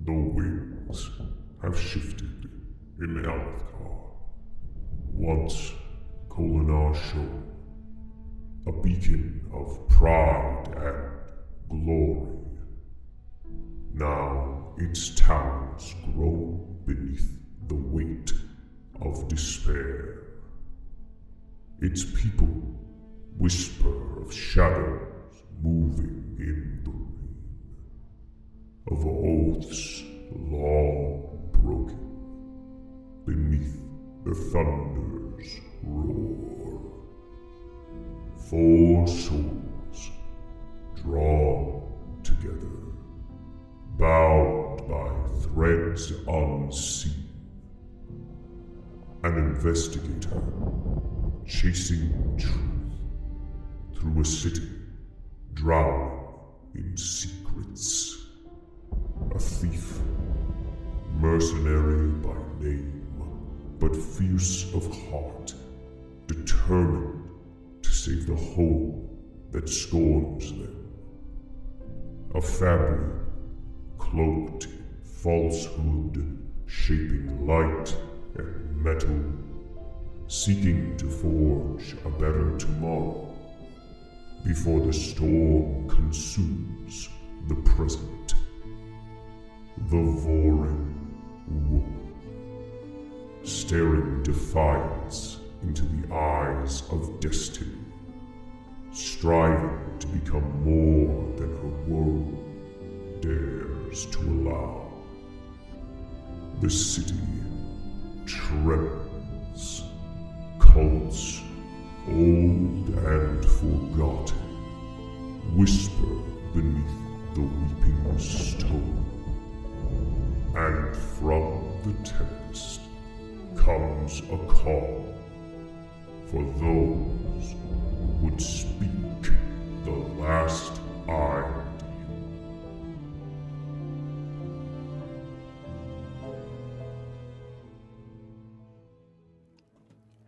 The winds have shifted in Alethi. Once Kholinar shone, a beacon of pride and glory. Now its towers groan beneath the weight of despair. Its people whisper of shadows moving in the rain, of oaths long broken beneath the thunder's roar. 4 souls drawn together, bound by threads unseen. An investigator chasing truth through a city drowning in secrets. A thief, mercenary by name, but fierce of heart, determined to save the home that scorns them. A fabric cloaked in falsehood, shaping light and metal, seeking to forge a better tomorrow before the storm consumes the present. The Vorin woman, staring defiance into the eyes of destiny, striving to become more than her world dares to allow. The city trembles. Cults, old and forgotten, whisper beneath the weeping stone. And from the tempest comes a call for those who would speak the last ideal.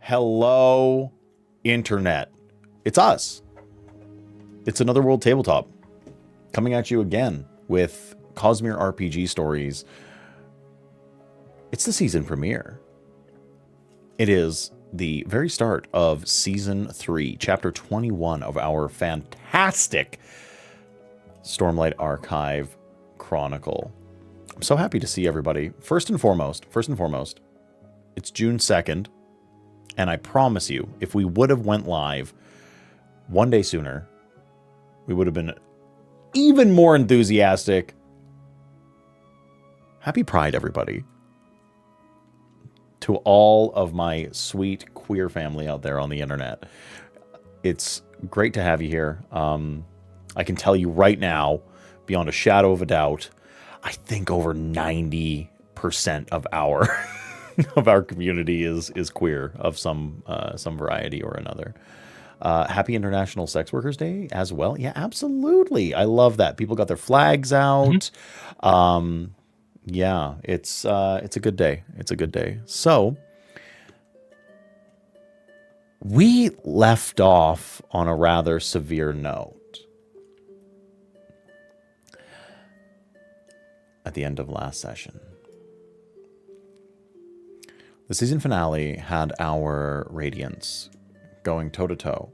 Hello, Internet. It's us. It's Another World Tabletop. Coming at you again with Cosmere RPG stories. It's the season premiere. It is the very start of Season 3, Chapter 21 of our fantastic Stormlight Archive Chronicle. I'm so happy to see everybody. First and foremost, it's June 2nd. And I promise you, if we would have went live one day sooner, we would have been even more enthusiastic. Happy Pride, everybody. To all of my sweet queer family out there on the internet. It's great to have you here. I can tell you right now, beyond a shadow of a doubt, I think over 90% of our of our community is queer of some variety or another. Happy International Sex Workers Day as well. Yeah, absolutely. I love that. People got their flags out. Yeah, it's a good day. It's a good day. So we left off on a rather severe note at the end of last session. The season finale had our Radiance going toe-to-toe,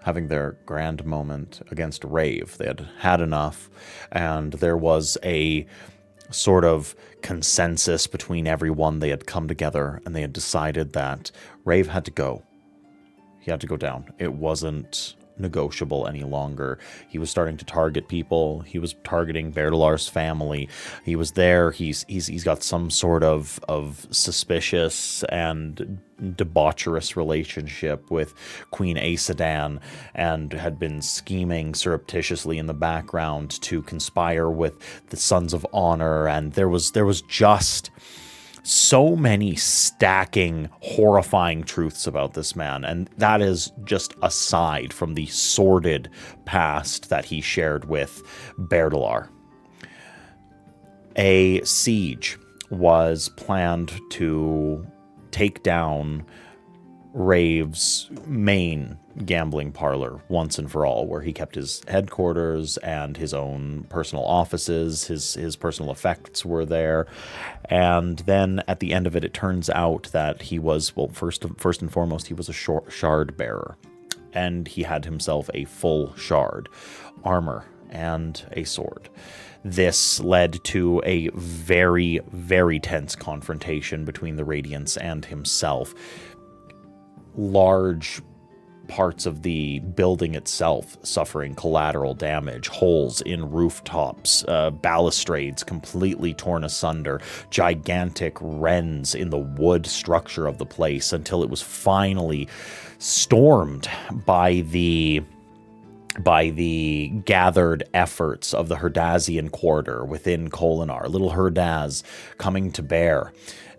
having their grand moment against Rave. They had had enough, and there was a sort of consensus between everyone. They had come together, and they had decided that Rave had to go. He had to go down. It wasn't negotiable any longer. He was starting to target people. He was targeting Berdalar's family. He was there. He's got some sort of suspicious and debaucherous relationship with Queen Aesodan, and had been scheming surreptitiously in the background to conspire with the Sons of Honor. And there was just so many stacking, horrifying truths about this man. And that is just aside from the sordid past that he shared with Berdalar. A siege was planned to take down Rave's main gambling parlor once and for all, where he kept his headquarters and his own personal offices. His personal effects were there. And then at the end of it, it turns out that he was, well, first and foremost, he was a shard bearer. And he had himself a full shard, armor, and a sword. This led to a very, very tense confrontation between the Radiance and himself. Large parts of the building itself suffering collateral damage, holes in rooftops, balustrades completely torn asunder, gigantic rents in the wood structure of the place, until it was finally stormed by the gathered efforts of the Herdazian quarter within Kholinar, little Herdaz coming to bear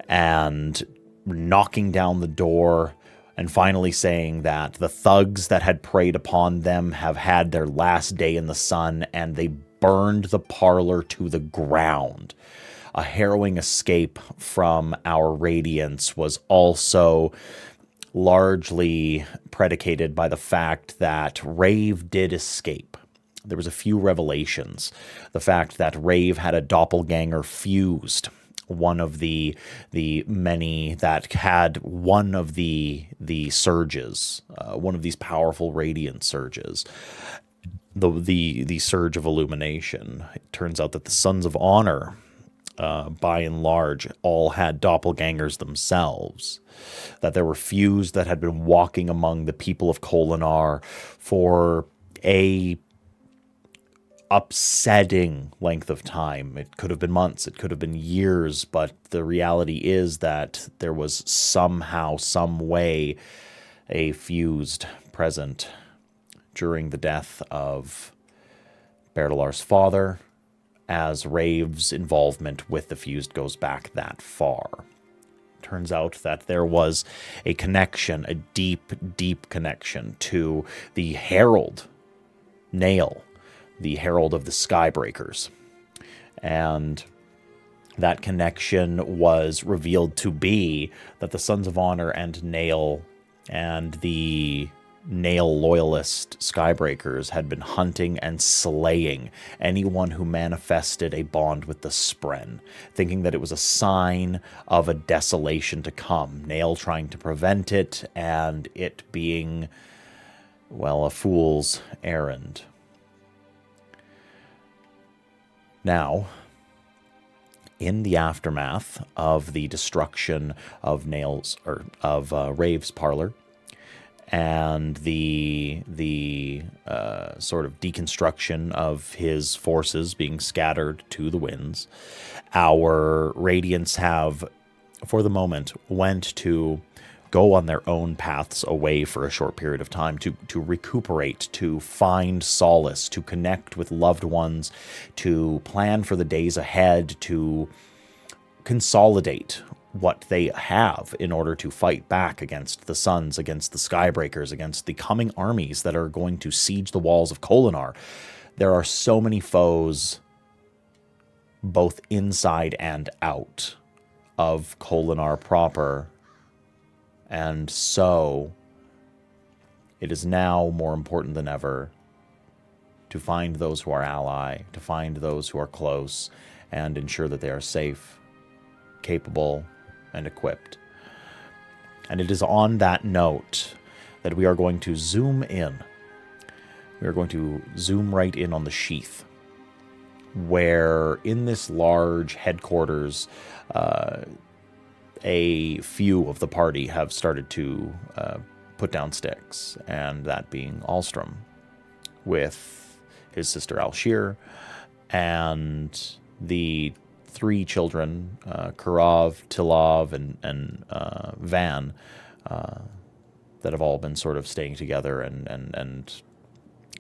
and knocking down the door and finally saying that the thugs that had preyed upon them have had their last day in the sun, and they burned the parlor to the ground. A harrowing escape from our Radiance was also largely predicated by the fact that Rave did escape. There was a few revelations. The fact that Rave had a doppelganger fused, one of the many that had one of the surges, one of these powerful radiant surges, the surge of illumination. It turns out that the Sons of Honor, by and large, all had doppelgangers themselves, that there were few that had been walking among the people of Kholinar for a upsetting length of time. It could have been months, it could have been years, but the reality is that there was somehow, some way, a fused present during the death of Berdalar's father, as Rave's involvement with the fused goes back that far. Turns out that there was a connection, a deep, deep connection to the Herald, Nail, the Herald of the Skybreakers. And that connection was revealed to be that the Sons of Honor and Nail and the Nail loyalist Skybreakers had been hunting and slaying anyone who manifested a bond with the Spren, thinking that it was a sign of a desolation to come. Nail trying to prevent it, and it being, well, a fool's errand. Now, in the aftermath of the destruction of Rave's parlor, and the sort of deconstruction of his forces being scattered to the winds, our Radiants have, for the moment, went to go on their own paths away for a short period of time to recuperate, to find solace, to connect with loved ones, to plan for the days ahead, to consolidate what they have in order to fight back against the Suns, against the Skybreakers, against the coming armies that are going to siege the walls of Kholinar. There are so many foes, both inside and out of Kholinar proper, and so it is now more important than ever to find those who are ally, to find those who are close, and ensure that they are safe, capable, and equipped. And it is on that note that we are going to zoom in. We are going to zoom right in on the Sheath, where in this large headquarters, a few of the party have started to put down sticks, and that being Alstrom with his sister Alshir, and the three children, Karav, Tilov, and Van, that have all been sort of staying together and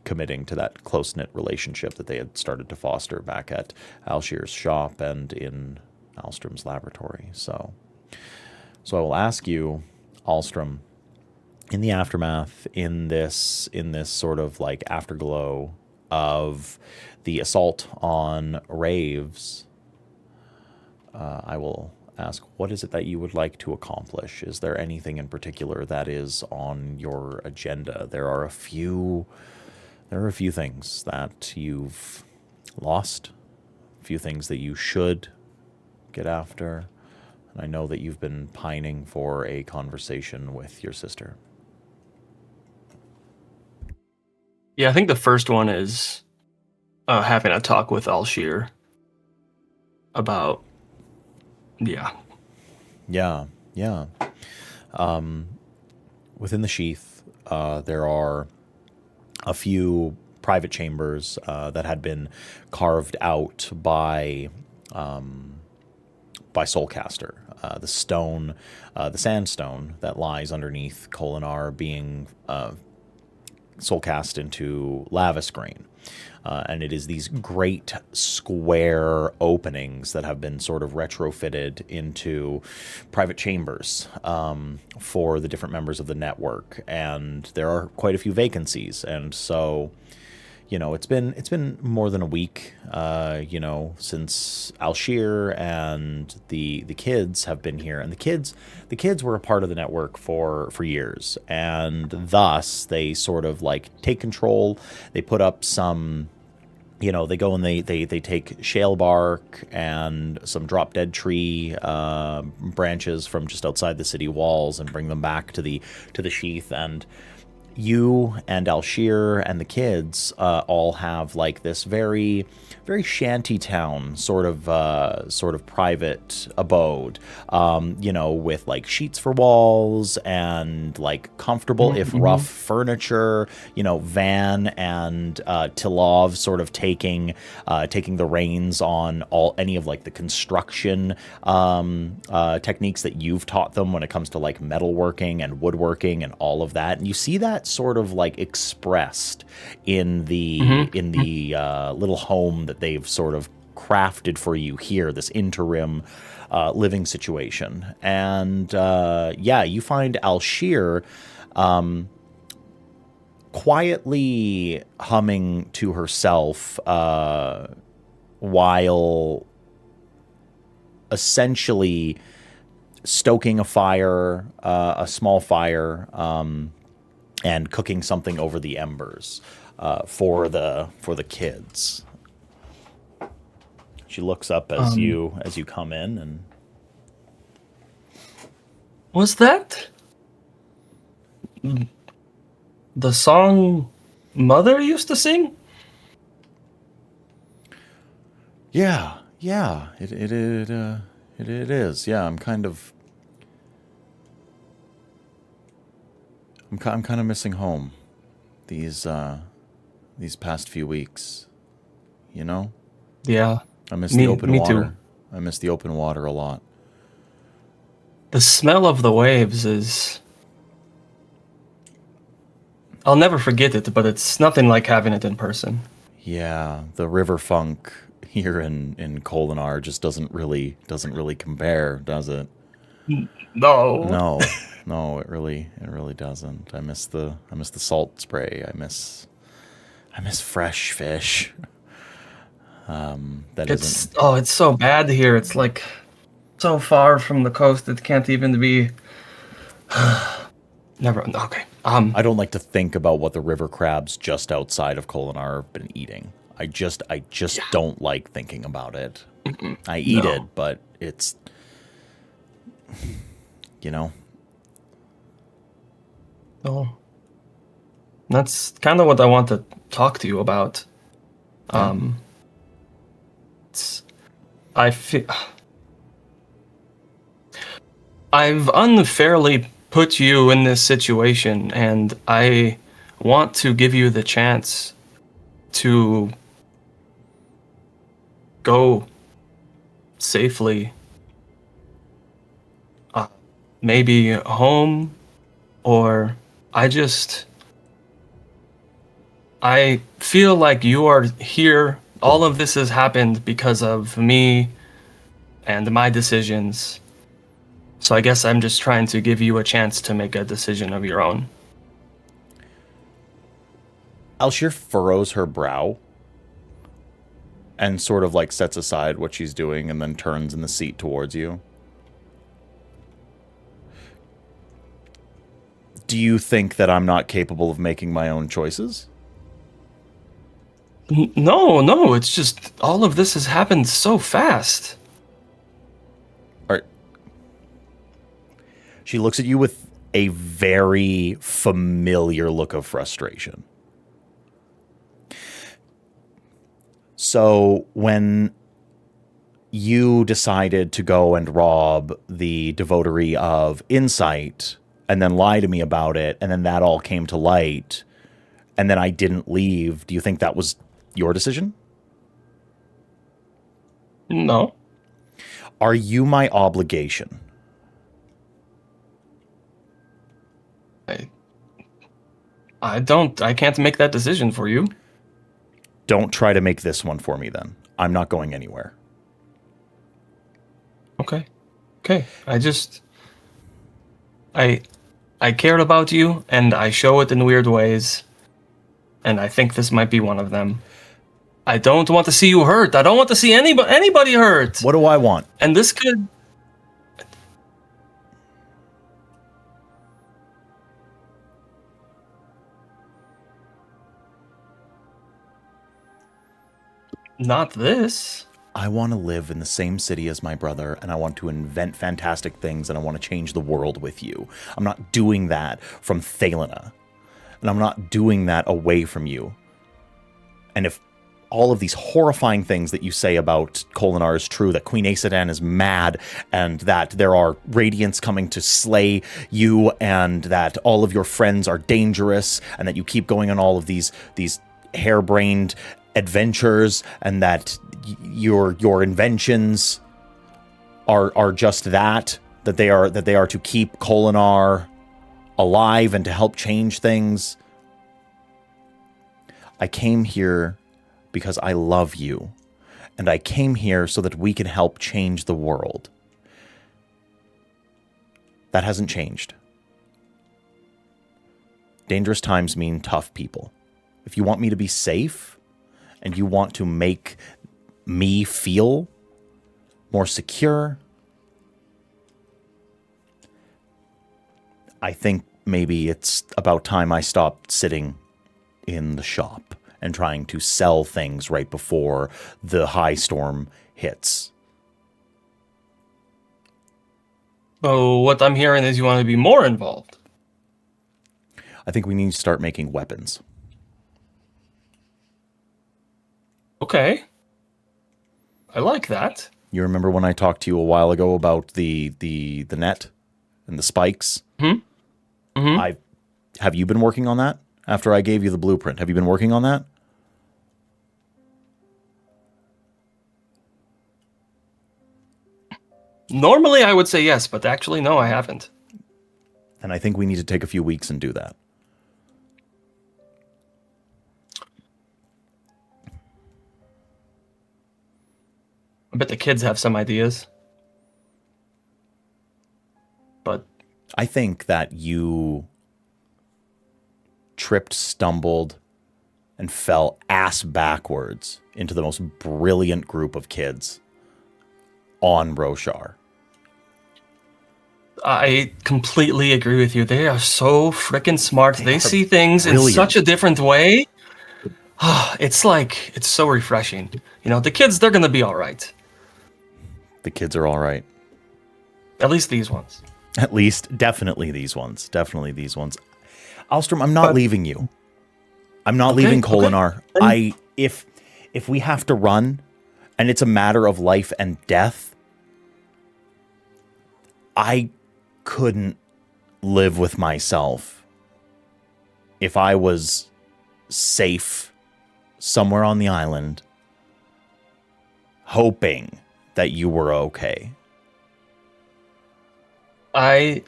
committing to that close-knit relationship that they had started to foster back at Alshir's shop and in Alstrom's laboratory. So I will ask you, Alstrom, in the aftermath, in this sort of like afterglow of the assault on Raves, I will ask, what is it that you would like to accomplish? Is there anything in particular that is on your agenda? There are a few things that you've lost, a few things that you should get after. And I know that you've been pining for a conversation with your sister. Yeah, I think the first one is having a talk with Alshir about, yeah. Within the sheath, there are a few private chambers that had been carved out by Soulcaster. The stone, the sandstone that lies underneath Kholinar being soulcast into Lavis grain. And it is these great square openings that have been sort of retrofitted into private chambers for the different members of the network. And there are quite a few vacancies. And so, it's been more than a week, since Alshir and the kids have been here. And the kids were a part of the network for years. And thus, they sort of take control. They put up some, they go and they take shale bark and some drop dead tree branches from just outside the city walls and bring them back to the sheath. And you and Alshir and the kids all have this very, very shanty town sort of private abode, with sheets for walls and comfortable if rough furniture, Van and Tilov sort of taking the reins on any of the construction techniques that you've taught them when it comes to metalworking and woodworking and all of that. And you see that sort of expressed in the little home that they've sort of crafted for you here, this interim living situation. And you find Alshir quietly humming to herself while essentially stoking a fire, a small fire, and cooking something over the embers for the kids. She looks up as you come in, and was that the song Mother used to sing? Yeah, it is. Yeah, I'm kind of missing home these past few weeks. Yeah. I miss the open water. Too. I miss the open water a lot. The smell of the waves is... I'll never forget it, but it's nothing like having it in person. Yeah, the river funk here in Kholinar just doesn't really compare, does it? No. No, it really doesn't. I miss the salt spray. I miss fresh fish. It's so bad here. It's so far from the coast. It can't even be. Never. Okay. I don't like to think about what the river crabs just outside of Kholinar have been eating. I just don't like thinking about it. I eat it, but it's Oh, that's kind of what I want to talk to you about. I feel I've unfairly put you in this situation, and I want to give you the chance to go safely, maybe home, or I feel like you are here. All of this has happened because of me and my decisions. So I guess I'm just trying to give you a chance to make a decision of your own. Alshir furrows her brow and sort of sets aside what she's doing and then turns in the seat towards you. Do you think that I'm not capable of making my own choices? No, it's just all of this has happened so fast. All right. She looks at you with a very familiar look of frustration. So when you decided to go and rob the devotary of insight and then lie to me about it, and then that all came to light, and then I didn't leave, do you think that was your decision? No. Are you my obligation? I can't make that decision for you. Don't try to make this one for me then. I'm not going anywhere. Okay. I cared about you, and I show it in weird ways, and I think this might be one of them. I don't want to see you hurt. I don't want to see anybody hurt. What do I want? And this could... Not this. I want to live in the same city as my brother, and I want to invent fantastic things, and I want to change the world with you. I'm not doing that from Thalena, and I'm not doing that away from you. And if all of these horrifying things that you say about Kholinar is true, that Queen Aesodan is mad, and that there are Radiance coming to slay you, and that all of your friends are dangerous, and that you keep going on all of these harebrained adventures, and that your inventions are just that they are to keep Kholinar alive and to help change things. I came here because I love you, and I came here so that we can help change the world. That hasn't changed. Dangerous times mean tough people. If you want me to be safe, and you want to make me feel more secure, I think maybe it's about time I stopped sitting in the shop and trying to sell things right before the high storm hits. Oh, what I'm hearing is you want to be more involved. I think we need to start making weapons. Okay. I like that. You remember when I talked to you a while ago about the net and the spikes? Have you been working on that? After I gave you the blueprint, have you been working on that? Normally I would say yes, but actually no, I haven't. And I think we need to take a few weeks and do that. I bet the kids have some ideas. But I think that you tripped, stumbled, and fell ass backwards into the most brilliant group of kids on Roshar. I completely agree with you. They are so freaking smart. They see things brilliant. in such a different way. It's so refreshing. You know, the kids, they're going to be all right. The kids are all right. At least these ones. At least, definitely these ones. Definitely these ones. Alstrom, I'm not leaving you. I'm not leaving Kholinar. Okay. If we have to run, and it's a matter of life and death, I couldn't live with myself if I was safe somewhere on the island, hoping that you were okay. I'll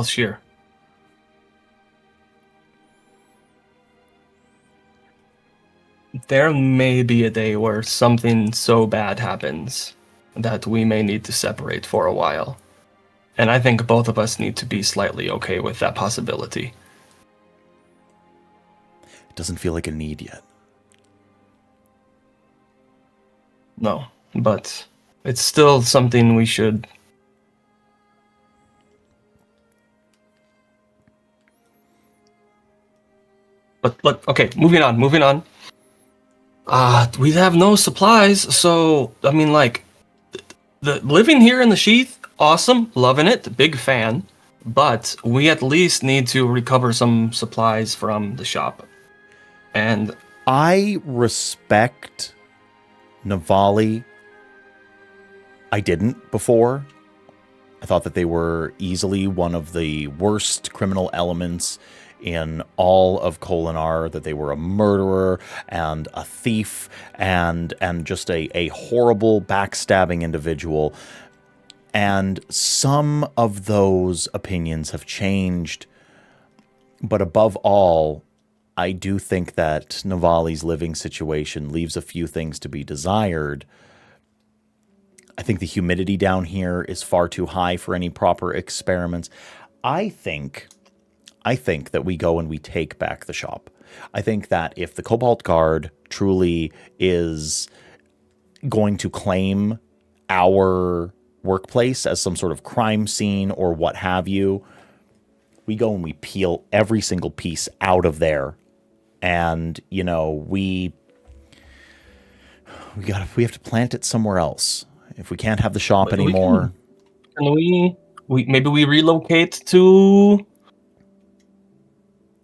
share. There may be a day where something so bad happens that we may need to separate for a while. And I think both of us need to be slightly okay with that possibility. It doesn't feel like a need yet. No, but it's still something we should. But look, okay, moving on. We have no supplies, so I mean, like, the living here in the sheath, awesome, loving it, big fan. But we at least need to recover some supplies from the shop. And I respect Navali. I didn't before. I thought that they were easily one of the worst criminal elements in all of Kholinar, that they were a murderer and a thief and just a horrible backstabbing individual. And some of those opinions have changed. But above all, I do think that Navali's living situation leaves a few things to be desired. I think the humidity down here is far too high for any proper experiments. I think that we go and we take back the shop. I think that if the Cobalt Guard truly is going to claim our workplace as some sort of crime scene or what have you, we go and we peel every single piece out of there. And, you know, we have to plant it somewhere else. If we can't have the shop anymore. Can we maybe we relocate to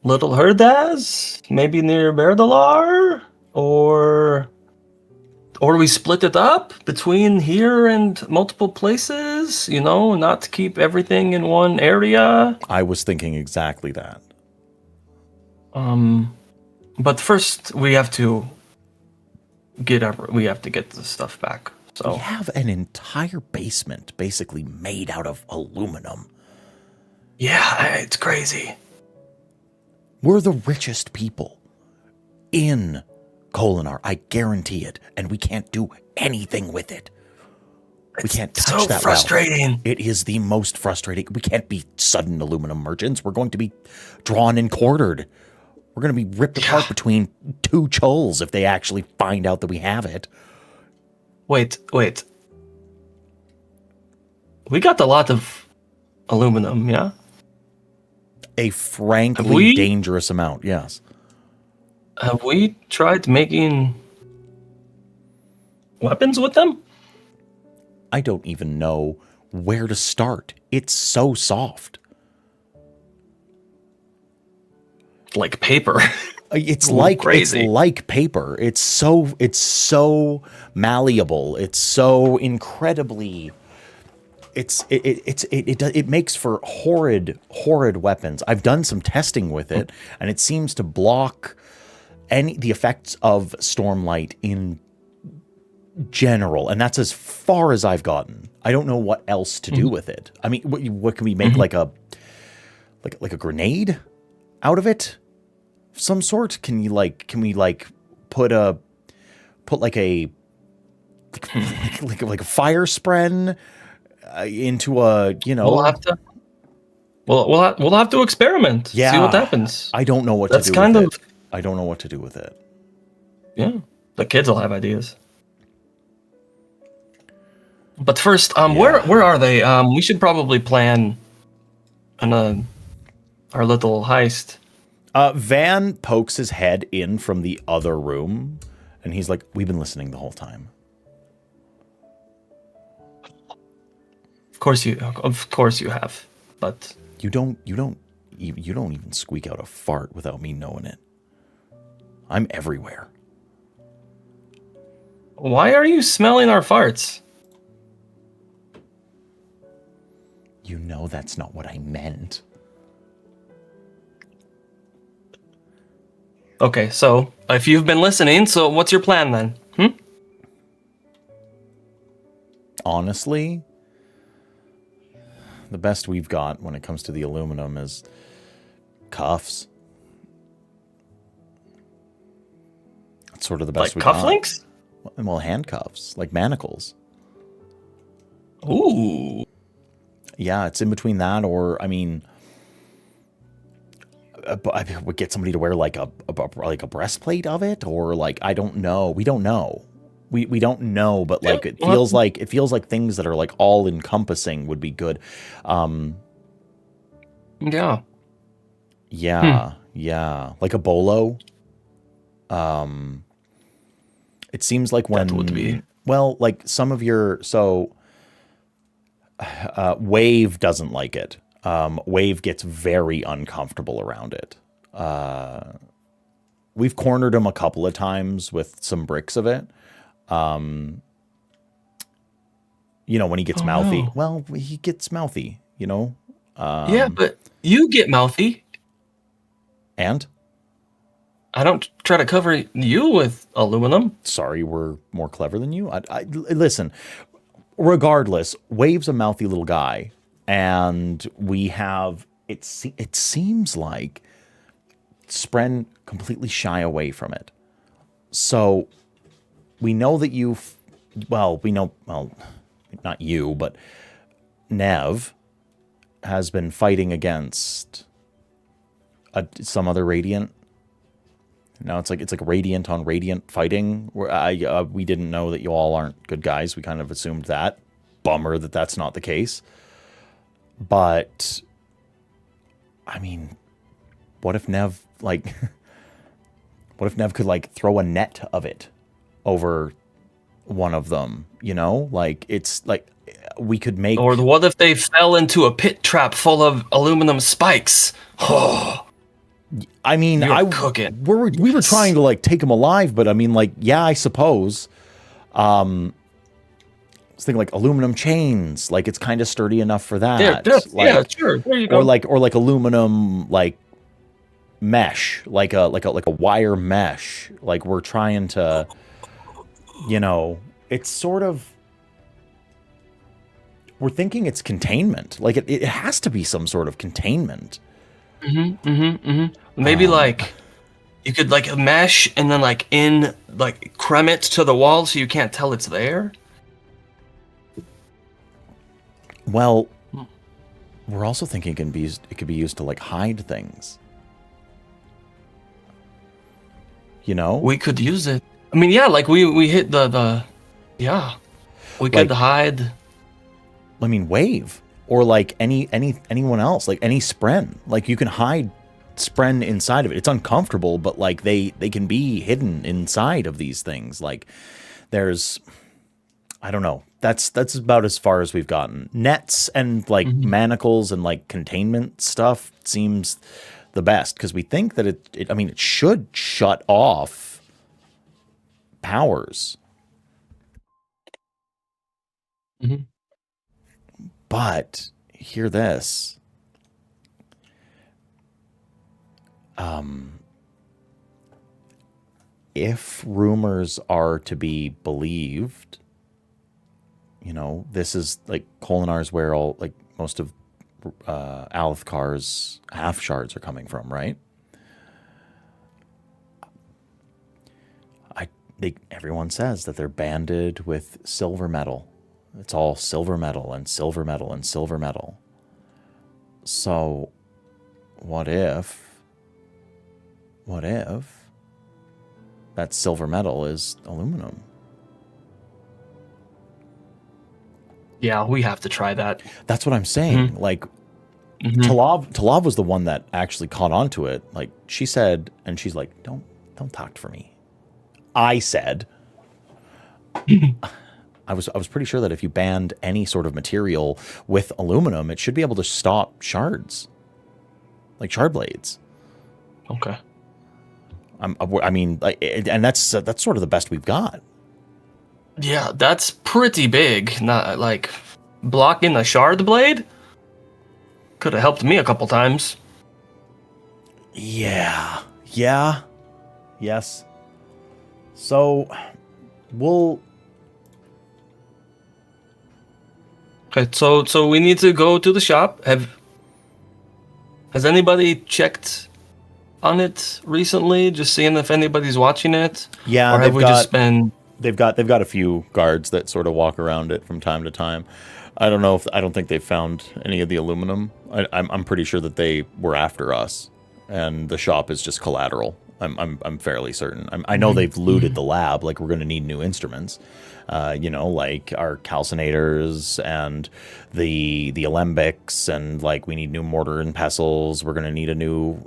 Little Herdaz? Maybe near Berdalar? Or we split it up between here and multiple places, you know, not to keep everything in one area. I was thinking exactly that. But first we have to get the stuff back. So we have an entire basement basically made out of aluminum. Yeah, it's crazy. We're the richest people in Kholinar, I guarantee it, and we can't do anything with it. We can't touch so that. Frustrating. Well. It is the most frustrating. We can't be sudden aluminum merchants. We're going to be drawn and quartered. We're going to be ripped apart between two chulls if they actually find out that we have it. Wait. We got a lot of aluminum, yeah? A frankly dangerous amount, yes. Have we tried making weapons with them? I don't even know where to start. It's so soft. Like paper. It's like paper. It's so malleable. It's so incredibly. It makes for horrid weapons. I've done some testing with it, and it seems to block the effects of stormlight in general, and that's as far as I've gotten. I don't know what else to do with it. I mean, what can we make like a grenade out of it? Some sort? Can we put a fire spren into a, you know? We'll have to experiment. Yeah, see what happens. I don't know what to do with it. I don't know what to do with it. Yeah, the kids will have ideas. But first, where are they? We should probably plan our little heist. Van pokes his head in from the other room, and he's like, "We've been listening the whole time." Of course you have, but you don't even squeak out a fart without me knowing it. I'm everywhere. Why are you smelling our farts? You know that's not what I meant. Okay, so if you've been listening, so what's your plan then? Honestly, the best we've got when it comes to the aluminum is cuffs. That's sort of the best we got. Like cufflinks? Well, handcuffs, like manacles. Ooh. Yeah, it's in between that or, I mean, I would get somebody to wear like a breastplate of it, or like, I don't know. We don't know. We don't know, but like Yeah, it feels like things that are like all encompassing would be good. Yeah. Yeah, like a bolo. It seems like That would be. well, like some of your Wave doesn't like it. Wave gets very uncomfortable around it. We've cornered him a couple of times with some bricks of it. When he gets Oh mouthy. no. Well, he gets mouthy, Yeah, but you get mouthy. And I don't try to cover you with aluminum. sorry, we're more clever than you. Listen, regardless, Wave's a mouthy little guy, and we have it seems like Spren completely shy away from it. So we know that not you, but Nev has been fighting against some other Radiant. Now it's like Radiant on Radiant fighting. We didn't know that you all aren't good guys. We kind of assumed that. Bummer that that's not the case. But I mean, what if Nev could like throw a net of it over one of them? Like it's like we could make. Or what if they fell into a pit trap full of aluminum spikes? Oh, I mean, cooking. We were trying to like take him alive, but I mean, like, yeah, I suppose. I was thinking like aluminum chains, like it's kind of sturdy enough for that. Yeah, sure. There you go. Or like aluminum like mesh, like a wire mesh. Like we're trying to, it's sort of. We're thinking it's containment. Like it has to be some sort of containment. Maybe like you could like mesh and then like crem it to the wall so you can't tell it's there. Well, we're also thinking it could be used to like hide things. We could use it. I mean, yeah, like we hit the yeah. We could hide. I mean, Wave or like anyone else, like any Spren. Like you can hide Spren inside of it. It's uncomfortable, but like they can be hidden inside of these things. Like there's, I don't know. That's about as far as we've gotten. Nets and like manacles and like containment stuff seems the best because we think that it should shut off powers. But hear this. If rumors are to be believed, this is like Kholinar's where all like most of Alethkar's half shards are coming from, right? Everyone says that they're banded with silver metal. It's all silver metal and silver metal and silver metal. So, what if that silver metal is aluminum? Yeah, we have to try that. That's what I'm saying. Like, Talav was the one that actually caught on to it. Like, she said, and she's like, don't talk for me. I said, I was pretty sure that if you banned any sort of material with aluminum, it should be able to stop shards, like shard blades. Okay. I mean, and that's sort of the best we've got. Yeah, that's pretty big. Not like blocking a shard blade could have helped me a couple times. Yeah. Yes. So we'll. Okay, so we need to go to the shop. Has anybody checked on it recently? Just seeing if anybody's watching it. Yeah, or have we just been? They've got a few guards that sort of walk around it from time to time. I don't think they've found any of the aluminum. I'm pretty sure that they were after us, and the shop is just collateral. I'm fairly certain. I know they've looted the lab. Like, we're going to need new instruments. Like our calcinators and the alembics, and like we need new mortar and pestles. We're going to need a new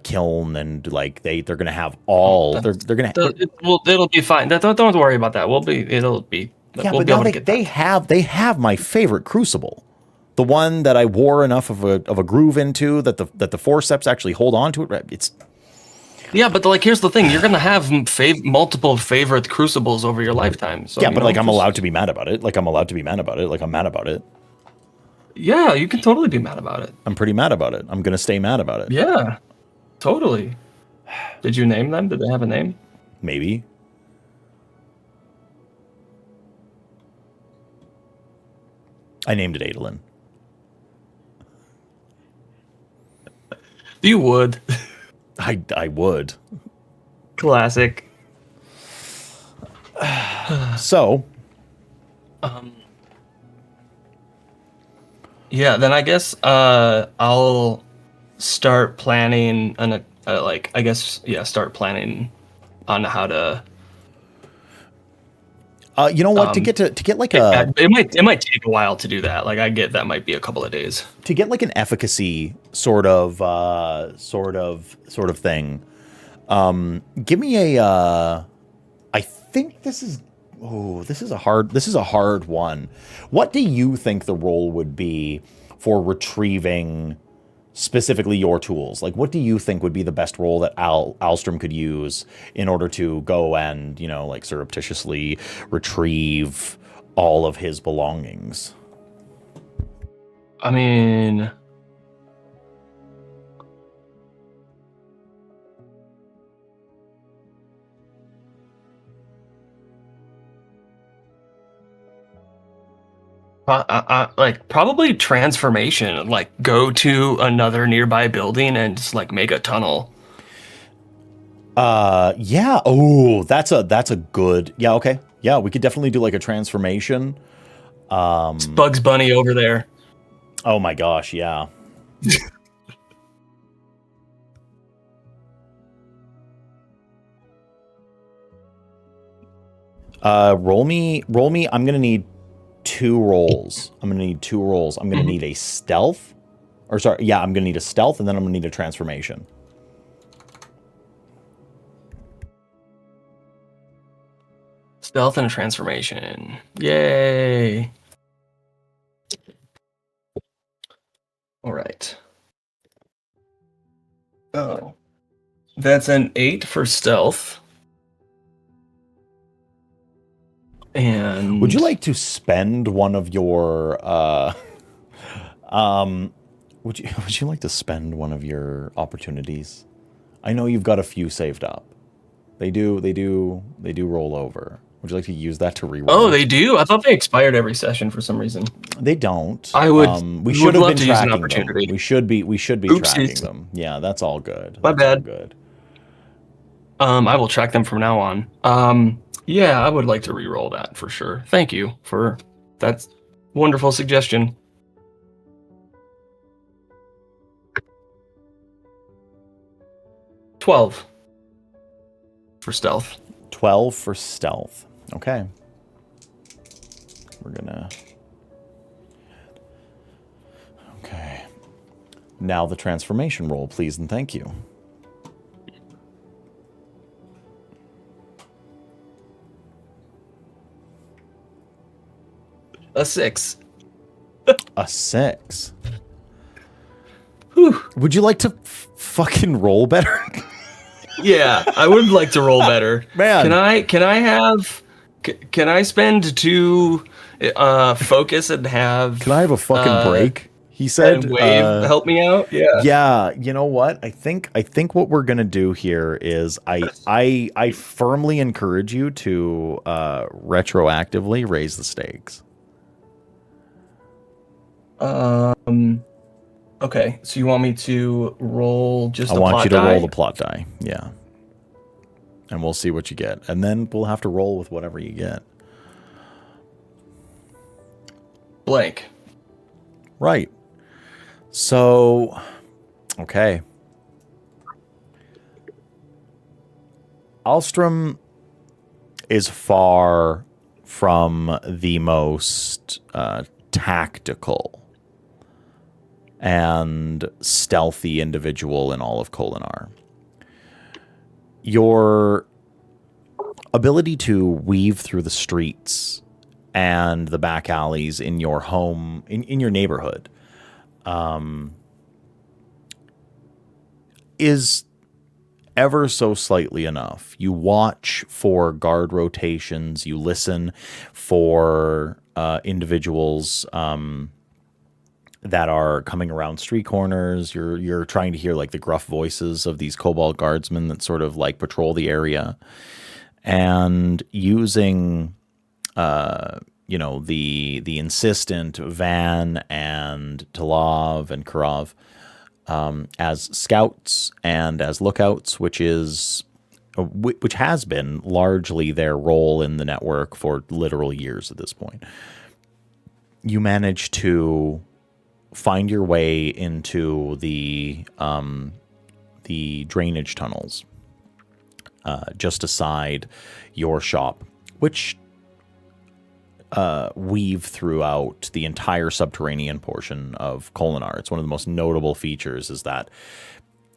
kiln, and like they're going to have all. They're going to. It'll be fine. Don't worry about that. It'll be. Yeah, we'll but be able now to get they have my favorite crucible. The one that I wore enough of a groove into that the forceps actually hold on to it. It's Yeah, but like, here's the thing: you're gonna have multiple favorite crucibles over your lifetime. So, yeah, but like I'm allowed to be mad about it. Like I'm allowed to be mad about it. Like I'm mad about it. Yeah, you can totally be mad about it. I'm pretty mad about it. I'm gonna stay mad about it. Yeah, totally. Did you name them? Did they have a name? Maybe. I named it Adolin. You would. I would. Classic. So. Yeah, then I guess I'll start planning start planning on how to. You know what? To get like a. It might take a while to do that. Like, I get that might be a couple of days. To get like an efficacy sort of thing. Give me a. I think this is. Oh, this is a hard one. What do you think the role would be for retrieving specifically your tools? Like, what do you think would be the best role that Alstrom could use in order to go and, like surreptitiously retrieve all of his belongings? I mean, like probably transformation. Like, go to another nearby building and just like make a tunnel. Yeah. Oh, that's a good. Yeah. Okay. Yeah, we could definitely do like a transformation. It's Bugs Bunny over there. Oh my gosh. Yeah. Roll me. I'm gonna need 2 rolls. I'm gonna need a stealth, or sorry, yeah, I'm gonna need a stealth, and then I'm gonna need a transformation. Stealth and a transformation. Yay! All right. Oh, that's an 8 for stealth. And would you like to spend one of your would you like to spend one of your opportunities? I know you've got a few saved up. They do roll over. Would you like to use that to reroll? Oh, they do? I thought they expired every session for some reason. They don't. I would. We should have been to use an tracking opportunity. them. We should be Oopsies. tracking them. Yeah, that's all good. My That's all bad. good. I will track them from now on. Yeah, I would like to re-roll that for sure. Thank you for that wonderful suggestion. $12 for stealth. 12 for stealth. Okay. We're gonna. Okay. Now the transformation roll, please and thank you. A 6. A 6. Whew. Would you like to fucking roll better? Yeah, I would like to roll better. Man. Can I spend 2 focus and have... Can I have a fucking break? He said, and Wave help me out? Yeah. Yeah, you know what? I think what we're gonna do here is I firmly encourage you to retroactively raise the stakes. Okay, so you want me to roll just I the want plot you to die? roll the plot die, yeah. And we'll see what you get. And then we'll have to roll with whatever you get. Blank. Right. So, okay. Alstrom is far from the most tactical and stealthy individual in all of Kholinar. Your ability to weave through the streets and the back alleys in your home, in your neighborhood, is ever so slightly enough. You watch for guard rotations. You listen for individuals that are coming around street corners. You're trying to hear like the gruff voices of these Cobalt guardsmen that sort of like patrol the area, and using the insistent Van and Talav and Karav as scouts and as lookouts, which has been largely their role in the network for literal years at this point. You manage to find your way into the drainage tunnels just aside your shop, which weave throughout the entire subterranean portion of Kholinar. It's one of the most notable features is that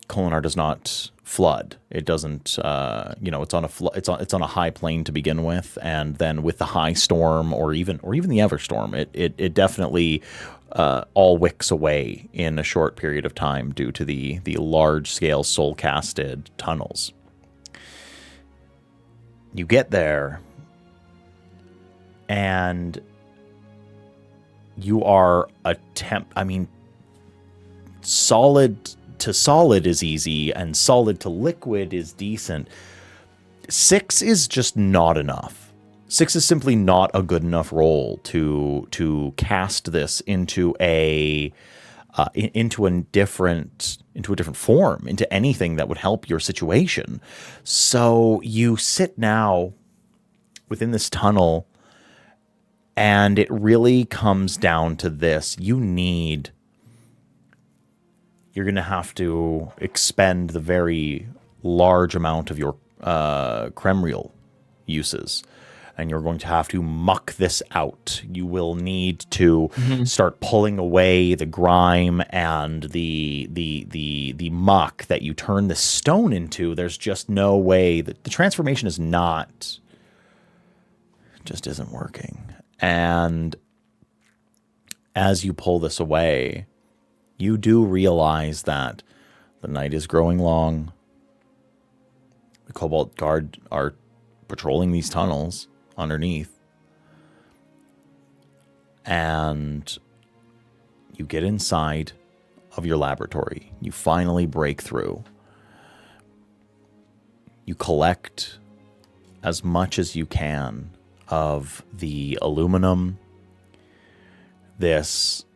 Kholinar does not flood. It doesn't, it's on a high plain to begin with, and then with the high storm or even the Everstorm, it definitely all wicks away in a short period of time due to the large scale soul casted tunnels. You get there, and you are solid to solid is easy, and solid to liquid is decent. 6 is just not enough. 6 is simply not a good enough roll to cast this into a different form, into anything that would help your situation. So you sit now within this tunnel, and it really comes down to this. You're going to have to expend the very large amount of your Kremriel uses, and you're going to have to muck this out. You will need to start pulling away the grime and the muck that you turn the stone into. There's just no way that the transformation just isn't working. And as you pull this away, you do realize that the night is growing long. The Cobalt Guard are patrolling these tunnels underneath. And you get inside of your laboratory. You finally break through. You collect as much as you can of the aluminum, this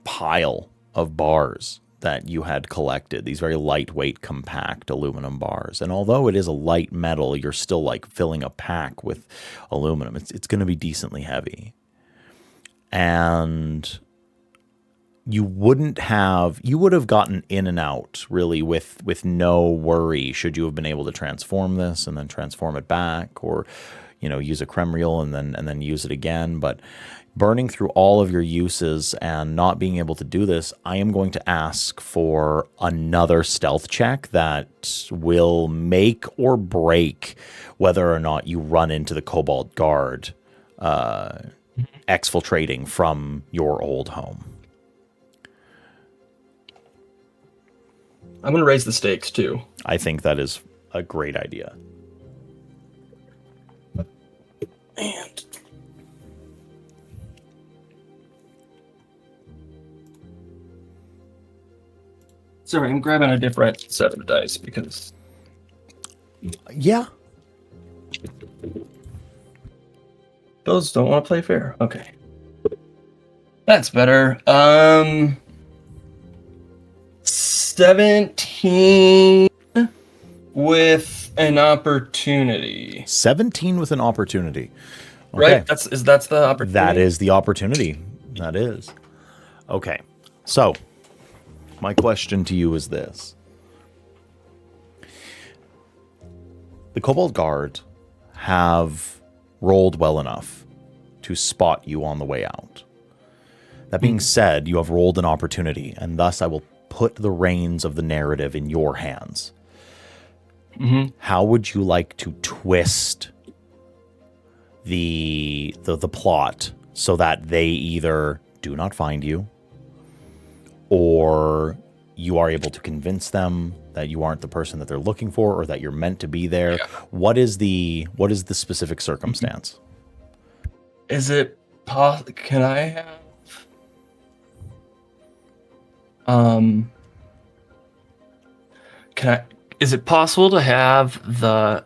pile of bars that you had collected, these very lightweight, compact aluminum bars. And although it is a light metal, you're still like filling a pack with aluminum. It's going to be decently heavy. And you would have gotten in and out really with no worry should you have been able to transform this and then transform it back, or use a Kremriel and then use it again. But burning through all of your uses and not being able to do this, I am going to ask for another stealth check that will make or break whether or not you run into the Cobalt Guard exfiltrating from your old home. I'm going to raise the stakes, too. I think that is a great idea. And sorry, I'm grabbing a different set of dice because... Yeah. Those don't want to play fair. Okay. That's better. 17 with an opportunity. 17 with an opportunity. Okay. Right? That's the opportunity. That is the opportunity. That is. Okay. So, my question to you is this. The Cobalt Guard have rolled well enough to spot you on the way out. That being said, you have rolled an opportunity, and thus I will put the reins of the narrative in your hands. How would you like to twist the plot so that they either do not find you, or you are able to convince them that you aren't the person that they're looking for, or that you're meant to be there? Yeah. What is the specific circumstance? Is it can I have is it possible to have the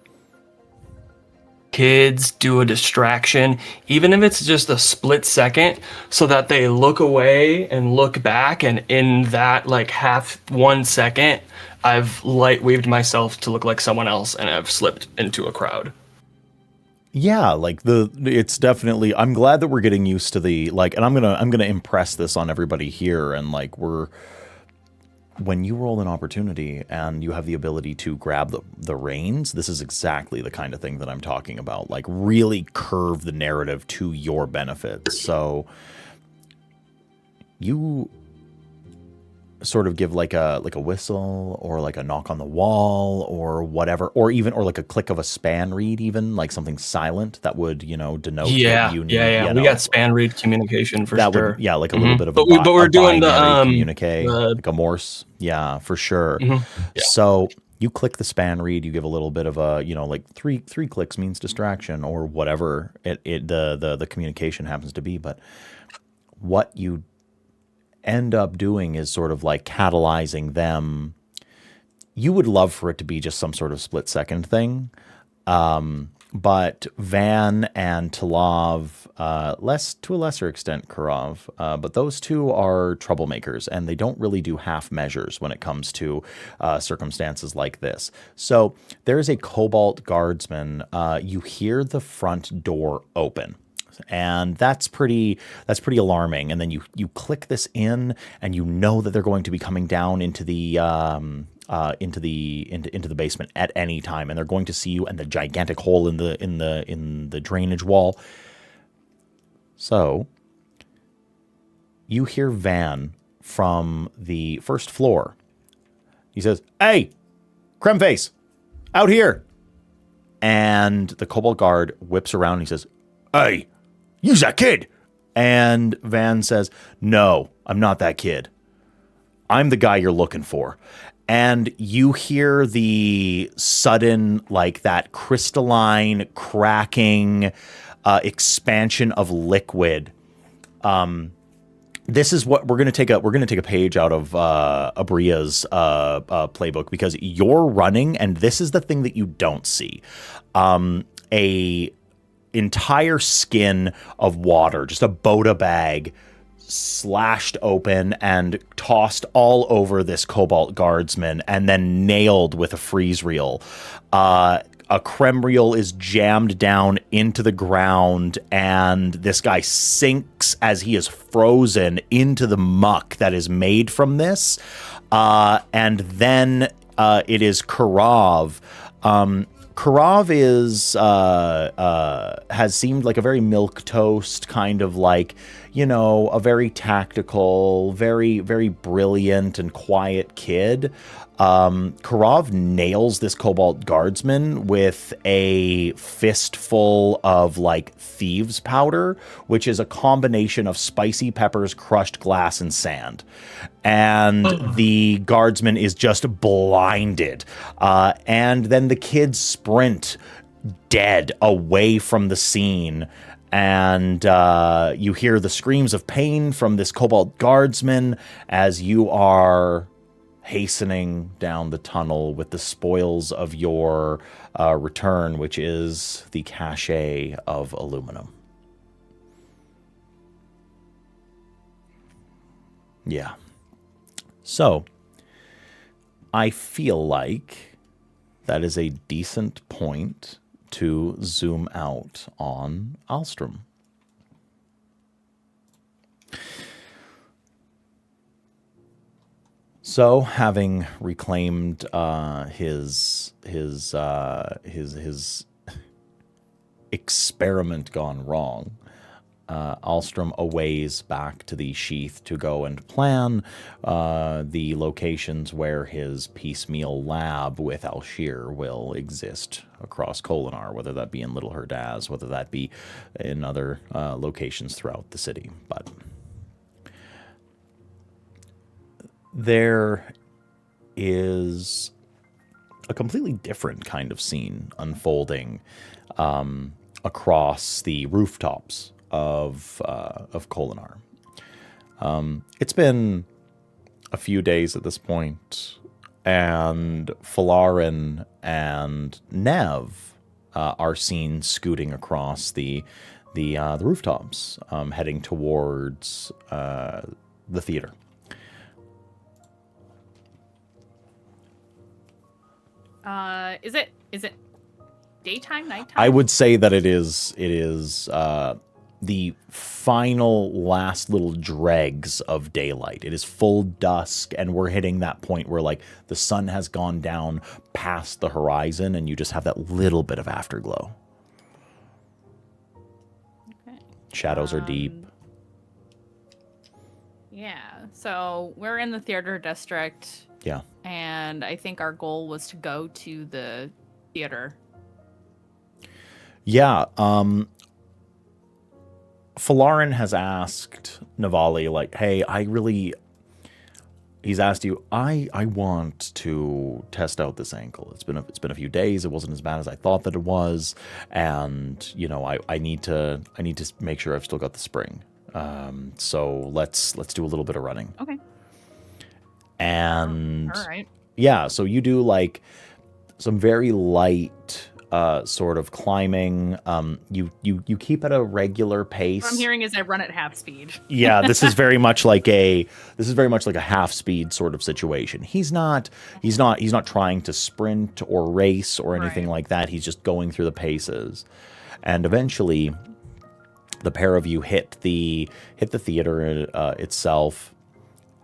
kids do a distraction, even if it's just a split second, so that they look away and look back, and in that like half 1 second, I've light waved myself to look like someone else and I've slipped into a crowd? Yeah, like it's definitely, I'm glad that we're getting used to the, like, and I'm gonna impress this on everybody here, and like when you roll an opportunity and you have the ability to grab the reins, this is exactly the kind of thing that I'm talking about. Like, really curve the narrative to your benefit. So you sort of give like a whistle, or like a knock on the wall, or whatever, or like a click of a span reed, even like something silent that would, denote that you need. We got span reed communication for that sure. Would, yeah, like a little bit of but we're doing the communique, like a Morse. Yeah, for sure. Yeah. So you click the span reed, you give a little bit of a, like three clicks means distraction, or whatever the communication happens to be. But what you end up doing is sort of like catalyzing them. You would love for it to be just some sort of split second thing. But Van and Talav, to a lesser extent Karov, but those two are troublemakers, and they don't really do half measures when it comes to circumstances like this. So there is a Cobalt Guardsman. You hear the front door open, and that's pretty alarming. And then you click this in, and you know that they're going to be coming down into the basement at any time, and they're going to see you, and the gigantic hole in the drainage wall. So you hear Van from the first floor. He says, "Hey, Cremface, out here!" And the Cobalt Guard whips around and he says, "Hey, you's that kid!" And Van says, "No, I'm not that kid. I'm the guy you're looking for." And you hear the sudden, like, that crystalline cracking expansion of liquid. This is what we're going to take a page out of Abria's playbook, because you're running, and this is the thing that you don't see. A entire skin of water, just a Boda bag, slashed open and tossed all over this Cobalt Guardsman, and then nailed with a freeze reel. A creme reel is jammed down into the ground, and this guy sinks as he is frozen into the muck that is made from this. And then it is Karov. Karov has seemed like a very milquetoast, kind of like, a very tactical, very, very brilliant and quiet kid. Karov nails this Cobalt Guardsman with a fistful of like thieves' powder, which is a combination of spicy peppers, crushed glass, and sand. And the guardsman is just blinded. And then the kids sprint dead away from the scene. And you hear the screams of pain from this Cobalt Guardsman as you are hastening down the tunnel with the spoils of your return, which is the cache of aluminum. Yeah. So, I feel like that is a decent point to zoom out on Alstrom. So, having reclaimed his his experiment gone wrong, Alstrom aways back to the sheath to go and plan the locations where his piecemeal lab with Alshir will exist across Kholinar, whether that be in Little Herdaz, whether that be in other locations throughout the city. But there is a completely different kind of scene unfolding across the rooftops of Kholinar. It's been a few days at this point, and Falarin and Nev are seen scooting across the rooftops, heading towards the theater. Is it daytime, nighttime? I would say that it is the final last little dregs of daylight. It is full dusk, and we're hitting that point where like the sun has gone down past the horizon and you just have that little bit of afterglow. Okay. Shadows are deep. Yeah. So we're in the theater district. Yeah. And I think our goal was to go to the theater. Yeah. Falarin has asked Navali, like, hey, he's asked you, I want to test out this ankle. It's been a few days. It wasn't as bad as I thought that it was. And, you know, I need to make sure I've still got the spring. So let's do a little bit of running. Okay. And all right. Yeah, so you do like some very light sort of climbing. You keep at a regular pace. What I'm hearing is I run at half speed. Yeah, this is very much like a half speed sort of situation. He's not trying to sprint or race or anything like that. He's just going through the paces. And eventually the pair of you hit the theater itself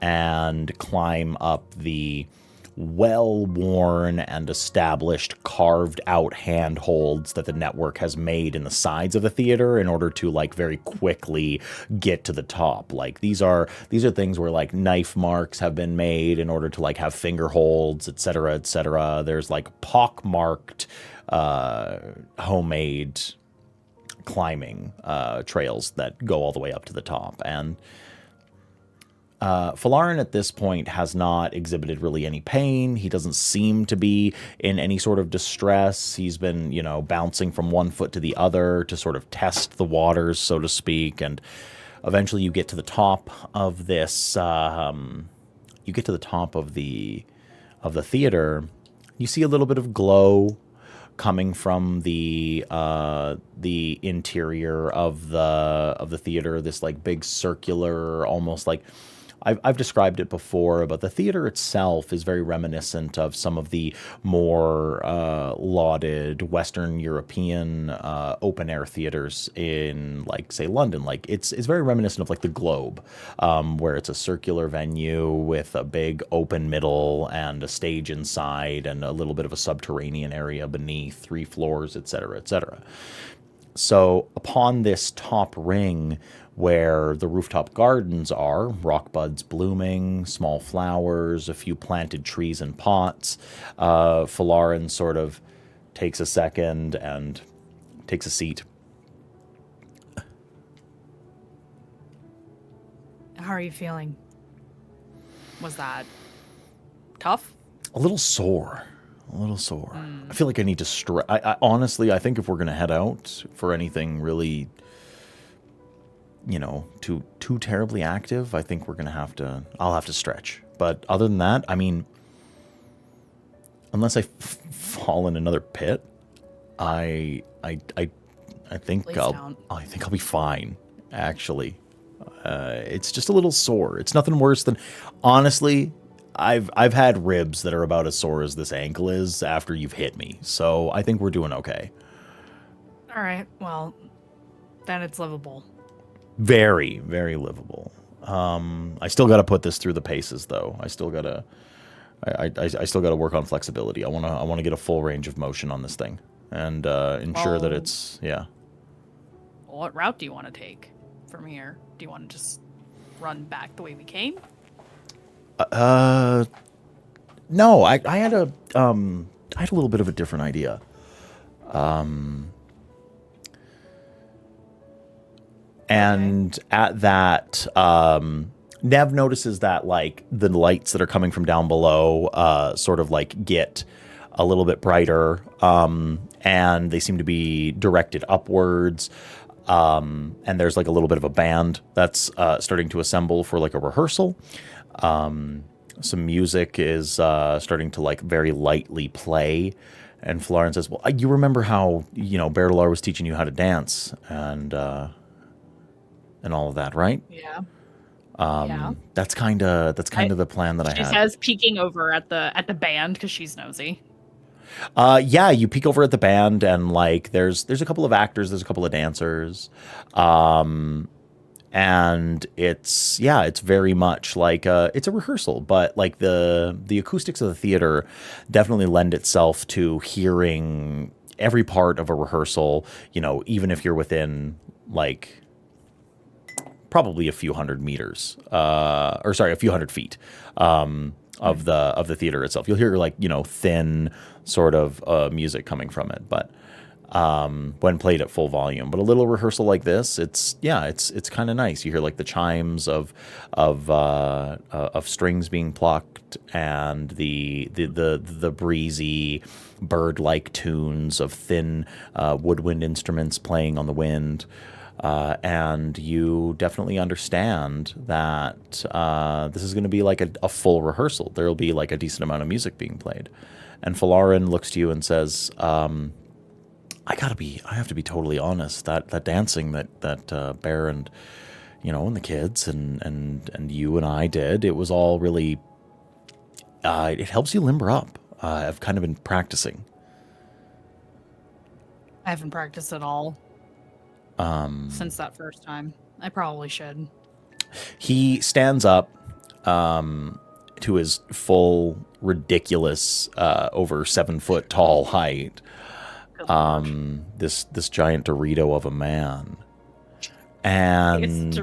and climb up the well-worn and established carved-out handholds that the network has made in the sides of the theater in order to like very quickly get to the top. Like these are things where like knife marks have been made in order to like have finger holds, etc., etc. There's like pock-marked homemade climbing trails that go all the way up to the top. And Falarin at this point has not exhibited really any pain. He doesn't seem to be in any sort of distress. He's been, you know, bouncing from one foot to the other to sort of test the waters, so to speak. And eventually you get to the top of this, you get to the top of the theater. You see a little bit of glow coming from the interior of the theater, this like big circular, almost like I've described it before, but the theater itself is very reminiscent of some of the more lauded Western European open air theaters in, like, say, London. Like it's very reminiscent of like the Globe, where it's a circular venue with a big open middle and a stage inside and a little bit of a subterranean area beneath, 3 floors, etc., etc. So upon this top ring, where the rooftop gardens are, rock buds blooming, small flowers, a few planted trees in pots, Falarin sort of takes a second and takes a seat. How are you feeling? Was that tough? A little sore. I feel like I need to I honestly, I think if we're going to head out for anything really, you know, too terribly active, I think I'll have to stretch. But other than that, I mean, unless I fall in another pit, I think I'll be fine, actually. It's just a little sore. It's nothing worse than, honestly, I've had ribs that are about as sore as this ankle is after you've hit me. So I think we're doing okay. All right. Well, then it's livable. Very, very livable. I still got to put this through the paces, though. I still got to I still got to work on flexibility. I want to get a full range of motion on this thing and ensure that it's What route do you want to take from here? Do you want to just run back the way we came? No, I had a little bit of a different idea. And at that, Nev notices that like the lights that are coming from down below sort of like get a little bit brighter, and they seem to be directed upwards. And there's like a little bit of a band that's starting to assemble for like a rehearsal. Some music is starting to like very lightly play. And Falarin says, well, you remember how, Bertalar was teaching you how to dance and all of that, right? Yeah. That's kind of the plan that I had. She says, peeking over at the band because she's nosy. Yeah, you peek over at the band and like there's a couple of actors, there's a couple of dancers. And it's very much like it's a rehearsal, but like the acoustics of the theater definitely lend itself to hearing every part of a rehearsal, even if you're within like probably a few hundred meters, a few hundred feet of the theater itself. You'll hear like, thin sort of music coming from it, but when played at full volume. But a little rehearsal like this, it's kind of nice. You hear like the chimes of strings being plucked and the breezy bird-like tunes of thin woodwind instruments playing on the wind. And you definitely understand that this is going to be like a full rehearsal. There will be like a decent amount of music being played. And Falarin looks to you and says, I have to be totally honest. That dancing that Bear and and the kids and you and I did, it was all really. It helps you limber up. I've kind of been practicing. I haven't practiced at all since that first time. I probably should. He stands up to his full, ridiculous, over 7 foot tall height. This giant Dorito of a man, and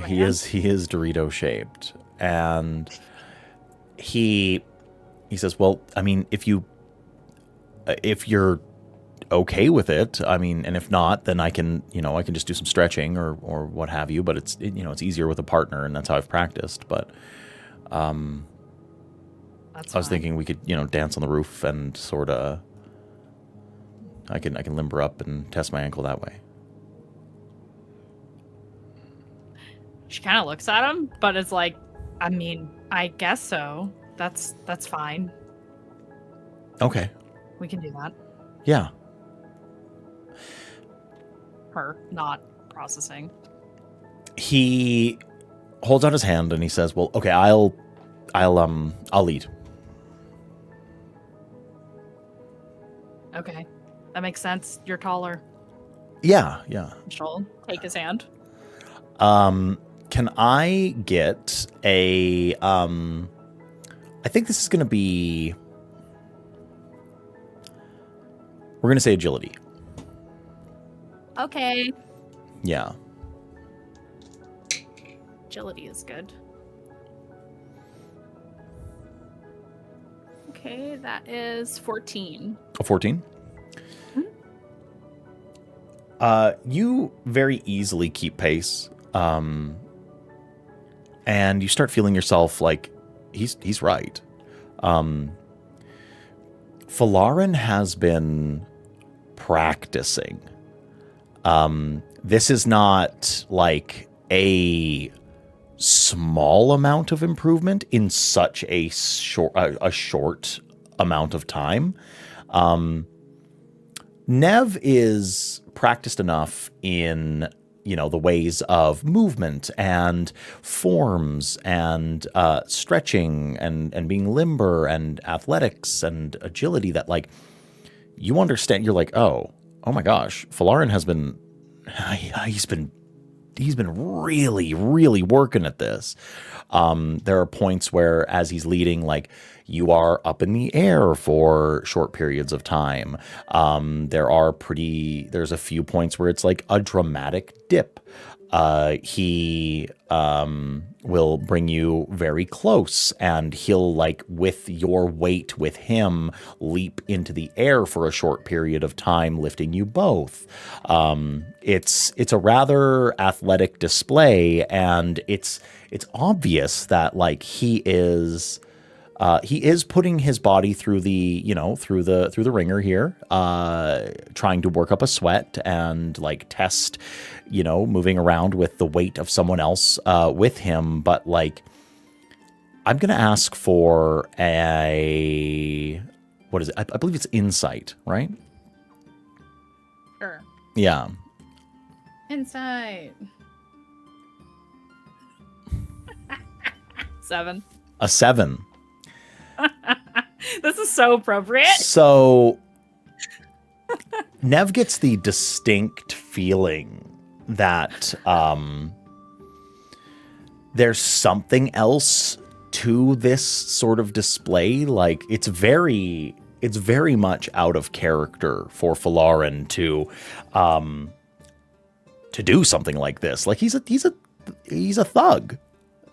he is Dorito shaped, and he says, well, I mean, if you're okay with it, I mean, and if not, then I can just do some stretching or what have you, but it's easier with a partner, and that's how I've practiced. But I was thinking we could dance on the roof and sort of. I can limber up and test my ankle that way. She kind of looks at him, but it's like, I mean, I guess so. That's fine. Okay. We can do that. Yeah. Her not processing. He holds out his hand and he says, "Well, okay, I'll lead." Okay. That makes sense. You're taller. Yeah. She'll take his hand. Can I get a I think this is going to be, we're going to say agility. Okay. Yeah. Agility is good. Okay, that is 14. A 14? You very easily keep pace, and you start feeling yourself like he's right. Falarin has been practicing. This is not like a small amount of improvement in such a short amount of time. Nev is practiced enough in, the ways of movement and forms and stretching and being limber and athletics and agility that, like, you understand. You're like, oh my gosh, Falarin has been, he's been really, really working at this. There are points where, as he's leading, like, you are up in the air for short periods of time. There's a few points where it's like a dramatic dip. He will bring you very close, and he'll, like, with your weight with him, leap into the air for a short period of time, lifting you both. It's a rather athletic display, and it's obvious that, like, he is putting his body through the ringer here, trying to work up a sweat and, like, test, moving around with the weight of someone else with him. But, like, I'm going to ask for what is it? I believe it's insight, right? Sure. Yeah. Insight. 7. A 7. This is so appropriate. So Nev gets the distinct feeling that there's something else to this sort of display. Like, it's very much out of character for Falarin to do something like this. Like, he's a thug.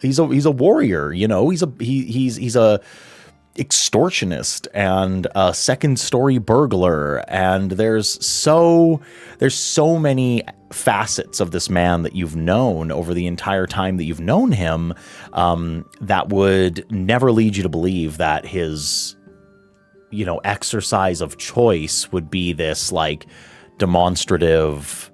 He's a warrior, he's a extortionist and a second-story burglar, and there's so many facets of this man that you've known over the entire time that you've known him, that would never lead you to believe that his exercise of choice would be this, like, demonstrative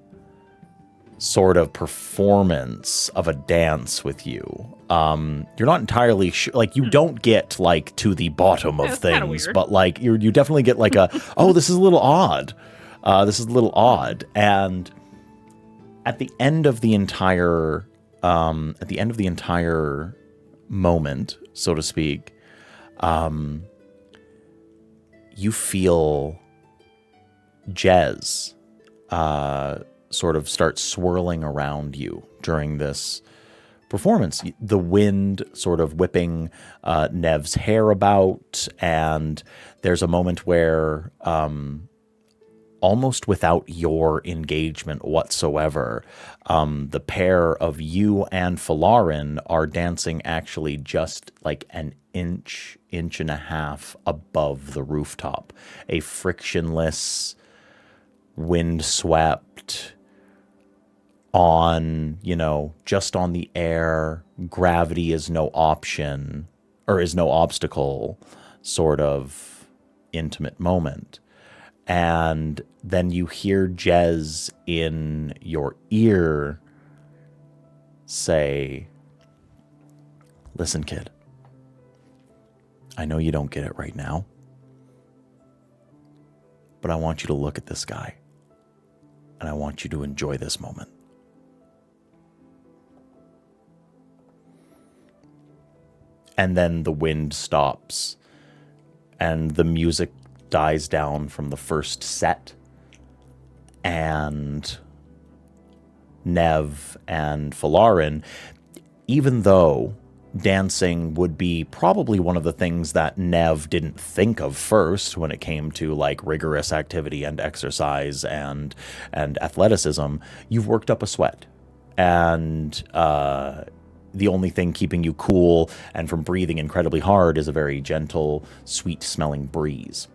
sort of performance of a dance with you. You're not entirely sure, like, you don't get, like, to the bottom of things, but, like, you definitely get, like, oh, this is a little odd. And at the end of the entire moment, so to speak, you feel Jez sort of start swirling around you during this performance. The wind sort of whipping Nev's hair about, and there's a moment where almost without your engagement whatsoever, the pair of you and Falarin are dancing actually just like an inch and a half above the rooftop. A frictionless, wind-swept, just on the air, gravity is no option, or is no obstacle, sort of intimate moment. And then you hear Jez in your ear say, "Listen, kid, I know you don't get it right now, but I want you to look at this guy, and I want you to enjoy this moment." And then the wind stops, and the music dies down from the first set, and Nev and Falarin, even though dancing would be probably one of the things that Nev didn't think of first when it came to, like, rigorous activity and exercise and athleticism, you've worked up a sweat, and the only thing keeping you cool and from breathing incredibly hard is a very gentle, sweet-smelling breeze.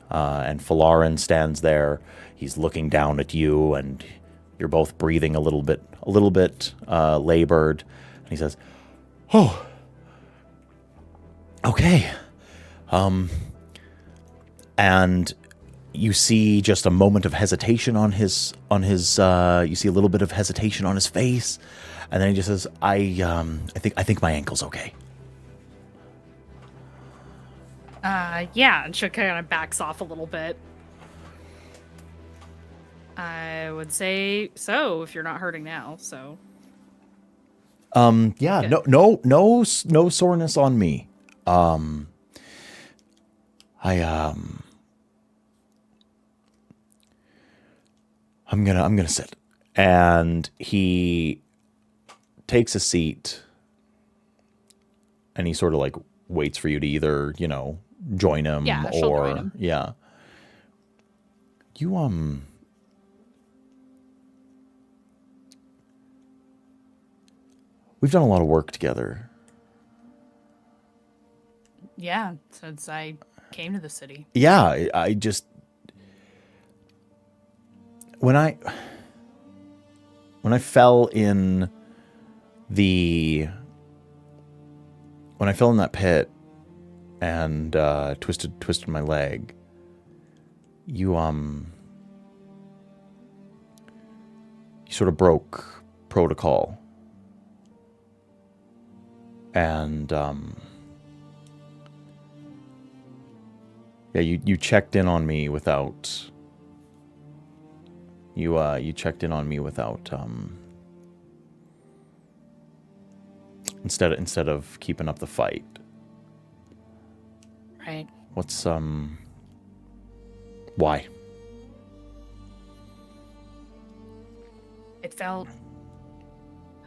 And Falarin stands there. He's looking down at you, and you're both breathing a little bit labored. And he says, "Oh, okay." And you see just a moment of hesitation on his. You see a little bit of hesitation on his face, and then he just says, "I think my ankle's okay." Yeah, and she kind of backs off a little bit. I would say so, if you're not hurting now, so. Yeah, Good. no soreness on me. I'm gonna sit. And he takes a seat, and he sort of like waits for you to either, join him Yeah, she'll or join him. yeah. You we've done a lot of work together. Yeah, since I came to the city. Yeah, I just when I fell in that pit and twisted my leg, you sort of broke protocol. And yeah, you checked in on me without you checked in on me without instead of keeping up the fight. Right. What's why? It felt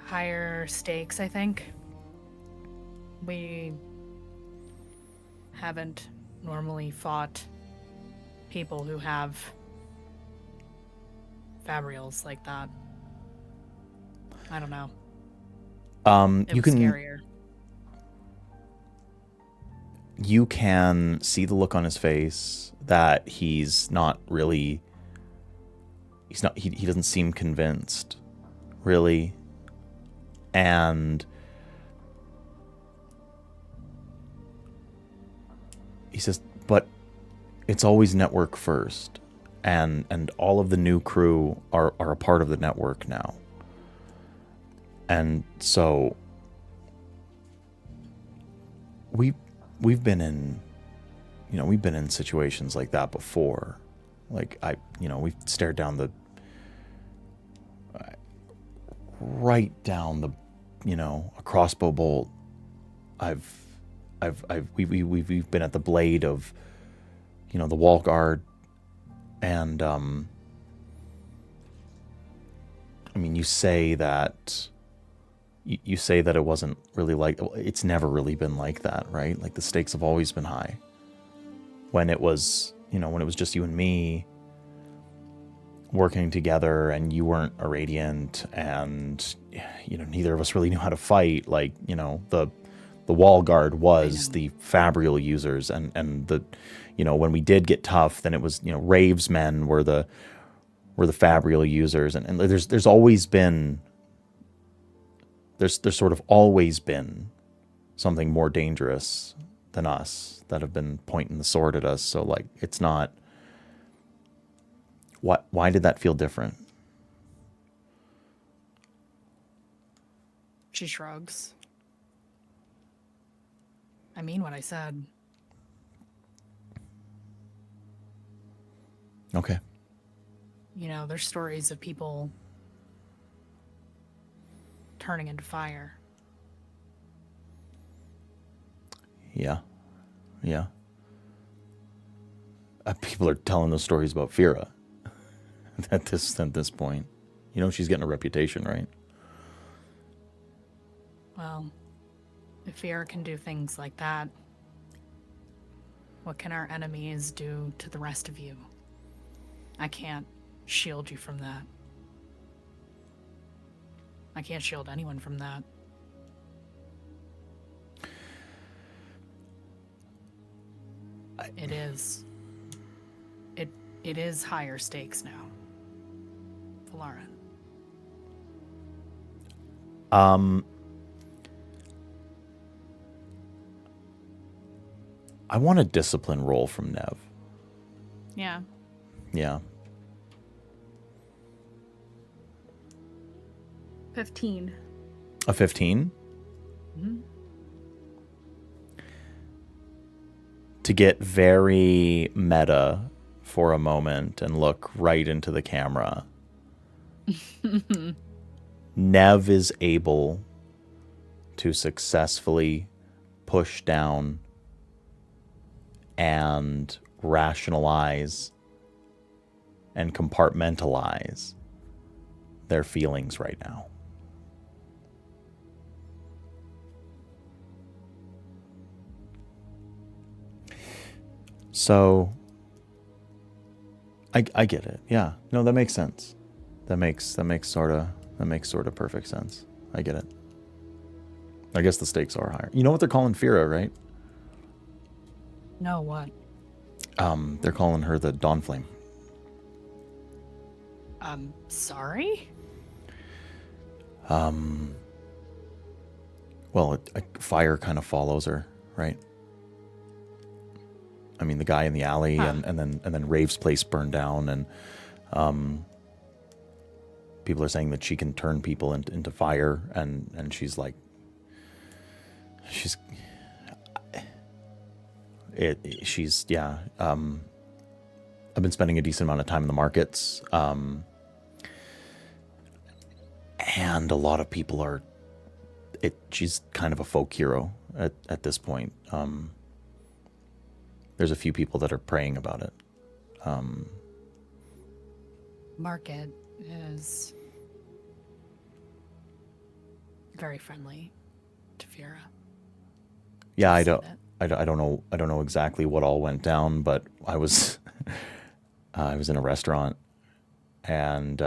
higher stakes, I think. We haven't normally fought people who have fabrials like that. I don't know. It You was can scarier. you can see the look on his face that he doesn't seem convinced, really. And he says, but it's always network first. And all of the new crew are a part of the network now. And so we've been in situations like that before. Like we've stared down right down a crossbow bolt. We've been at the blade of, the wall guard, and you say that it wasn't really like, it's never really been like that, right? Like the stakes have always been high. When it was just you and me working together, and you weren't a Radiant, and neither of us really knew how to fight. Like, the wall guard was the fabrial users, and the when we did get tough, then it was Rave's men were the fabrial users, and there's always been there's sort of always been something more dangerous than us that have been pointing the sword at us. So like, it's not. Why did that feel different? She shrugs. I mean what I said. Okay. There's stories of people turning into fire. Yeah. People are telling those stories about Fira at this point. She's getting a reputation, right? Well, if fear can do things like that, what can our enemies do to the rest of you? I can't shield you from that. I can't shield anyone from that. It is higher stakes now. Valarin. I want a discipline roll from Nev. Yeah. Yeah. 15. A 15? Mm-hmm. To get very meta for a moment and look right into the camera. Nev is able to successfully push down and rationalize and compartmentalize their feelings right now. So I get it. Yeah. No, that makes sense. That makes sort of perfect sense. I get it. I guess the stakes are higher. You know what they're calling Fira, right? No, what? They're calling her the Dawnflame. Sorry? Well, fire kind of follows her, right? I mean, the guy in the alley, and then Rave's place burned down, and people are saying that she can turn people into fire, and she's like, she's yeah. I've been spending a decent amount of time in the markets, and a lot of people are. She's kind of a folk hero at this point. There's a few people that are praying about it. Market is very friendly to Fira. Yeah, I don't know exactly what all went down, but I was in a restaurant, and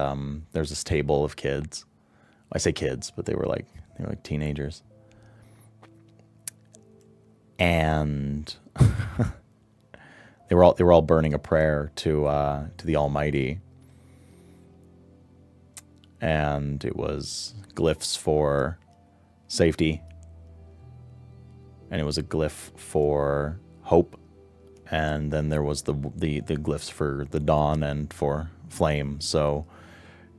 there's this table of kids. I say kids, but they were like teenagers, and they were all burning a prayer to the Almighty, and it was glyphs for safety, and it was a glyph for hope, and then there was the glyphs for the dawn and for flame. So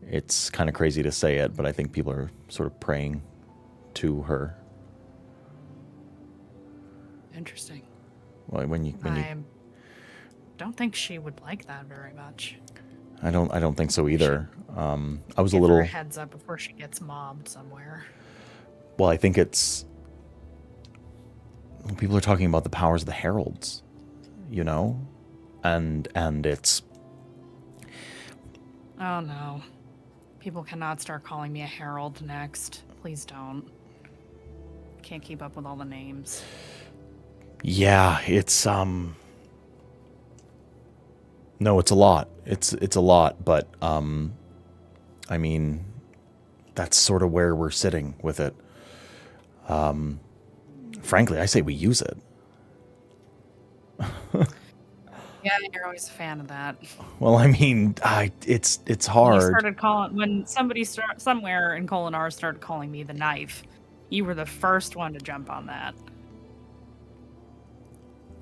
it's kind of crazy to say it, but I think people are sort of praying to her. Interesting. Well, when you don't think she would like that very much. I don't think so either. I was Give a little her a heads up before she gets mobbed somewhere. Well, I think it's people are talking about the powers of the heralds, you know, and it's. Oh no, people cannot start calling me a herald next. Please don't. Can't keep up with all the names. Yeah, it's No, it's a lot. It's a lot, but I mean, that's sort of where we're sitting with it. Frankly, I say we use it. Yeah, you're always a fan of that. Well, I mean, it's hard. You started calling when somebody somewhere in Kholinar started calling me the knife. You were the first one to jump on that.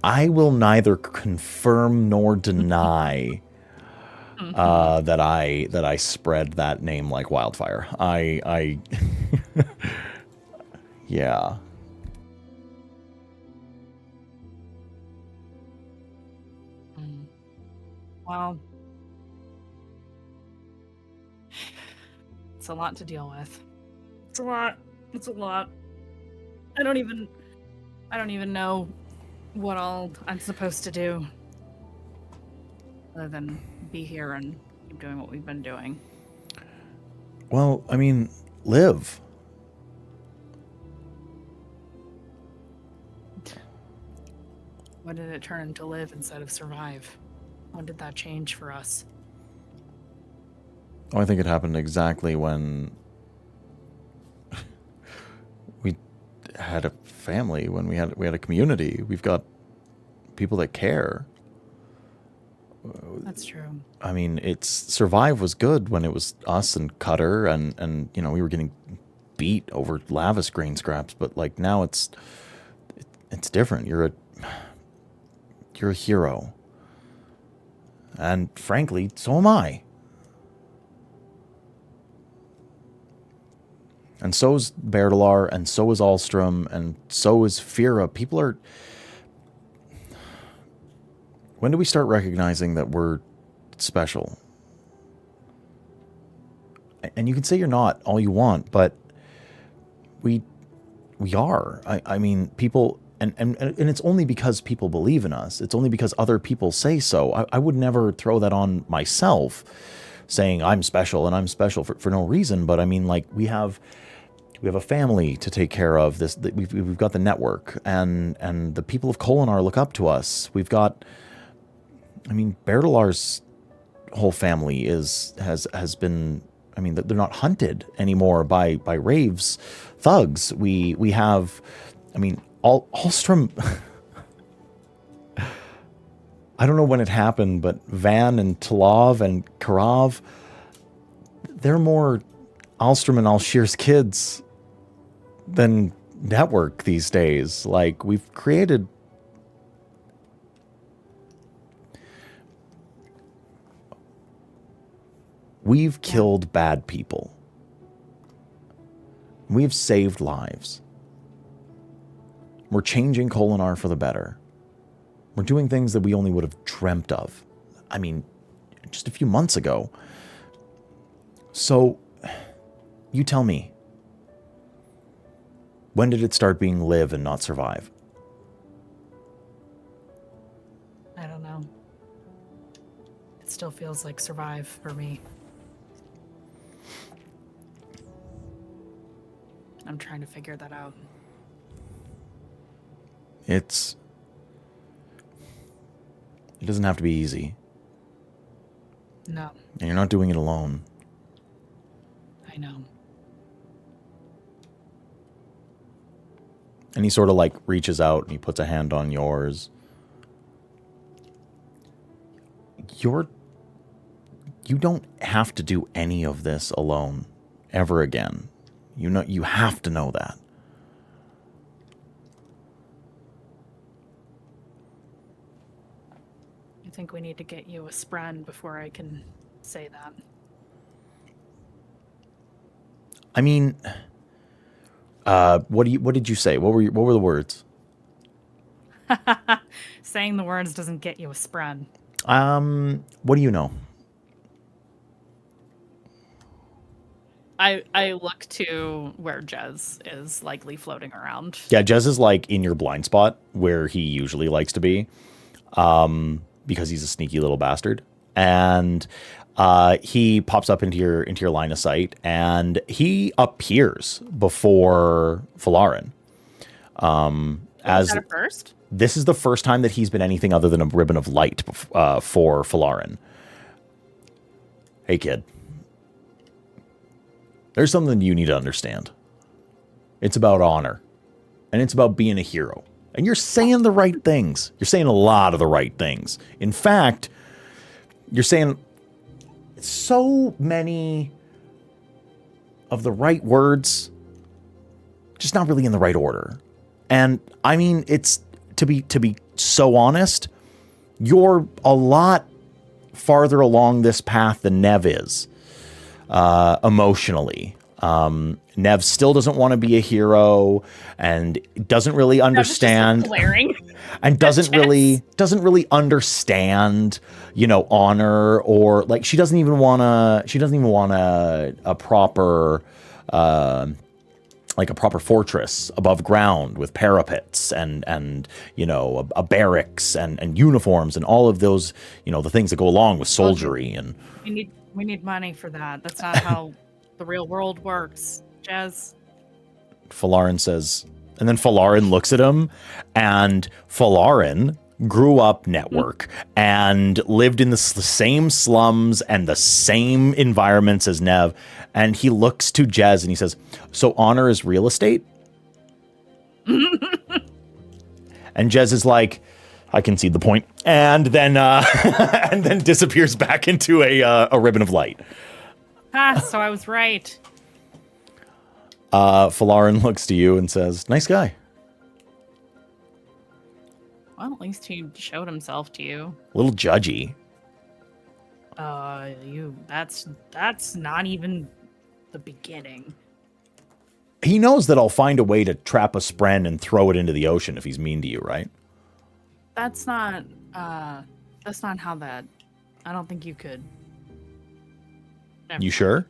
I will neither confirm nor deny that I spread that name like wildfire. I yeah. Well, it's a lot to deal with. It's a lot. It's a lot. I don't even know what all I'm supposed to do other than be here and keep doing what we've been doing. Well, I mean, live. When did it turn into live instead of survive? When did that change for us? Oh, I think it happened exactly when we had a family, when we had a community. We've got people that care. That's true. I mean, survive was good when it was us and Cutter and you know, we were getting beat over lava screen scraps, but like now it's different. You're a hero. And frankly, so am I. And so is Berdalar, and so is Alstrom, and so is Fira. People are... When do we start recognizing that we're special? And you can say you're not all you want, but we are. I mean, people... And it's only because people believe in us. It's only because other people say so. I would never throw that on myself. saying I'm special and I'm special for no reason. But I mean, like, we have a family to take care of. We've got the network, and the people of Kholinar look up to us. We've got, I mean, Bertalar's whole family has been, I mean, they're not hunted anymore by Rave's thugs. We have, I mean, Alstrom. I don't know when it happened, but Van and Talov and Karav, they're more Alstrom and Alshir's kids than network these days. Like, we've created... We've killed bad people. We've saved lives. We're changing Kholinar for the better. We're doing things that we only would have dreamt of. I mean, just a few months ago. So, you tell me. When did it start being live and not survive? I don't know. It still feels like survive for me. I'm trying to figure that out. It doesn't have to be easy. No. And you're not doing it alone. I know. And he sort of like reaches out and he puts a hand on yours. You don't have to do any of this alone ever again. You have to know that. I think we need to get you a spren before I can say that. I mean, what did you say? What were the words? Saying the words doesn't get you a spren. What do you know? I look to where Jez is likely floating around. Yeah, Jez is like in your blind spot where he usually likes to be, because he's a sneaky little bastard. And he pops up into your line of sight, and he appears before Falarin. As that a first? This is the first time that he's been anything other than a ribbon of light for Falarin. Hey, kid. There's something you need to understand. It's about honor. And it's about being a hero. And you're saying the right things. You're saying a lot of the right things. In fact, you're saying so many of the right words, just not really in the right order. And I mean, it's to be so honest, you're a lot farther along this path than Nev is. Emotionally. Nev still doesn't want to be a hero and doesn't really understand and doesn't really understand, honor, or like she doesn't even want a proper like a proper fortress above ground with parapets and a barracks and uniforms and all of those, the things that go along with soldiery. And we need money for that. That's not how the real world works, Jez. Falarin says, and then Falarin looks at him, and Falarin grew up network and lived in the same slums and the same environments as Nev. And he looks to Jez and he says, so honor is real estate? And Jez is like, I concede the point, and then and then disappears back into a ribbon of light. So I was right. Falarin looks to you and says, "Nice guy." Well, at least he showed himself to you. A little judgy. That's not even the beginning. He knows that I'll find a way to trap a spren and throw it into the ocean if he's mean to you, right? That's not how that... I don't think you could. Never. You sure?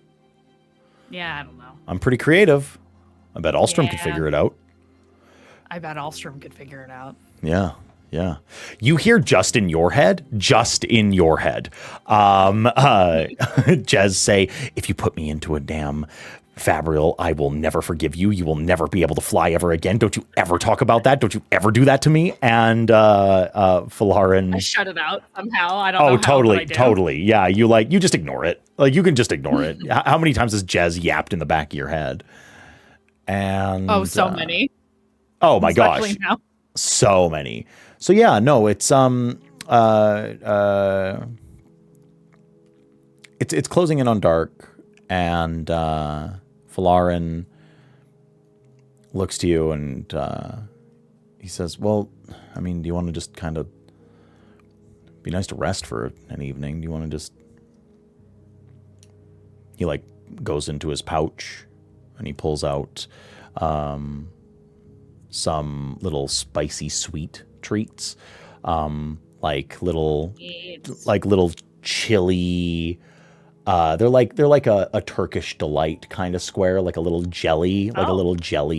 Yeah, I don't know. I'm pretty creative. I bet Alstrom could figure it out. I bet Alstrom could figure it out. Yeah. Yeah. You hear just in your head, Jez say, if you put me into a damn Fabrial, I will never forgive you. You will never be able to fly ever again. Don't you ever talk about that. Don't you ever do that to me. And Falarin. I shut it out somehow. I don't know how, totally, but I do. totally. Yeah, you just ignore it. Like, you can just ignore it. How many times has Jez yapped in the back of your head? And so many. Oh my Especially gosh. now. So many. So yeah, no, it's it's closing in on dark, and Falarin looks to you and he says, well, I mean, do you want to just kind of be nice to rest for an evening? Do you want to just... He like goes into his pouch and he pulls out some little spicy sweet treats, like little chili. They're like a Turkish delight kind of square, like a little jelly,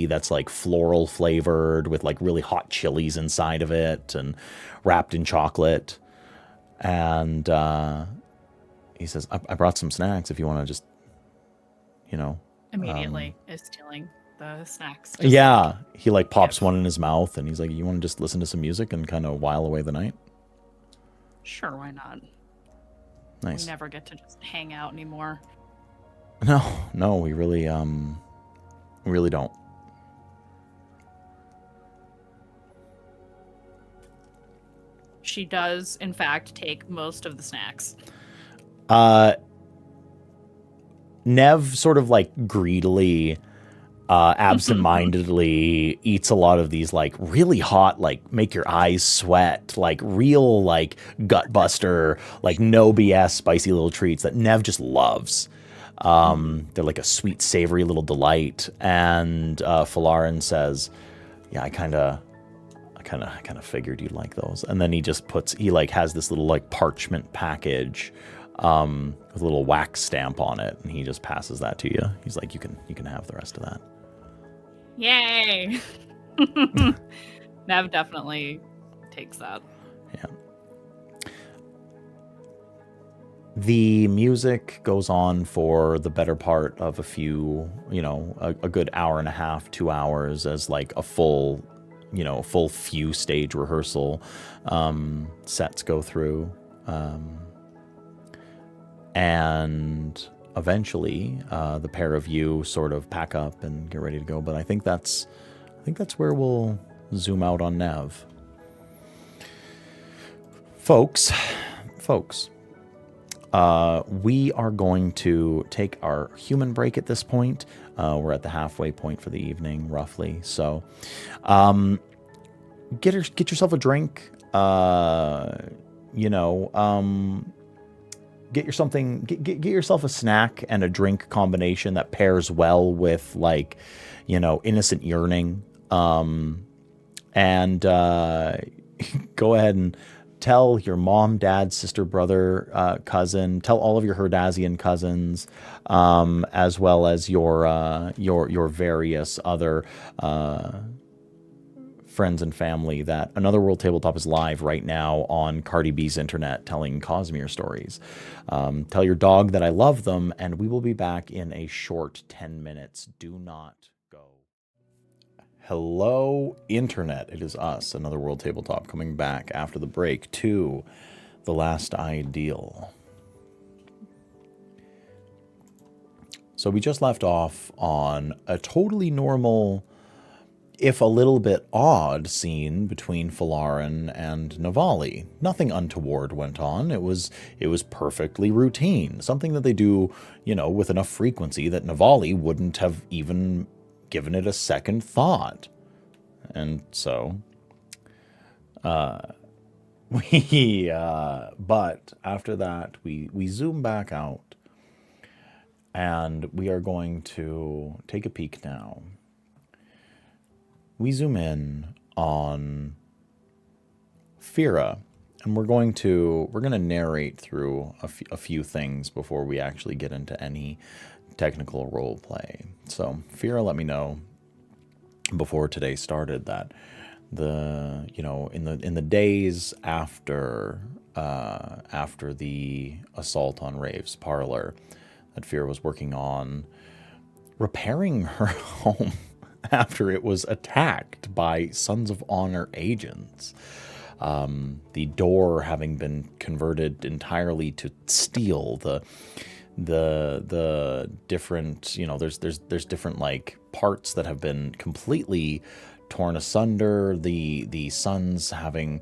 that's like floral flavored with like really hot chilies inside of it and wrapped in chocolate. And he says, I brought some snacks if you want to just, Immediately is stealing the snacks. Yeah. He like pops one in his mouth and he's like, you want to just listen to some music and kind of while away the night? Sure, why not? Nice. We never get to just hang out anymore. No, we really don't. She does, in fact, take most of the snacks. Nev sort of like greedily, absentmindedly eats a lot of these like really hot, like make your eyes sweat, like real like gut buster, like no BS spicy little treats that Nev just loves. They're like a sweet, savory little delight. And Falarin says, yeah, I kind of figured you'd like those. And then he like has this little like parchment package with a little wax stamp on it, and he just passes that to you. He's like, you can have the rest of that. Yay! Nev definitely takes that. Yeah. The music goes on for the better part of a few, a good hour and a half, 2 hours, as like a full few stage rehearsal sets go through. And eventually the pair of you sort of pack up and get ready to go. But I think that's where we'll zoom out on Nev. Folks, we are going to take our human break at this point. We're at the halfway point for the evening, roughly. So get yourself a drink. Get yourself a snack and a drink combination that pairs well with like, innocent yearning. And go ahead and tell your mom, dad, sister, brother, cousin, tell all of your Herdazian cousins, as well as your various other friends and family that Another World Tabletop is live right now on Cardi B's internet telling Cosmere stories. Tell your dog that I love them, and we will be back in a short 10 minutes. Do not go. Hello, internet. It is us, Another World Tabletop, coming back after the break to The Last Ideal. So we just left off on a totally normal, if a little bit odd, scene between Falarin and Navali. Nothing untoward went on. It was perfectly routine. Something that they do, with enough frequency that Navali wouldn't have even given it a second thought. And so, but after that, we zoom back out, and we are going to take a peek now. We zoom in on Fira, and we're going to narrate through a few things before we actually get into any technical role play. So Fira let me know before today started that in the days after the assault on Rave's parlor, that Fira was working on repairing her home after it was attacked by Sons of Honor agents. The door having been converted entirely to steel, the different, there's different like parts that have been completely torn asunder. The Sons having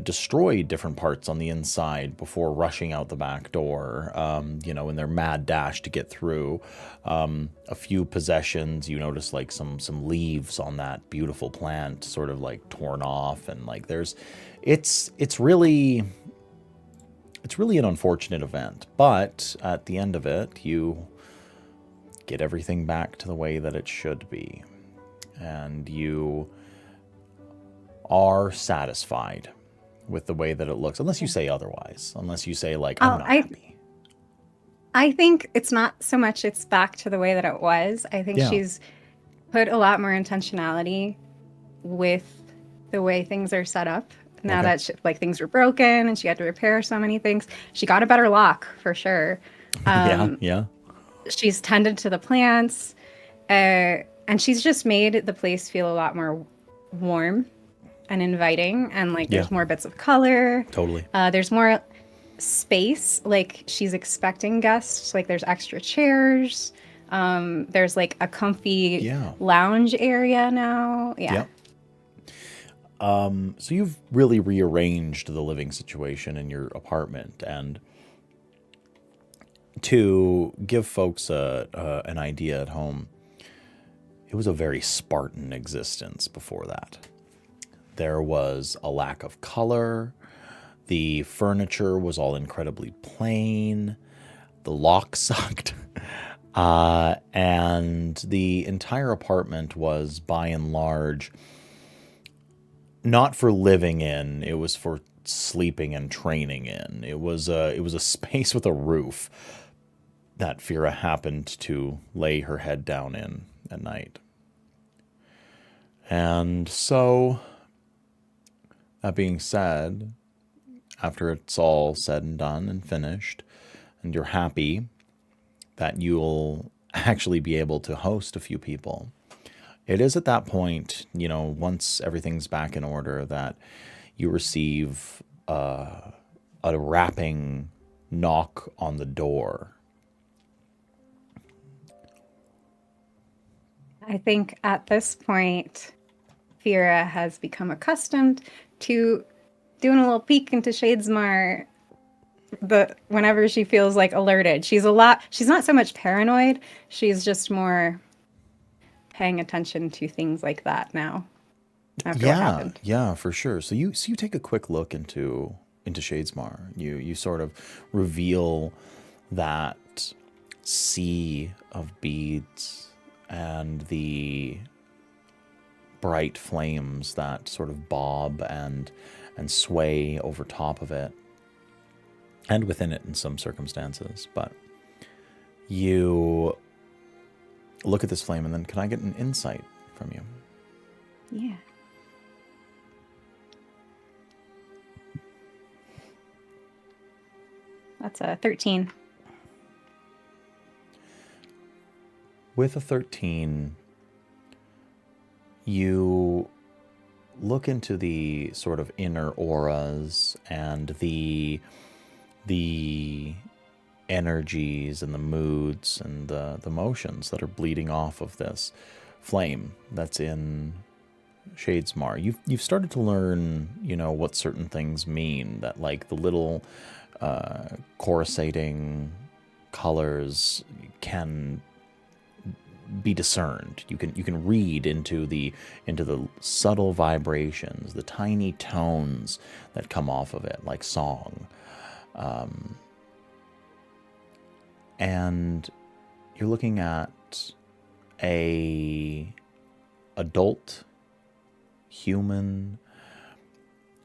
destroyed different parts on the inside before rushing out the back door, in their mad dash to get through. A few possessions, you notice like some leaves on that beautiful plant sort of like torn off, and like it's really an unfortunate event, but at the end of it, you get everything back to the way that it should be, and you are satisfied with the way that it looks, unless you say otherwise, unless you say like, I'm not happy. I think it's not so much it's back to the way that it was. I think she's put a lot more intentionality with the way things are set up. Now that things were broken and she had to repair so many things, she got a better lock for sure. She's tended to the plants, and she's just made the place feel a lot more warm and inviting, and like there's more bits of color. Totally. There's more space, like she's expecting guests, like there's extra chairs. There's like a comfy lounge area now. So you've really rearranged the living situation in your apartment, and to give folks an idea at home, it was a very Spartan existence before that. There was a lack of color. The furniture was all incredibly plain. The lock sucked. And the entire apartment was, by and large, not for living in. It was for sleeping and training in. It was a space with a roof that Fira happened to lay her head down in at night. And so, that being said, after it's all said and done and finished, and you're happy that you'll actually be able to host a few people, it is at that point, once everything's back in order, that you receive a rapping knock on the door. I think at this point, Fira has become accustomed to doing a little peek into Shadesmar whenever she feels like alerted. She's not so much paranoid, she's just more paying attention to things like that now. After what happened. Yeah, for sure. So you take a quick look into Shadesmar. You sort of reveal that sea of beads and the bright flames that sort of bob and sway over top of it, and within it in some circumstances. But you look at this flame, and then can I get an insight from you? Yeah. That's a 13. With a 13, you look into the sort of inner auras and the energies and the moods and the motions that are bleeding off of this flame that's in Shadesmar. You've started to learn, what certain things mean, that like the little coruscating colors can be discerned. You can read into the subtle vibrations, the tiny tones that come off of it, like song. And you're looking at a adult human,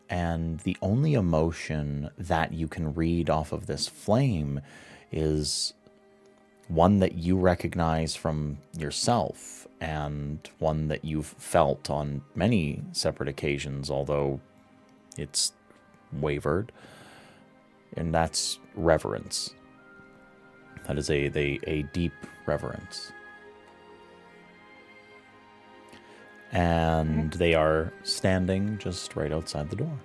and the only emotion that you can read off of this flame is one that you recognize from yourself and one that you've felt on many separate occasions, although it's wavered, and that's reverence. That is a deep reverence. And they are standing just right outside the door.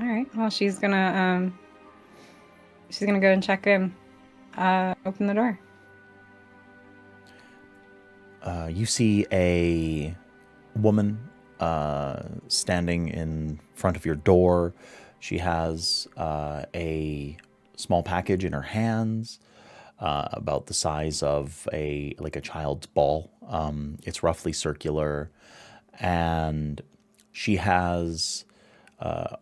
All right. Well, she's gonna go and check in. Open the door. You see a woman standing in front of your door. She has a small package in her hands, about the size of a child's ball. It's roughly circular, and she has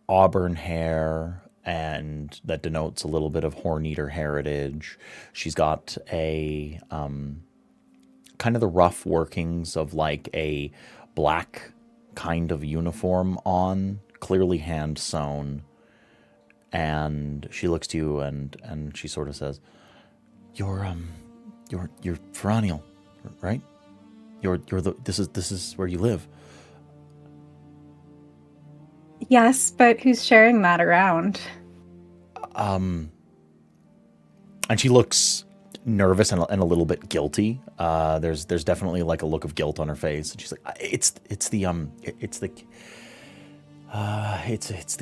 auburn hair, and that denotes a little bit of Horn-Eater heritage. She's got a kind of the rough workings of like a black kind of uniform on, clearly hand sewn. And she looks to you and she sort of says, You're Feraniel, right? This is where you live. Yes, but who's sharing that around? And she looks nervous and a little bit guilty. There's definitely like a look of guilt on her face. And she's like, it's the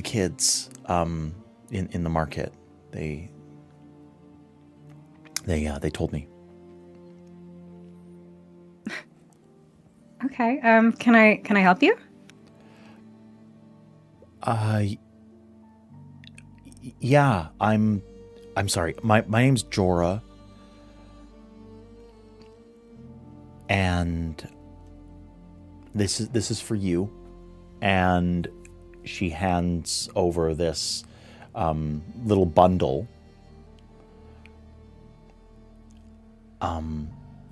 kids in the market. They told me. Okay. Can I help you? Yeah, I'm sorry. My name's Jorah. And this is for you. And she hands over this little bundle.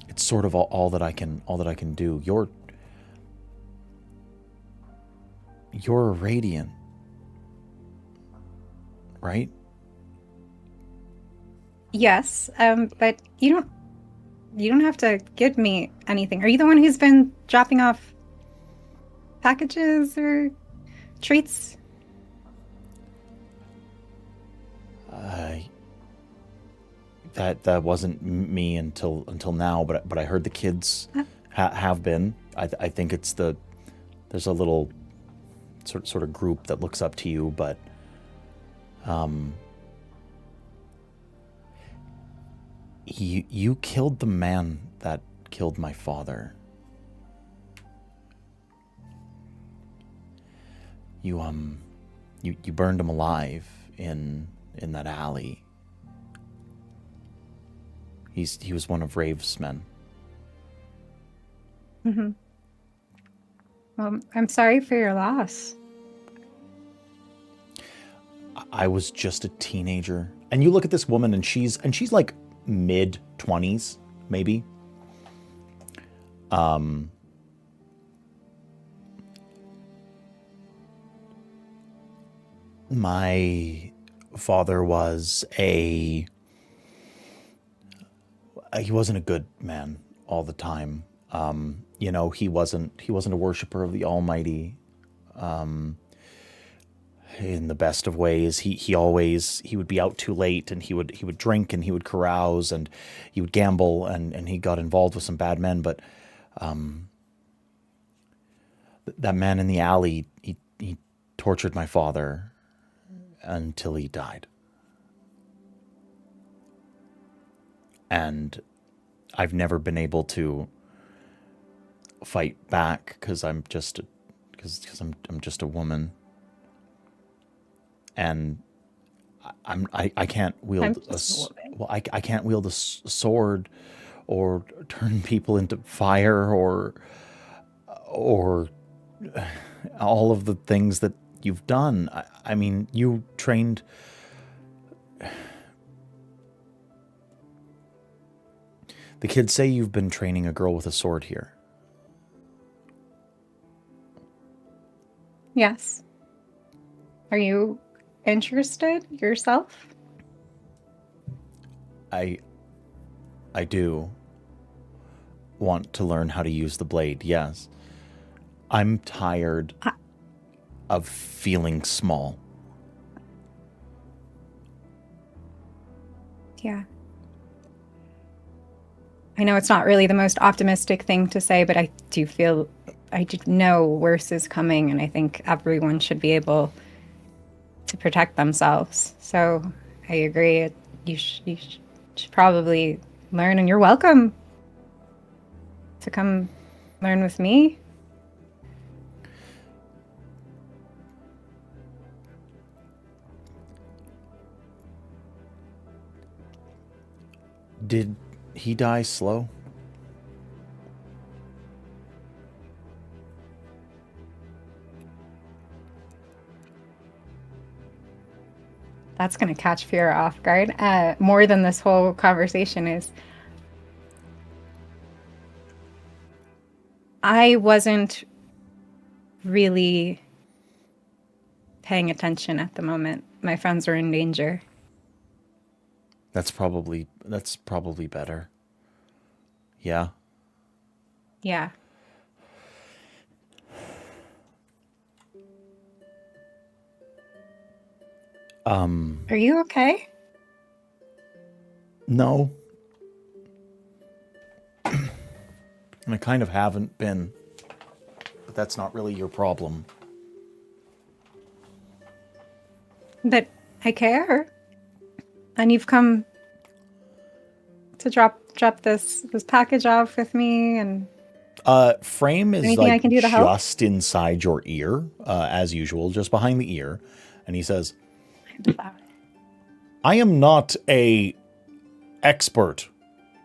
It's sort of all that I can do. You're a Radiant, right? Yes. But you don't have to give me anything. Are you the one who's been dropping off packages or treats? That wasn't me until now, but I heard the kids have been. I think it's there's a little sort of group that looks up to you, but you killed the man that killed my father. You burned him alive in that alley. He was one of Rave's men. Mm-hmm. Well, I'm sorry for your loss. I was just a teenager. And you look at this woman and she's like mid-20s, maybe. My father he wasn't a good man all the time. He wasn't a worshiper of the Almighty. In the best of ways, he would be out too late, and he would drink, and he would carouse, and he would gamble, and he got involved with some bad men. But that man in the alley, he tortured my father until he died. And I've never been able to fight back because I'm just a woman, and I can't wield I can't wield a sword or turn people into fire or all of the things that you've done. I mean, you trained. The kids say you've been training a girl with a sword here. Yes. Are you interested yourself? I do want to learn how to use the blade, yes. I'm tired of feeling small. Yeah. I know it's not really the most optimistic thing to say, but I just know worse is coming, and I think everyone should be able to protect themselves. So I agree. You should probably learn, and you're welcome to come learn with me. Did he die slow? That's going to catch Fira off guard. More than this whole conversation is. I wasn't really paying attention at the moment. My friends were in danger. That's probably better. Yeah. Yeah. Are you okay? No. And I kind of haven't been. But that's not really your problem. But I care. And you've come to drop this package off with me, and Frame is anything I like can do to help? just inside your ear, as usual, just behind the ear, and he says, I am not a expert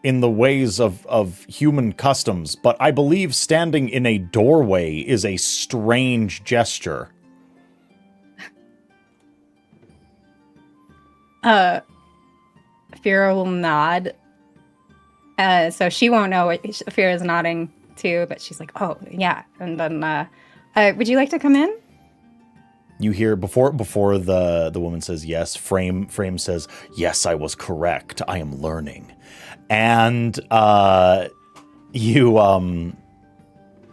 in the ways of human customs, but I believe standing in a doorway is a strange gesture. Fira will nod. So she won't know what Fira's nodding to, but she's like, oh, yeah. And then, would you like to come in? You hear before the woman says yes, Frame says, yes, I was correct. I am learning. And the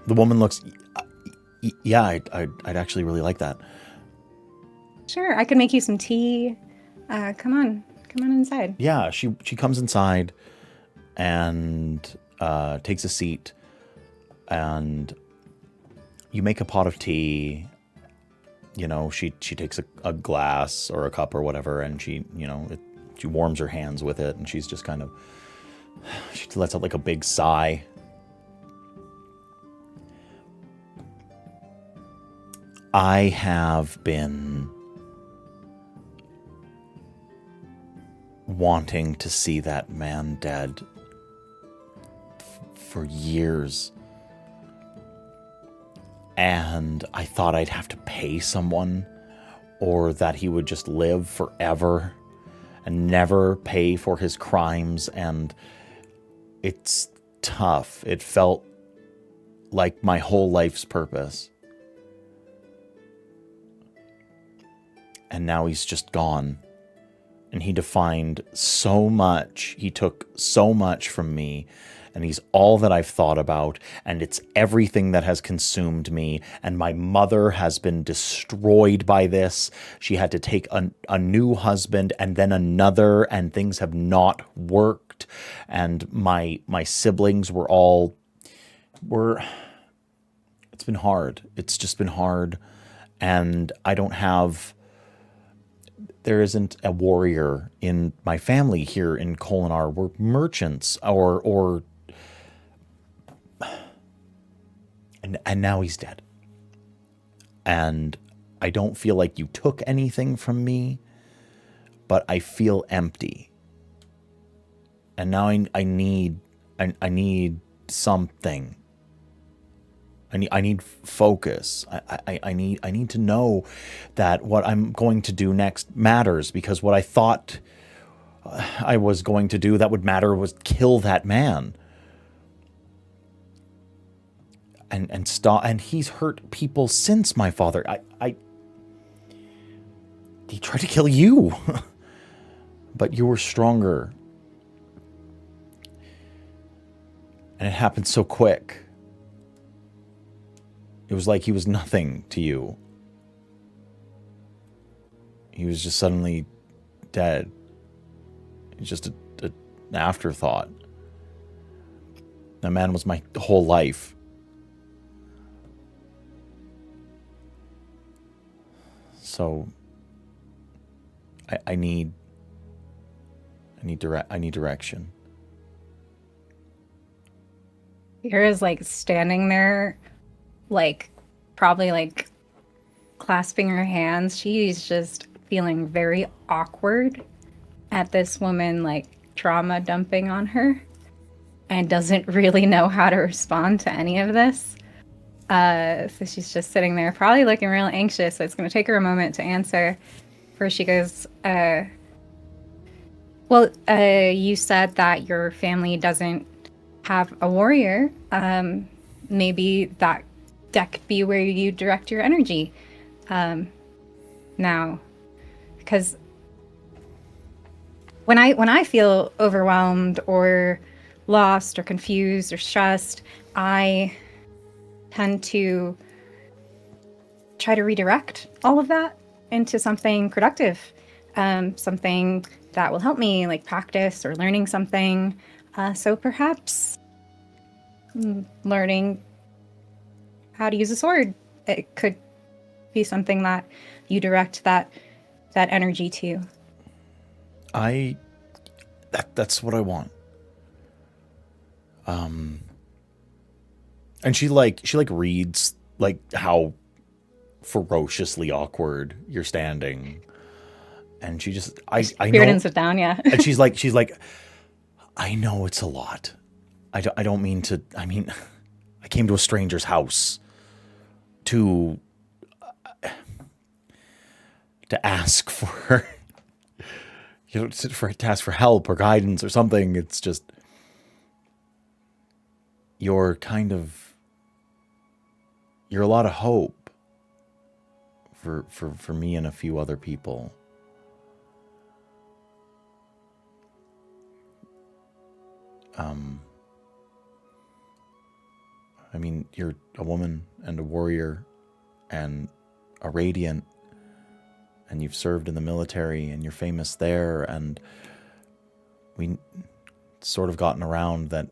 woman looks, yeah, I'd actually really like that. Sure, I could make you some tea. Come on inside. Yeah, she comes inside and takes a seat, and you make a pot of tea. You know, she takes a glass or a cup or whatever, and she warms her hands with it, and she's just kind of, she lets out like a big sigh. I have been wanting to see that man dead for years. And I thought I'd have to pay someone, or that he would just live forever and never pay for his crimes. And it's tough. It felt like my whole life's purpose. And now he's just gone. And he defined so much. He took so much from me. And he's all that I've thought about. And it's everything that has consumed me. And my mother has been destroyed by this. She had to take a new husband and then another. And things have not worked. And my siblings it's been hard. It's just been hard. And I don't have... There isn't a warrior in my family here in Kholinar. We're merchants, and now he's dead. And I don't feel like you took anything from me, but I feel empty. And now I need something. I need focus. I need to know that what I'm going to do next matters, because what I thought I was going to do that would matter was kill that man. And stop. And he's hurt people since my father. He tried to kill you, but you were stronger, And it happened so quick. It was like he was nothing to you. He was just suddenly dead. He's just an afterthought. That man was my whole life. So I need direction. Kira's like standing there, like probably like clasping her hands. She's just feeling very awkward at this woman like trauma dumping on her and doesn't really know how to respond to any of this. So she's just sitting there, probably looking real anxious. So it's going to take her a moment to answer. First, she goes, well, you said that your family doesn't have a warrior. Maybe that could be where you direct your energy. Now, because when I feel overwhelmed or lost or confused or stressed, I tend to try to redirect all of that into something productive, something that will help me, like practice or learning something. So perhaps learning how to use a sword, it could be something that you direct that energy to. That's what I want. And she reads like how ferociously awkward you're standing, and she just I Spirit know, and sit down, yeah. and she's like, I know it's a lot. I don't mean to. I mean, I came to a stranger's house to ask for to ask for help or guidance or something. It's just you're a lot of hope for me and a few other people. I mean, you're a woman and a warrior and a radiant, and you've served in the military and you're famous there, and we sort of gotten around that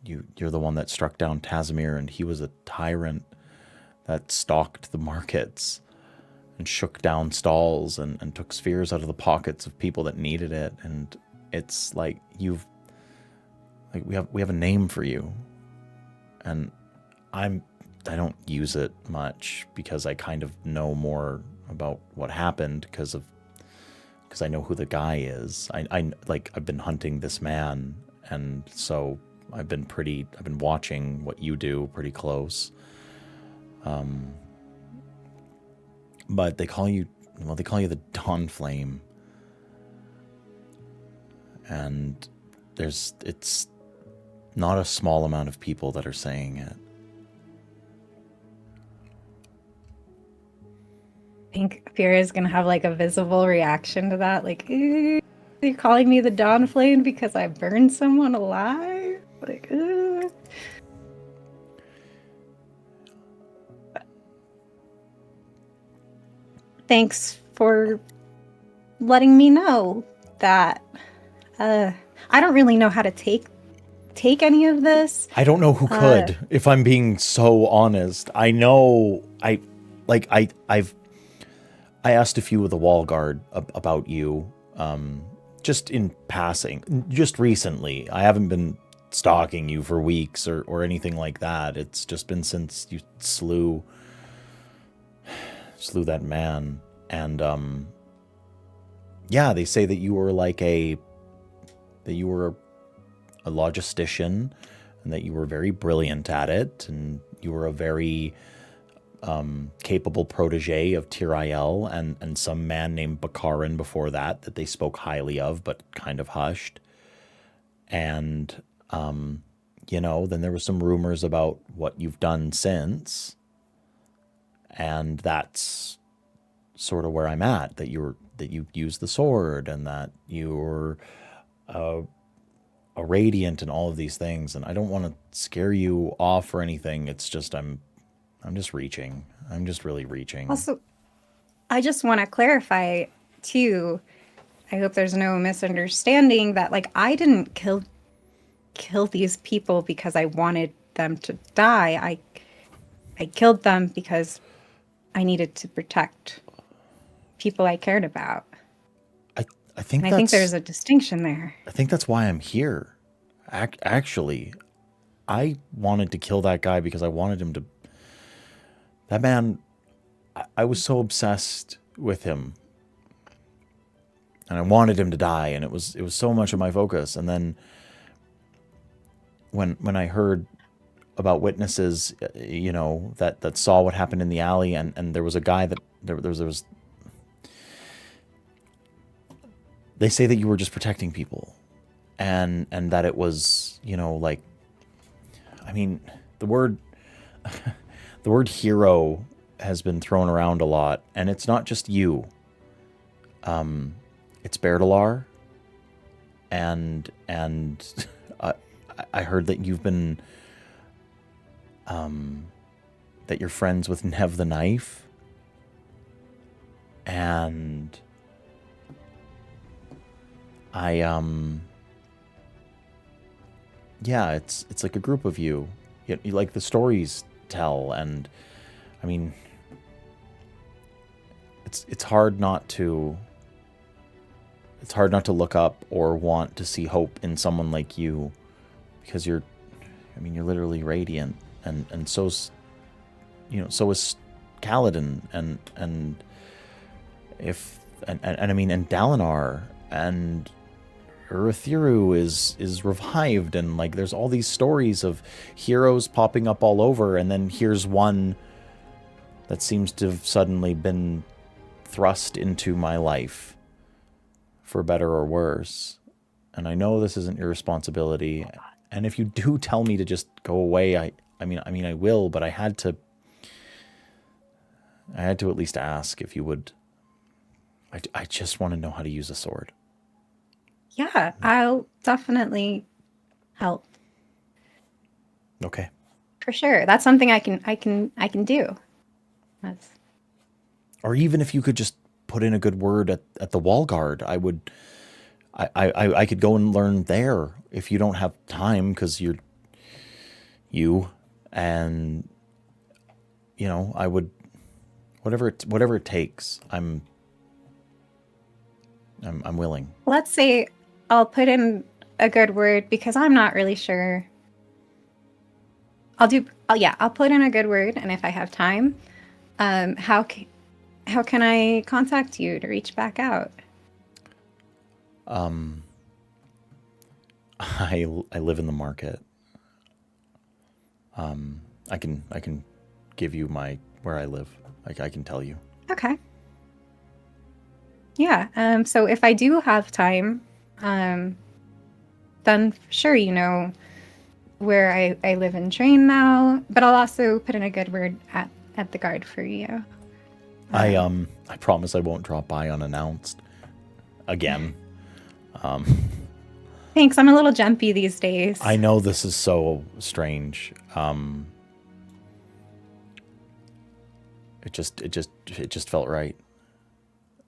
you're the one that struck down Tasimir, and he was a tyrant that stalked the markets and shook down stalls and took spheres out of the pockets of people that needed it. And it's like we have a name for you, and I don't use it much because I kind of know more about what happened because I know who the guy is. I've been hunting this man, and so I've been watching what you do pretty close. But they call you the Dawn Flame. And it's not a small amount of people that are saying it. I think Fira is gonna have like a visible reaction to that, like, you're calling me the Dawn Flame because I burned someone alive? Like, Thanks for letting me know that. I don't really know how to take any of this. I don't know who could, if I'm being so honest. I know I asked a few of the wall guard about you, just in passing, just recently. I haven't been stalking you for weeks or anything like that. It's just been since you slew that man. And yeah, they say that you were a logistician, and that you were very brilliant at it, and you were a very capable protege of Tirael and some man named Bakarin before that they spoke highly of, but kind of hushed. And, then there was some rumors about what you've done since. And that's sort of where I'm at, that you used the sword, and that you're a a radiant and all of these things, and I don't want to scare you off or anything. It's just I'm just reaching. I'm just really reaching. Also, I just want to clarify too. I hope there's no misunderstanding that like I didn't kill these people because I wanted them to die. I killed them because I needed to protect people I cared about. I think And I think there's a distinction there. I think that's why I'm here. Actually, I wanted to kill that guy because I wanted him to. That man, I was so obsessed with him, and I wanted him to die, and it was so much of my focus. And then when I heard about witnesses, you know, that saw what happened in the alley, and there was a guy that there was. They say that you were just protecting people, and that it was, you know, like, I mean, the word hero has been thrown around a lot, and it's not just you. It's Berdalar, and I heard that you've been that you're friends with Nev the Knife, and yeah, it's like a group of you. You like the stories tell, and I mean, it's hard not to look up or want to see hope in someone like you, because you're literally radiant, and so's, you know, so is Kaladin, and I mean, and Dalinar, and Urithiru is revived, and like there's all these stories of heroes popping up all over, and then here's one that seems to have suddenly been thrust into my life, for better or worse. And I know this isn't your responsibility, and if you do tell me to just go away, I mean I will, but I had to at least ask if you would. I just want to know how to use a sword. Yeah, I'll definitely help. Okay. For sure. That's something I can do. That's Or even if you could just put in a good word at the wall guard, I could go and learn there if you don't have time, because you and you know, I would, whatever it takes, I'm willing. Let's say I'll put in a good word because I'm not really sure. I'll put in a good word, and if I have time, how can I contact you to reach back out? I live in the market. I can give you where I live. I can tell you. Okay. Yeah. So if I do have time, then sure, you know where I live and train now, but I'll also put in a good word at the guard for you. I promise I won't drop by unannounced again. Thanks. I'm a little jumpy these days. I know this is so strange. It just felt right.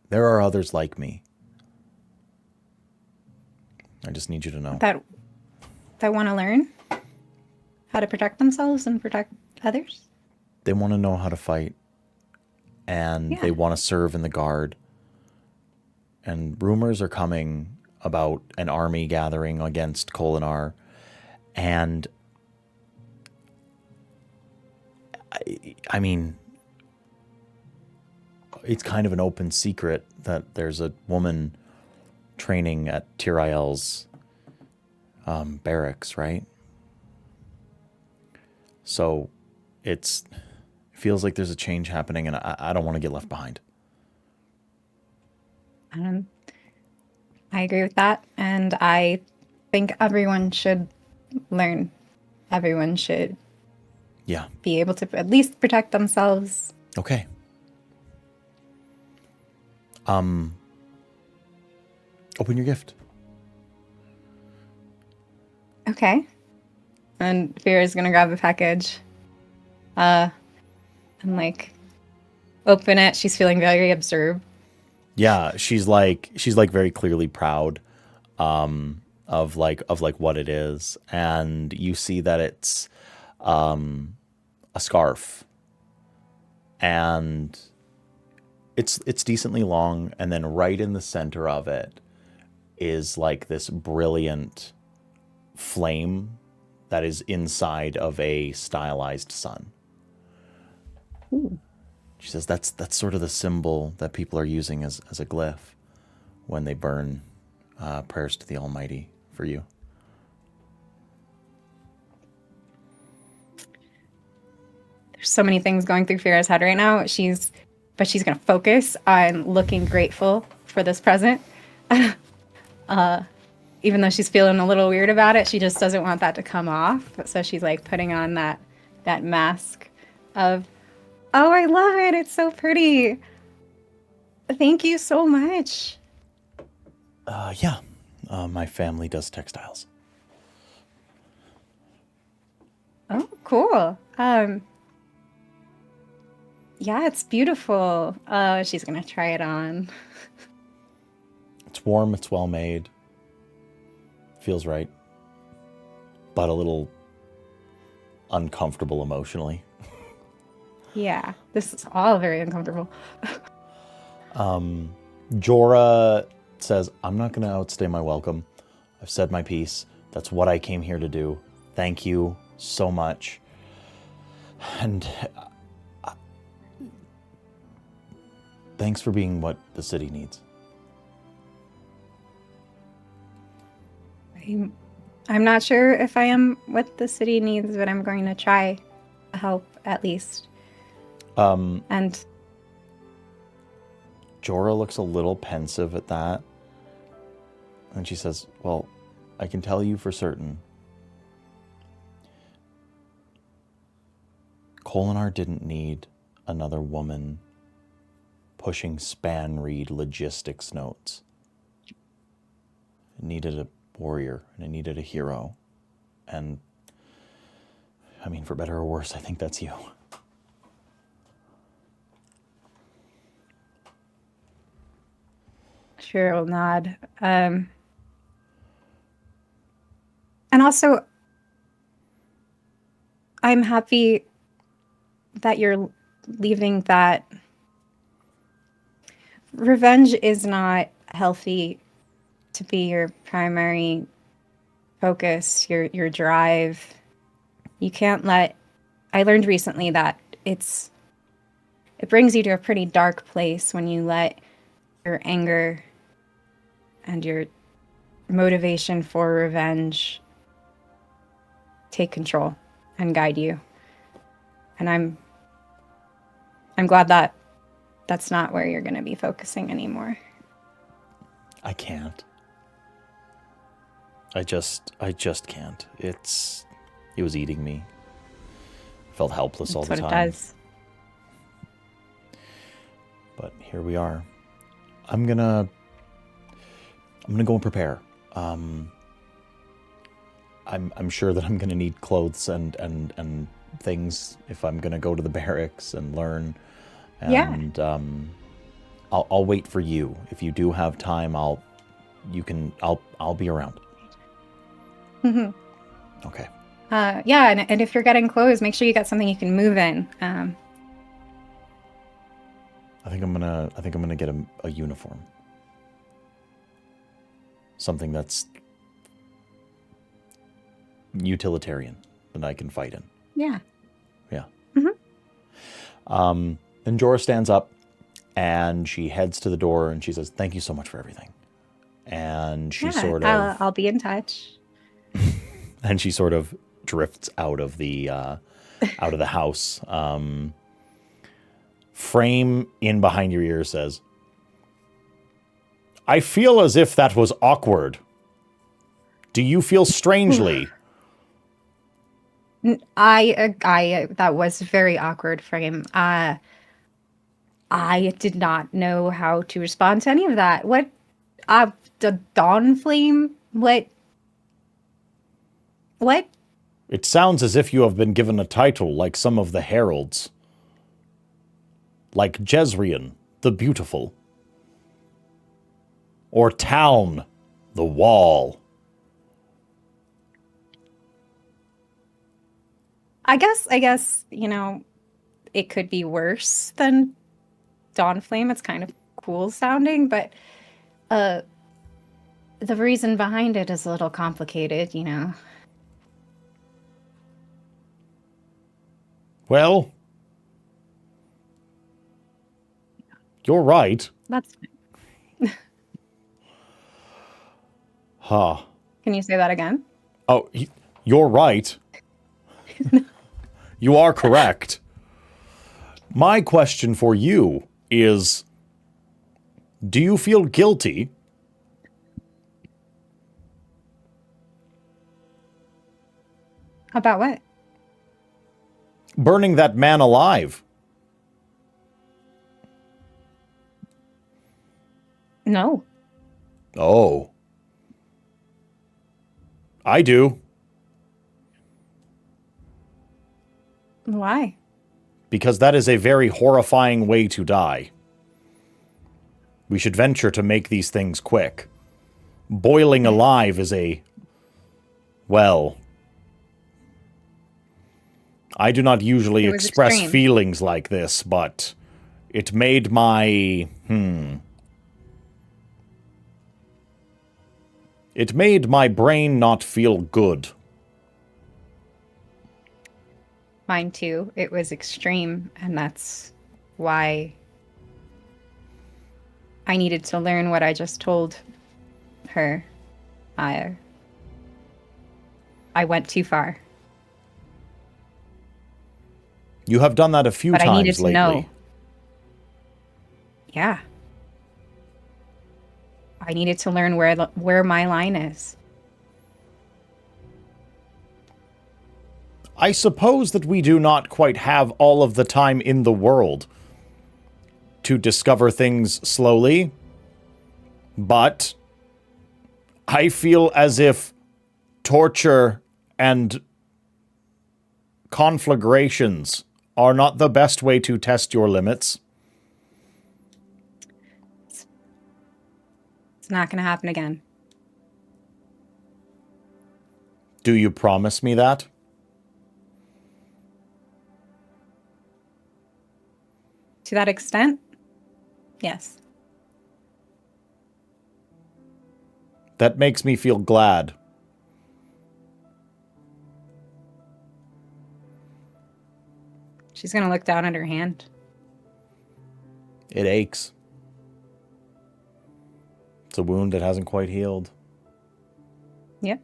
There are others like me. I just need you to know that want to learn how to protect themselves and protect others. They want to know how to fight, and they want to serve in the guard. And rumors are coming about an army gathering against Kholinar, and I mean, it's kind of an open secret that there's a woman training at Tirael's barracks, right? So it feels like there's a change happening, and I don't want to get left behind. I agree with that, and I think everyone should learn. Everyone should be able to at least protect themselves. Okay. Open your gift. Okay. And Fira's gonna grab a package. And like open it. She's feeling very absurd. Yeah, she's like very clearly proud of what it is, and you see that it's a scarf, and it's decently long, and then right in the center of it is like this brilliant flame that is inside of a stylized sun. Ooh. She says that's sort of the symbol that people are using as a glyph when they burn prayers to the Almighty for you. There's so many things going through Fira's head right now. She's gonna focus on looking grateful for this present. Even though she's feeling a little weird about it, she just doesn't want that to come off. So she's like putting on that mask of, oh, I love it. It's so pretty. Thank you so much. Yeah. My family does textiles. Oh, cool. Yeah, it's beautiful. She's gonna try it on. It's warm, it's well made. Feels right. But a little uncomfortable emotionally. Yeah, this is all very uncomfortable. Jorah says, I'm not going to outstay my welcome. I've said my piece. That's what I came here to do. Thank you so much. And thanks for being what the city needs. I'm not sure if I am what the city needs, but I'm going to try to help at least. And Jorah looks a little pensive at that. And she says, well, I can tell you for certain. Kholinar didn't need another woman pushing span-read logistics notes. It needed a warrior, and it needed a hero. And, I mean, for better or worse, I think that's you. sure will nod. And also, I'm happy that you're leaving that. Revenge is not healthy to be your primary focus, your drive. You can't let. I learned recently that it brings you to a pretty dark place when you let your anger and your motivation for revenge take control and guide you. And I'm glad that that's not where you're going to be focusing anymore. I can't. I just can't. It was eating me. I felt helpless all the time. That's what it does. But here we are. I'm gonna go and prepare. I'm sure that I'm gonna need clothes and things if I'm gonna go to the barracks and learn. And I'll wait for you. If you do have time, I'll be around. Mm-hmm. Okay. Yeah, and if you're getting clothes, make sure you got something you can move in. I think I'm gonna get a uniform. Something that's utilitarian that I can fight in. Yeah. Yeah. Mm-hmm. Then Jorah stands up and she heads to the door and she says, "Thank you so much for everything." And she I'll be in touch. And she sort of drifts out of the house. Frame in behind your ear says, "I feel as if that was awkward. Do you feel strangely?" I that was very awkward, Frame. I did not know how to respond to any of that. What? The Dawn Flame? What? What? It sounds as if you have been given a title like some of the heralds. Like Jezrien, the Beautiful. Or Town, the Wall. I guess, it could be worse than Dawnflame. It's kind of cool sounding, but the reason behind it is a little complicated, Well, you're right. That's fine. Huh. Can you say that again? Oh, you're right. You are correct. My question for you is, do you feel guilty? About what? Burning that man alive. No. Oh. I do. Why? Because that is a very horrifying way to die. We should venture to make these things quick. Boiling alive is well, I do not usually express extreme. feelings like this, but it made my, It made my brain not feel good. Mine too. It was extreme, and that's why I needed to learn what I just told her. I went too far. You have done that a few But times I needed to lately. know. Yeah. I needed to learn where my line is. I suppose that we do not quite have all of the time in the world to discover things slowly, but I feel as if torture and conflagrations are not the best way to test your limits. It's not going to happen again. Do you promise me that? To that extent, yes. That makes me feel glad. She's going to look down at her hand. It aches. It's a wound that hasn't quite healed. Yep.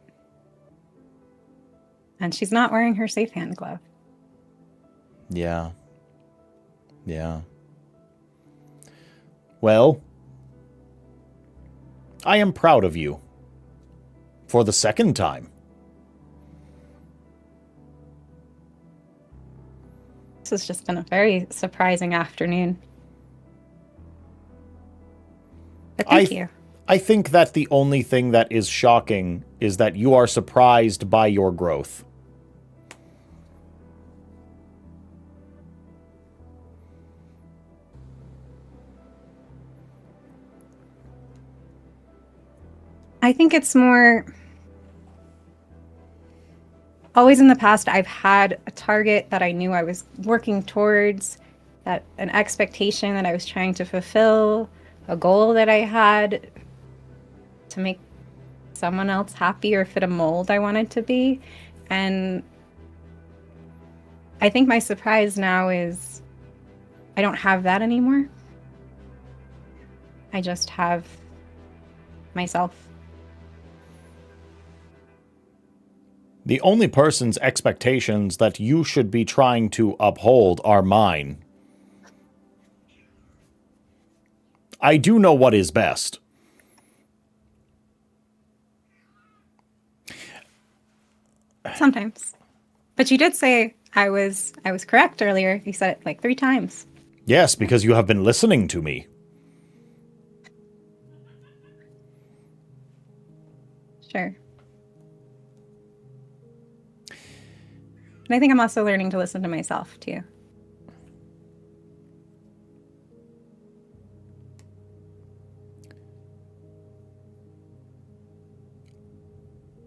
And she's not wearing her safe hand glove. Yeah. Yeah. Well, I am proud of you. For the second time. This has just been a very surprising afternoon. But thank you. I think that the only thing that is shocking is that you are surprised by your growth. I think it's more... Always in the past, I've had a target that I knew I was working towards, that an expectation that I was trying to fulfill, a goal that I had to make someone else happy or fit a mold I wanted to be. And I think my surprise now is I don't have that anymore. I just have myself. The only person's expectations that you should be trying to uphold are mine. I do know what is best. Sometimes. But you did say I was correct earlier. You said it like 3 times. Yes, because you have been listening to me. Sure. And I think I'm also learning to listen to myself, too.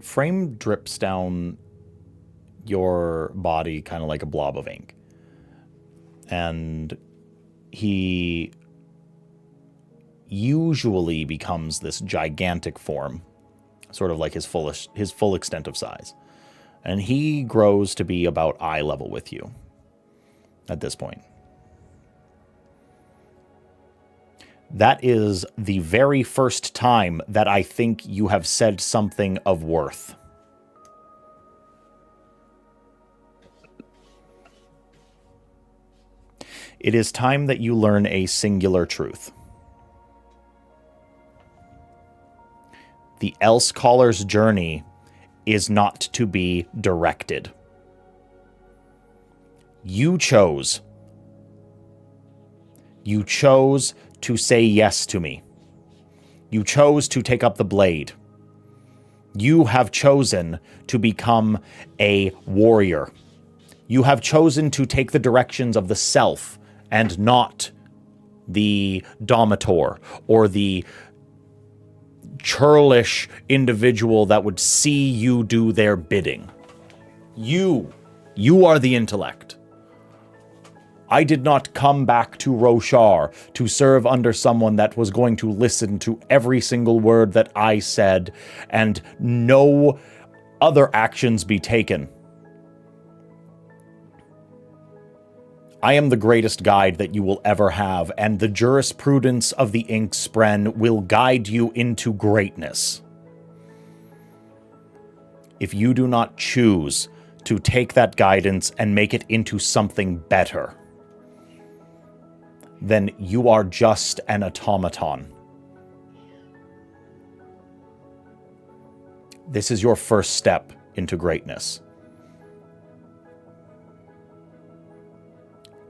Frame drips down your body kind of like a blob of ink. And he usually becomes this gigantic form, sort of like his full extent of size. And he grows to be about eye level with you at this point. That is the very first time that I think you have said something of worth. It is time that you learn a singular truth. The Else Caller's journey is not to be directed. You chose. You chose to say yes to me. You chose to take up the blade. You have chosen to become a warrior. You have chosen to take the directions of the self and not the dominator or the churlish individual that would see you do their bidding. You are the intellect. I did not come back to Roshar to serve under someone that was going to listen to every single word that I said and no other actions be taken. I am the greatest guide that you will ever have, and the jurisprudence of the Inkspren will guide you into greatness. If you do not choose to take that guidance and make it into something better, then you are just an automaton. This is your first step into greatness.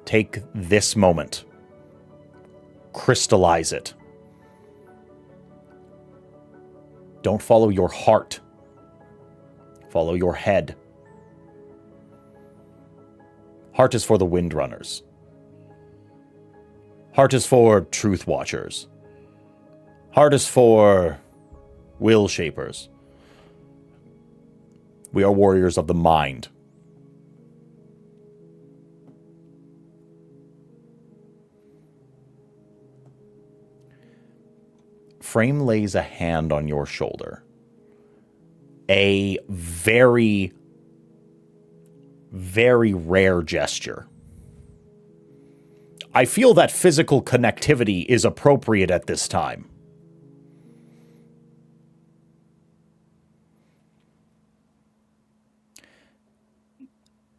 Take this moment. Crystallize it. Don't follow your heart. Follow your head. Heart is for the Windrunners. Heart is for Truth Watchers. Heart is for Will Shapers. We are warriors of the mind. Frame lays a hand on your shoulder. A very, very rare gesture. I feel that physical connectivity is appropriate at this time.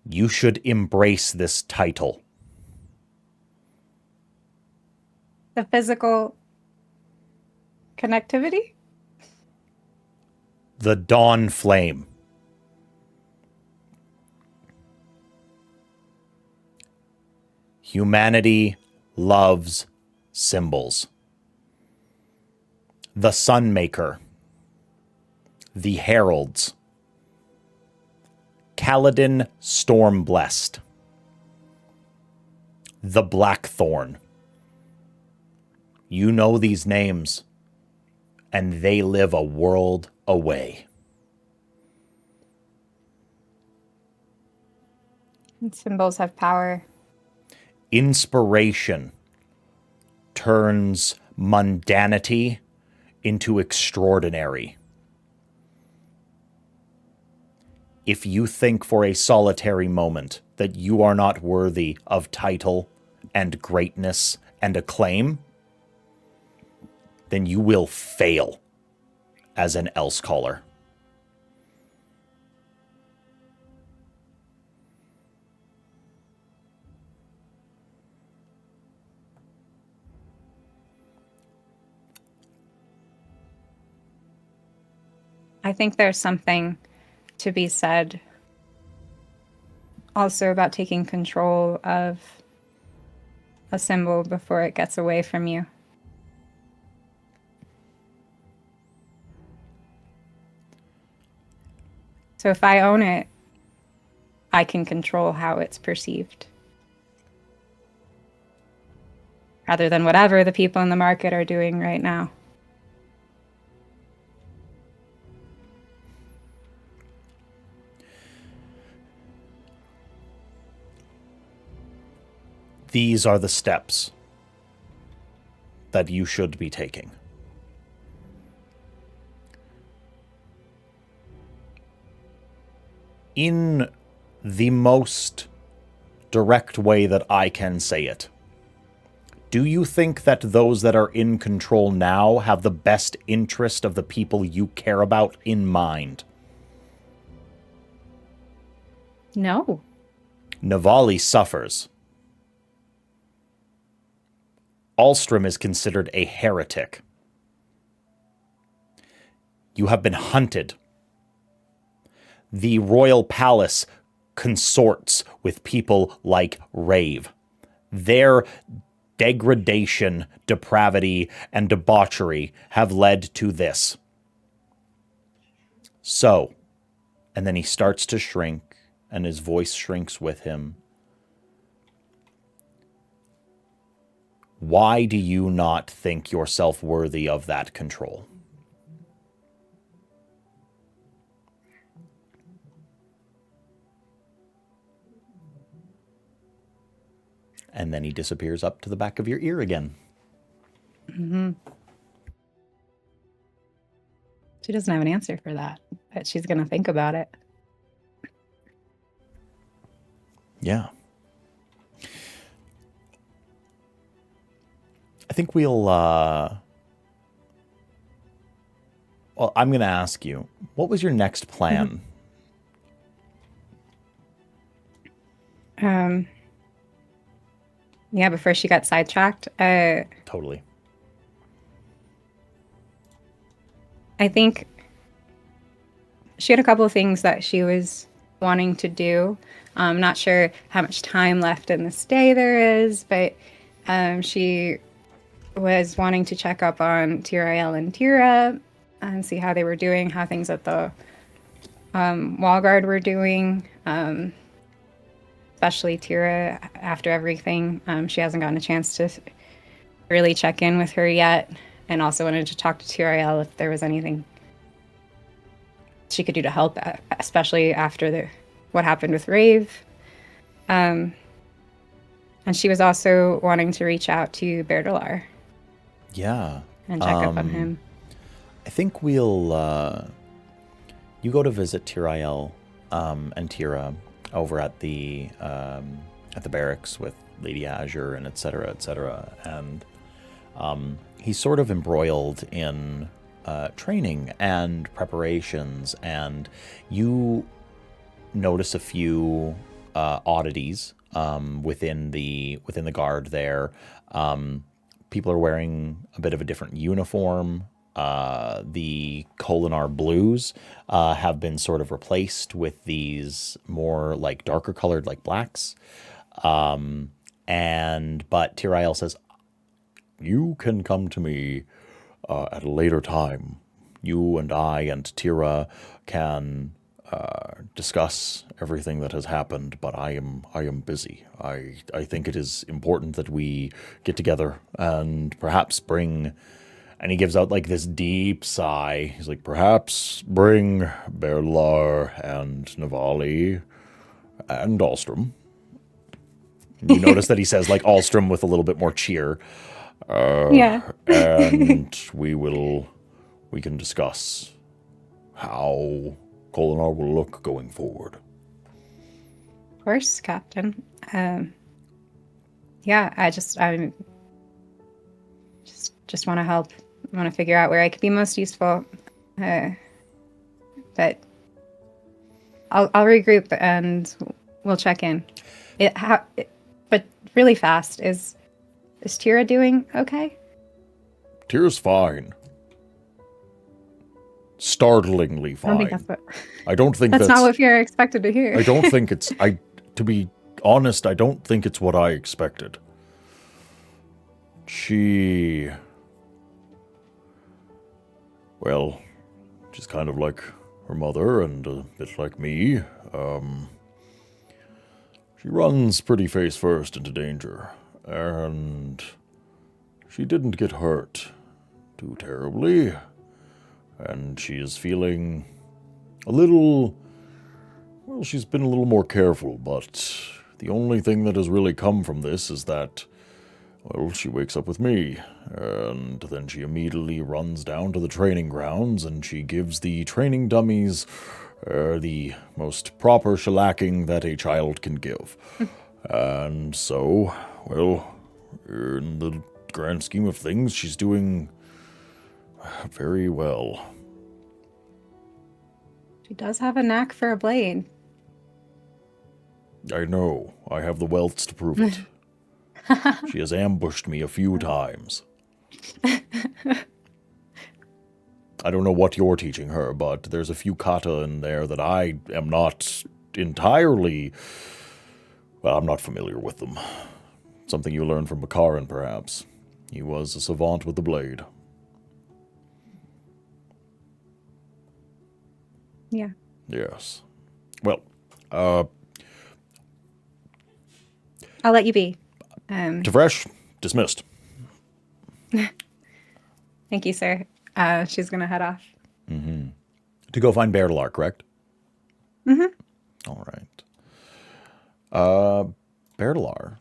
You should embrace this title. The physical connectivity? The Dawn Flame. Humanity loves symbols. The Sunmaker. The Heralds. Kaladin Stormblessed. The Blackthorn. You know these names, and they live a world away. And symbols have power. Inspiration turns mundanity into extraordinary. If you think for a solitary moment that you are not worthy of title and greatness and acclaim, then you will fail as an Elsecaller. I think there's something to be said also about taking control of a symbol before it gets away from you. So if I own it, I can control how it's perceived. Rather than whatever the people in the market are doing right now. These are the steps that you should be taking. In the most direct way that I can say it, do you think that those that are in control now have the best interest of the people you care about in mind? No. Navali suffers. Alstrom is considered a heretic. You have been hunted. The royal palace consorts with people like Rave. Their degradation, depravity, and debauchery have led to this. So, and then he starts to shrink, and his voice shrinks with him. Why do you not think yourself worthy of that control? And then he disappears up to the back of your ear again. Mm-hmm. She doesn't have an answer for that, but she's going to think about it. Yeah. I think we'll, well, I'm going to ask you, what was your next plan? Yeah, before she got sidetracked. Totally. I think she had a couple of things that she was wanting to do. I'm not sure how much time left in this day there is, but she was wanting to check up on Tirael and Tira and see how they were doing, how things at the wall guard were doing. Especially Tira, after everything. She hasn't gotten a chance to really check in with her yet, and also wanted to talk to Tirael if there was anything she could do to help, especially after what happened with Rave. And she was also wanting to reach out to Berdalar. Yeah. And check up on him. I think we'll, you go to visit Tirael and Tira over at the barracks with Lady Azure and et cetera, and he's sort of embroiled in training and preparations, and you notice a few oddities within the guard there. People are wearing a bit of a different uniform. The Kholinar blues have been sort of replaced with these more like darker colored like blacks. But Tirael says, you can come to me at a later time. You and I and Tira can discuss everything that has happened, but I am busy. I think it is important that we get together and perhaps bring. And he gives out like this deep sigh. He's like, perhaps bring Berlar and Navali and Alstrom. You notice that he says like Alstrom with a little bit more cheer. Yeah. And we can discuss how Kholinar will look going forward. Of course, Captain. Yeah, I just want to help. I want to figure out where I could be most useful. But I'll regroup and we'll check in. But really fast, is Tira doing okay? Tira's fine. Startlingly fine. I don't think that's not what you're expected to hear. I don't think it's. To be honest, I don't think it's what I expected. She's kind of like her mother and a bit like me. She runs pretty face first into danger, and she didn't get hurt too terribly, and she is feeling a little... Well, she's been a little more careful, but the only thing that has really come from this is that, well, she wakes up with me, and then she immediately runs down to the training grounds, and she gives the training dummies the most proper shellacking that a child can give. And so, well, in the grand scheme of things, she's doing very well. She does have a knack for a blade. I know. I have the welts to prove it. She has ambushed me a few times. I don't know what you're teaching her, but there's a few kata in there that I am not entirely... Well, I'm not familiar with them. Something you learned from Bakaran, perhaps. He was a savant with the blade. Yeah. Yes. Well, I'll let you be. Tafresh, dismissed. Thank you, sir. She's going to head off. Mm-hmm. To go find Berdalar, correct? Mm-hmm. All right. Berdalar,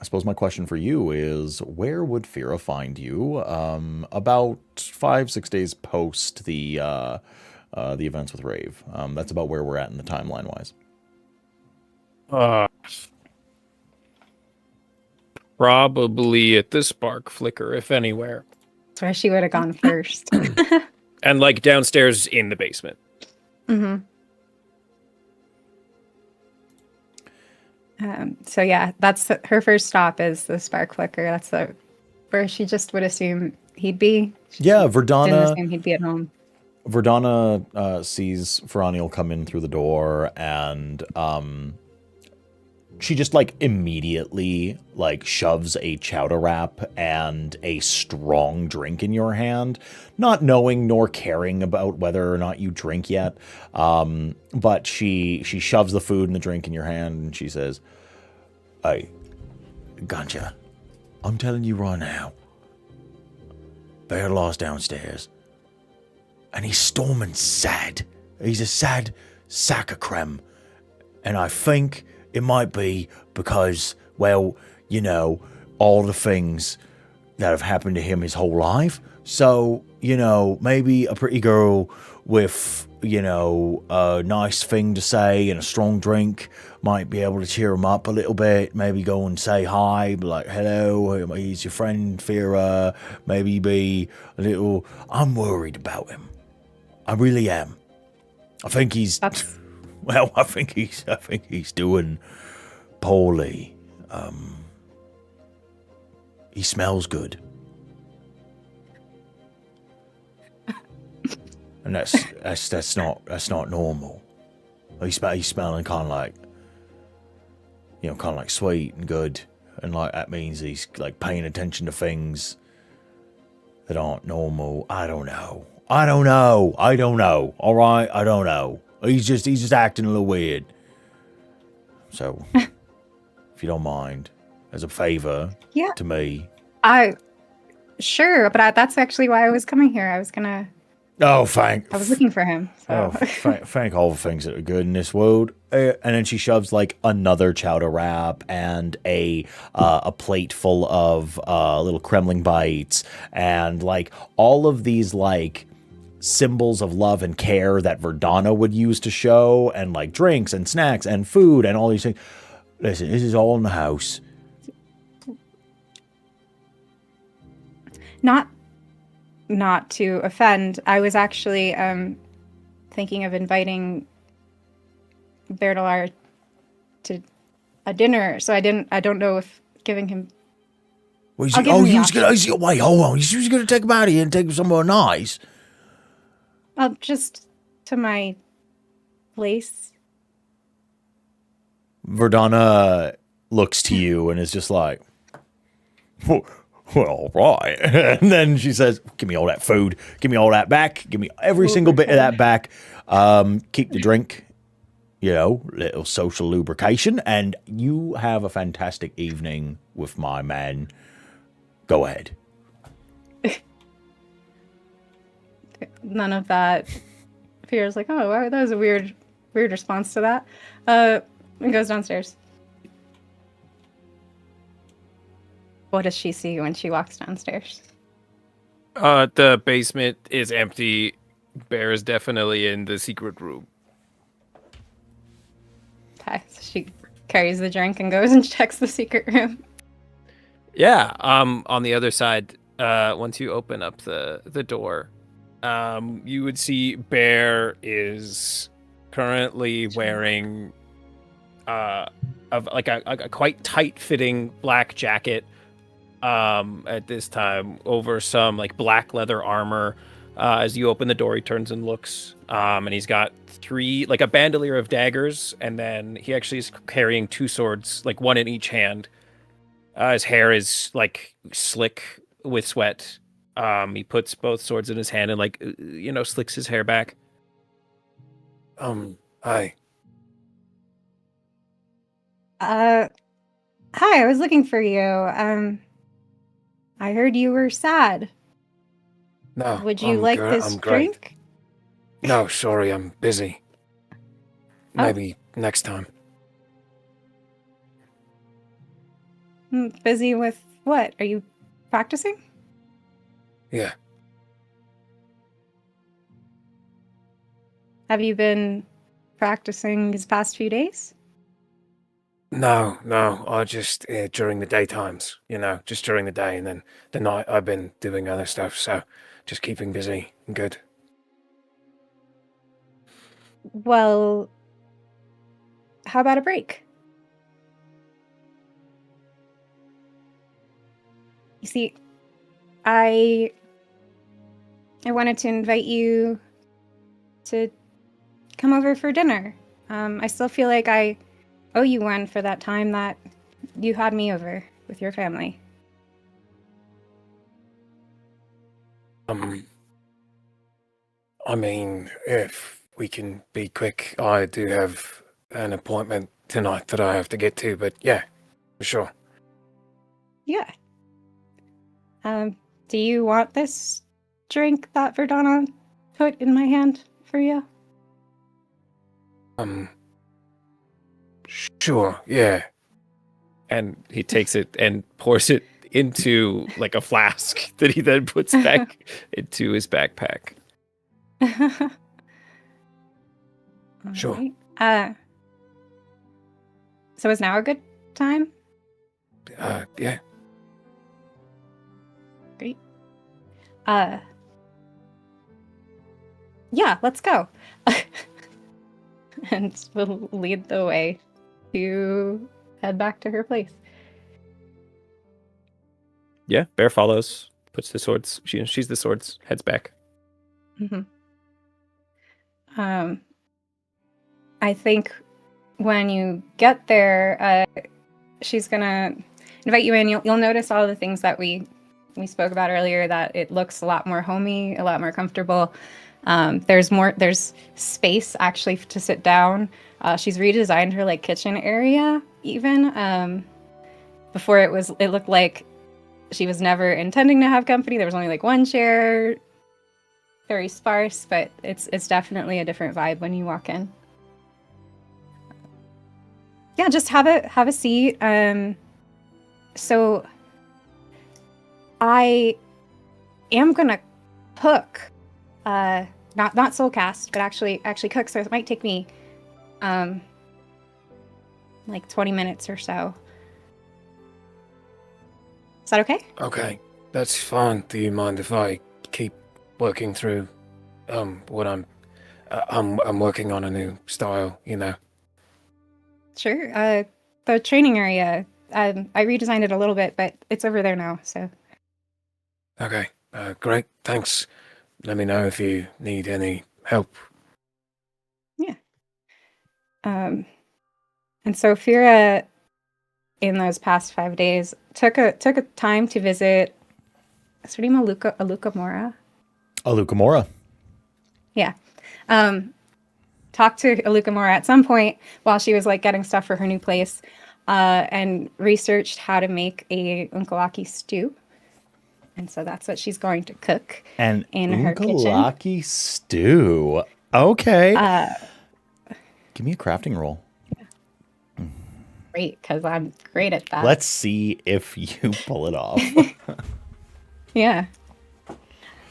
I suppose my question for you is, where would Fira find you about 5-6 days post the events with Rave? That's about where we're at in the timeline-wise. Probably at the spark flicker, if anywhere. That's where she would have gone first. And like downstairs in the basement. Mm-hmm. So yeah, that's her first stop is the spark flicker. That's where she just would assume he'd be. Yeah, Didn't Verdana. assume he'd be at home. Verdana sees Ferraniel come in through the door, and she just like immediately like shoves a chowder wrap and a strong drink in your hand, not knowing nor caring about whether or not you drink yet. But she shoves the food and the drink in your hand, and she says, "Hey, Ganja, I'm telling you right now, Berdalar's downstairs, and he's storming sad. He's a sad sack of creme, and I think it might be because, well, you know, all the things that have happened to him his whole life. So, you know, maybe a pretty girl with, you know, a nice thing to say and a strong drink might be able to cheer him up a little bit. Maybe go and say hi, be like, hello, he's your friend, Fira. Maybe be a little... I'm worried about him. I really am. I think he's... Well, I think he's doing poorly. He smells good, and that's not normal. He's smelling kind of like, you know, kind of like sweet and good, and like that means he's like paying attention to things that aren't normal. I don't know. All right, I don't know. He's just acting a little weird. So, if you don't mind, as a favor to me. Sure, but that's actually why I was coming here. I was gonna... Oh, I was looking for him. So. Thank all the things that are good in this world. And then she shoves like another chowder wrap and a plate full of little Kremling bites and like all of these like symbols of love and care that Verdana would use to show, and like drinks and snacks and food and all these things. Listen, this is all in the house. Not to offend, I was actually thinking of inviting Berdalar to a dinner, so I don't know if giving him... Well, wait, hold on. You was going to take him out of here and take him somewhere nice? Just to my place. Verdana looks to you and is just like, well, right. And then she says, give me all that food. Give me all that back. Give me every single bit of that back. Keep the drink little social lubrication, and you have a fantastic evening with my man. Go ahead. None of that. Fira's like, oh, wow, that was a weird response to that. And goes downstairs. What does she see when she walks downstairs? The basement is empty. Bear is definitely in the secret room. Okay, so she carries the drink and goes and checks the secret room. Yeah. On the other side, once you open up the door, you would see Bear is currently wearing a quite tight fitting black jacket at this time over some like black leather armor. As you open the door, he turns and looks, and he's got a bandolier of daggers, and then he actually is carrying 2 swords, like one in each hand. His hair is like slick with sweat. He puts both swords in his hand and slicks his hair back. Hi. Hi, I was looking for you. I heard you were sad. No, Would you like this I'm great. drink? No, sorry, I'm busy. Maybe next time. Busy with what? Are you practicing? Yeah. Have you been practicing these past few days? No, I just during the daytimes, just during the day, and then the night I've been doing other stuff, so just keeping busy and good. Well, how about a break? You see, I wanted to invite you to come over for dinner. I still feel like I owe you one for that time that you had me over with your family. I mean, if we can be quick, I do have an appointment tonight that I have to get to, but yeah, for sure. Yeah. Do you want this drink that Verdana put in my hand for you? Sure, yeah. And he takes it and pours it into like a flask that he then puts back into his backpack. Sure. Alright. So is now a good time? Yeah. Great. Yeah, let's go. And we'll lead the way to head back to her place. Yeah, Bear follows, puts the swords. She's the swords, heads back. Mm-hmm. I think when you get there, she's gonna invite you in. You'll notice all the things that we spoke about earlier. That it looks a lot more homey, a lot more comfortable. There's space actually to sit down. She's redesigned her like kitchen area even. Before it looked like she was never intending to have company. There was only like one chair, very sparse, but it's definitely a different vibe when you walk in. Yeah, just have a seat. So I am gonna cook. Not soul cast, but actually cook. So it might take me, like 20 minutes or so. Is that okay? Okay, that's fine. Do you mind if I keep working through what I'm working on a new style, Sure. The training area, I redesigned it a little bit, but it's over there now, so. Okay, great, thanks. Let me know if you need any help. Yeah. And so Fira, in those past 5 days, took a time to visit. Is her name Aluka Mora? Alukamora. Yeah. talked to Alukamora at some point while she was like getting stuff for her new place, and researched how to make a unkalaki stew. And so that's what she's going to cook And in her kitchen. unkalaki stew. Okay. Give me a crafting roll. Great, because I'm great at that. Let's see if you pull it off. Yeah.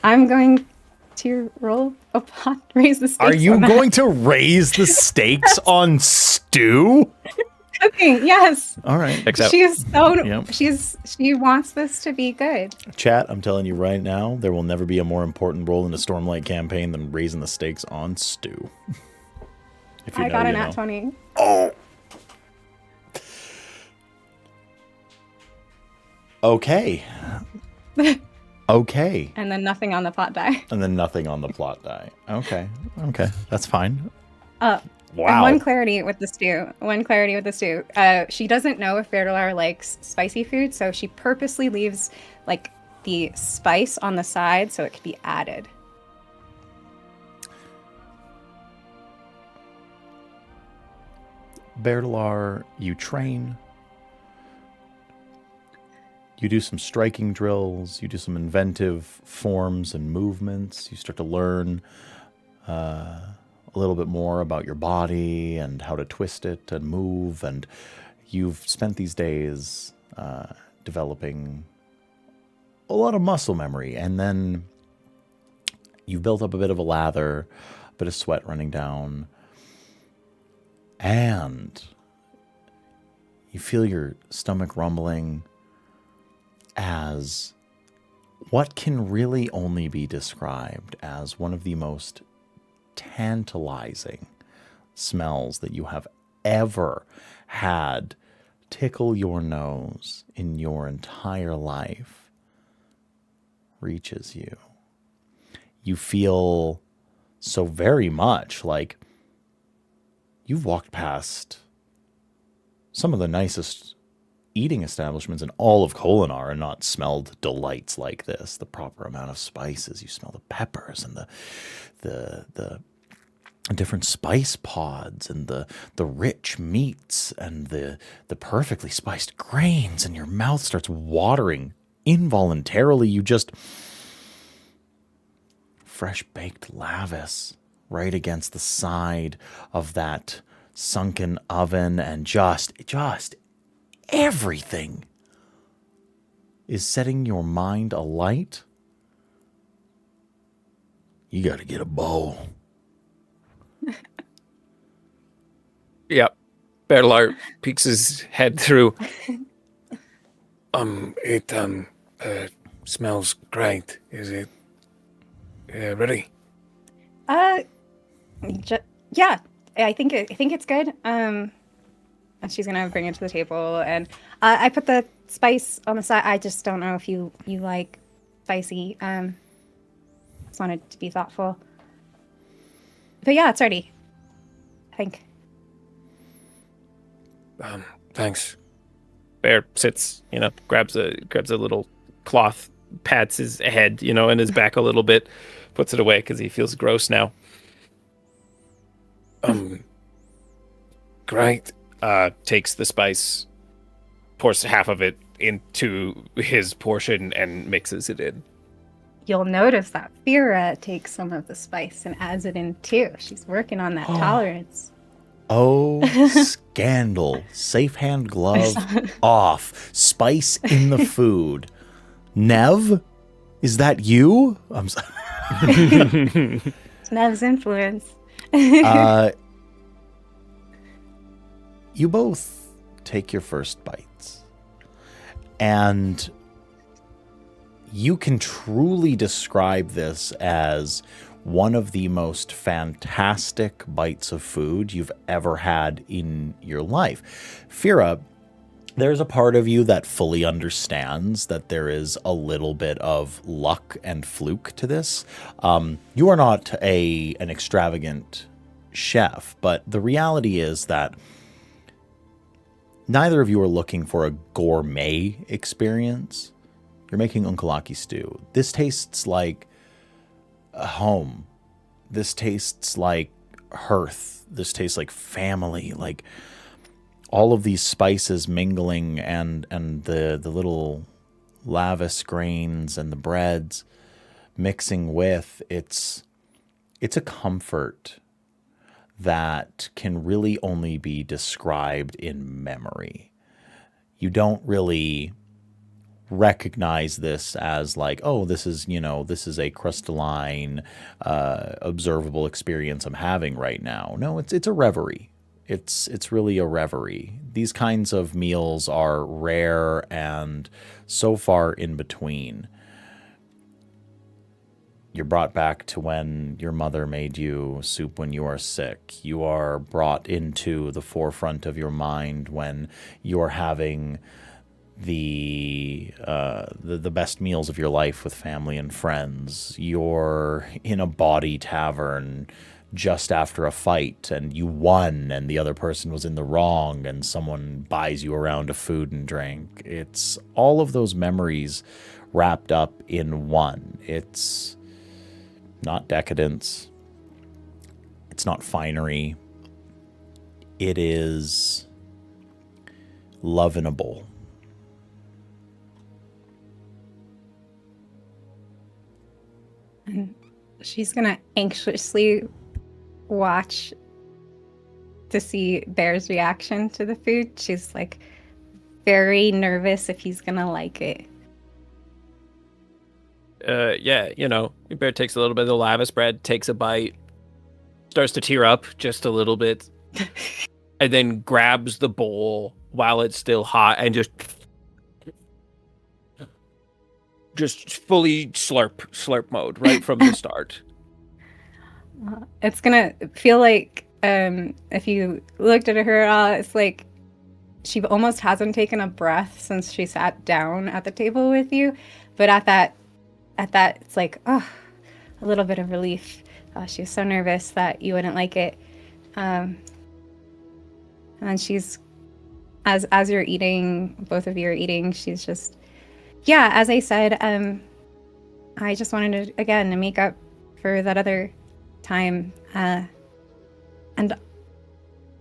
I'm going to roll a pot, raise the stakes. Are you on that. going to raise the stakes on stew? Cooking? Yes. All right. Except She's so Yep. she wants this to be good. Chat, I'm telling you right now, there will never be a more important role in a Stormlight campaign than raising the stakes on stew. If you I know, got you an know. at 20. Okay. Okay. And then nothing on the pot die. And then nothing on the plot die. Okay. Okay. That's fine. And Wow. one clarity with the stew. She doesn't know if Berdalar likes spicy food, so she purposely leaves like the spice on the side so it could be added. Berdalar, you train. You do some striking drills. You do some inventive forms and movements. You start to learn a little bit more about your body and how to twist it and move. And you've spent these days developing a lot of muscle memory. And then you've built up a bit of a lather, a bit of sweat running down. And you feel your stomach rumbling as what can really only be described as one of the most tantalizing smells that you have ever had tickle your nose in your entire life reaches you. You feel so very much like you've walked past some of the nicest eating establishments in all of Kholinar and not smelled delights like this. The proper amount of spices. You smell the peppers and the different spice pods and the rich meats and the perfectly spiced grains, and your mouth starts watering involuntarily. You just fresh baked lavis right against the side of that sunken oven, and just everything is setting your mind alight. You got to get a bowl. Yep. Berdalar peeks his head through. It smells great. Is it ready? Yeah, I think it's good. And she's gonna bring it to the table, and I put the spice on the side. I just don't know if you like spicy. Just wanted to be thoughtful. But yeah, it's ready, I think. Thanks. Bear sits, grabs a little cloth, pats his head, and his back a little bit, puts it away because he feels gross now. Great. Takes the spice, pours half of it into his portion, and mixes it in. You'll notice that Fira takes some of the spice and adds it in too. She's working on that tolerance. Oh, scandal. Safe hand glove off. Spice in the food. Nev? Is that you? I'm sorry. It's Nev's influence. You both take your first bites. And you can truly describe this as one of the most fantastic bites of food you've ever had in your life. Fira, there's a part of you that fully understands that there is a little bit of luck and fluke to this. You are not an extravagant chef, but the reality is that neither of you are looking for a gourmet experience. You're making unkalaki stew. This tastes like a home. This tastes like hearth. This tastes like family, like all of these spices mingling and the little lavis grains and the breads mixing with. It's a comfort that can really only be described in memory. You don't really recognize this as like, oh, this is a crystalline, observable experience I'm having right now. No, it's a reverie. It's really a reverie. These kinds of meals are rare and so far in between. You're brought back to when your mother made you soup when you are sick. You are brought into the forefront of your mind when you're having the best meals of your life with family and friends. You're in a bawdy tavern just after a fight and you won and the other person was in the wrong and someone buys you a round of food and drink. It's all of those memories wrapped up in one. It's not decadence. It's not finery. It is lovinable. And she's gonna anxiously watch to see Bear's reaction to the food. She's like very nervous if he's gonna like it. Yeah, Bear takes a little bit of the lavis bread, takes a bite, starts to tear up just a little bit, and then grabs the bowl while it's still hot and just fully slurp mode right from the start. It's gonna feel like if you looked at her at all, it's like she almost hasn't taken a breath since she sat down at the table with you. But at that, it's like, oh, a little bit of relief. She was so nervous that you wouldn't like it. And she's, as you're eating, both of you are eating, she's just, yeah, as I said, I just wanted to, again, to make up for that other time. And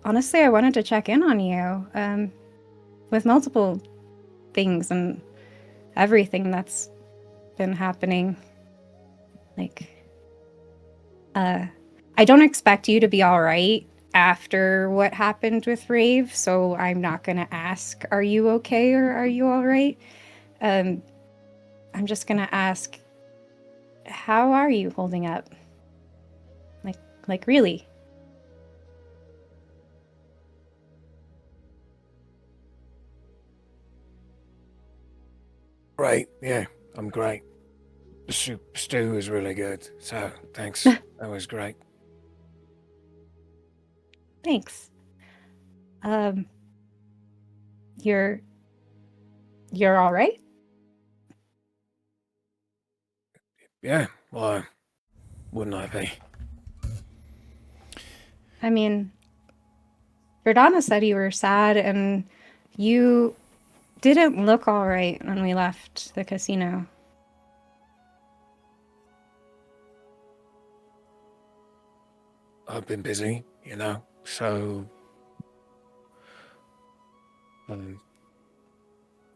honestly, I wanted to check in on you with multiple things and everything that's been happening. Like, I don't expect you to be all right after what happened with Rave, so I'm not going to ask, are you okay or are you all right? I'm just going to ask, how are you holding up? Like really? Right, yeah, I'm great. The stew is really good, so thanks. That was great. Thanks. You're all right? Yeah, why wouldn't I be? I mean, Verdana said you were sad and you didn't look all right when we left the casino. I've been busy, so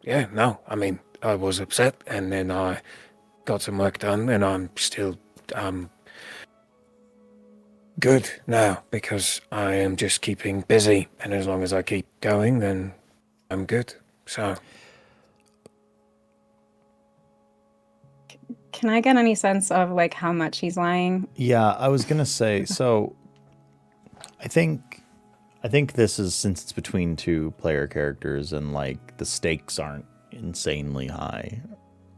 yeah, no, I mean, I was upset and then I got some work done and I'm still good now because I am just keeping busy, and as long as I keep going, then I'm good. So, can I get any sense of like how much he's lying? Yeah, I was gonna say. So, I think this is, since it's between two player characters and like the stakes aren't insanely high.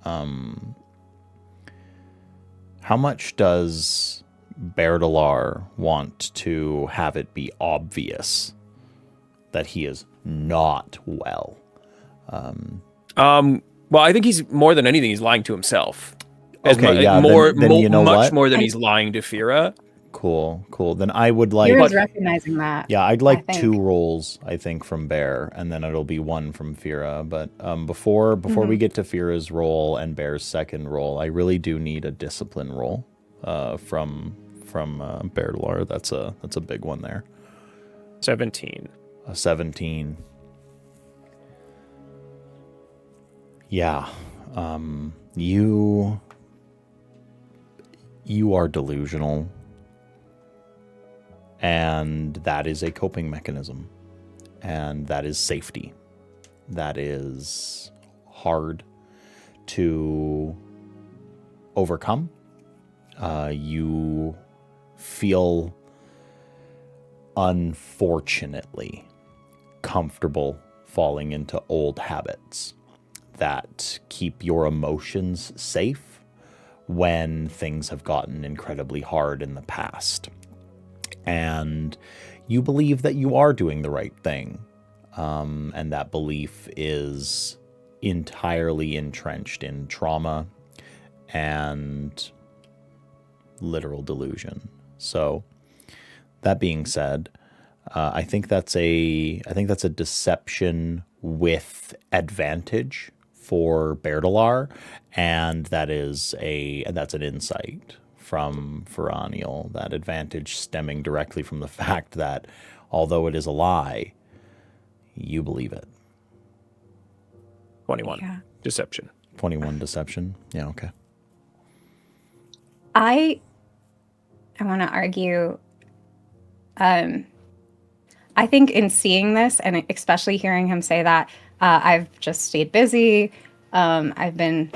How much does Berdalar want to have it be obvious that he is not well? Well, I think he's more than anything, he's lying to himself. Okay, yeah, then you know much what? more than he's lying to Fira. Cool. Then I would like... Fira's recognizing that. Yeah, I'd like 2 rolls, I think, from Bear, and then it'll be 1 from Fira. But before we get to Fira's roll and Bear's second roll, I really do need a discipline roll from from Berdalar. That's a big one there. 17. A 17. Yeah. You are delusional. And that is a coping mechanism. And that is safety. That is hard to overcome. You feel, unfortunately, comfortable falling into old habits that keep your emotions safe when things have gotten incredibly hard in the past. And you believe that you are doing the right thing. And that belief is entirely entrenched in trauma and literal delusion. So that being said, I think that's a deception with advantage for Berdalar, and that's an insight from Feraniel. That advantage stemming directly from the fact that although it is a lie, you believe it. 21. Yeah. Deception. 21 deception. Yeah, okay. I want to argue. I think in seeing this, and especially hearing him say that, I've just stayed busy. I've been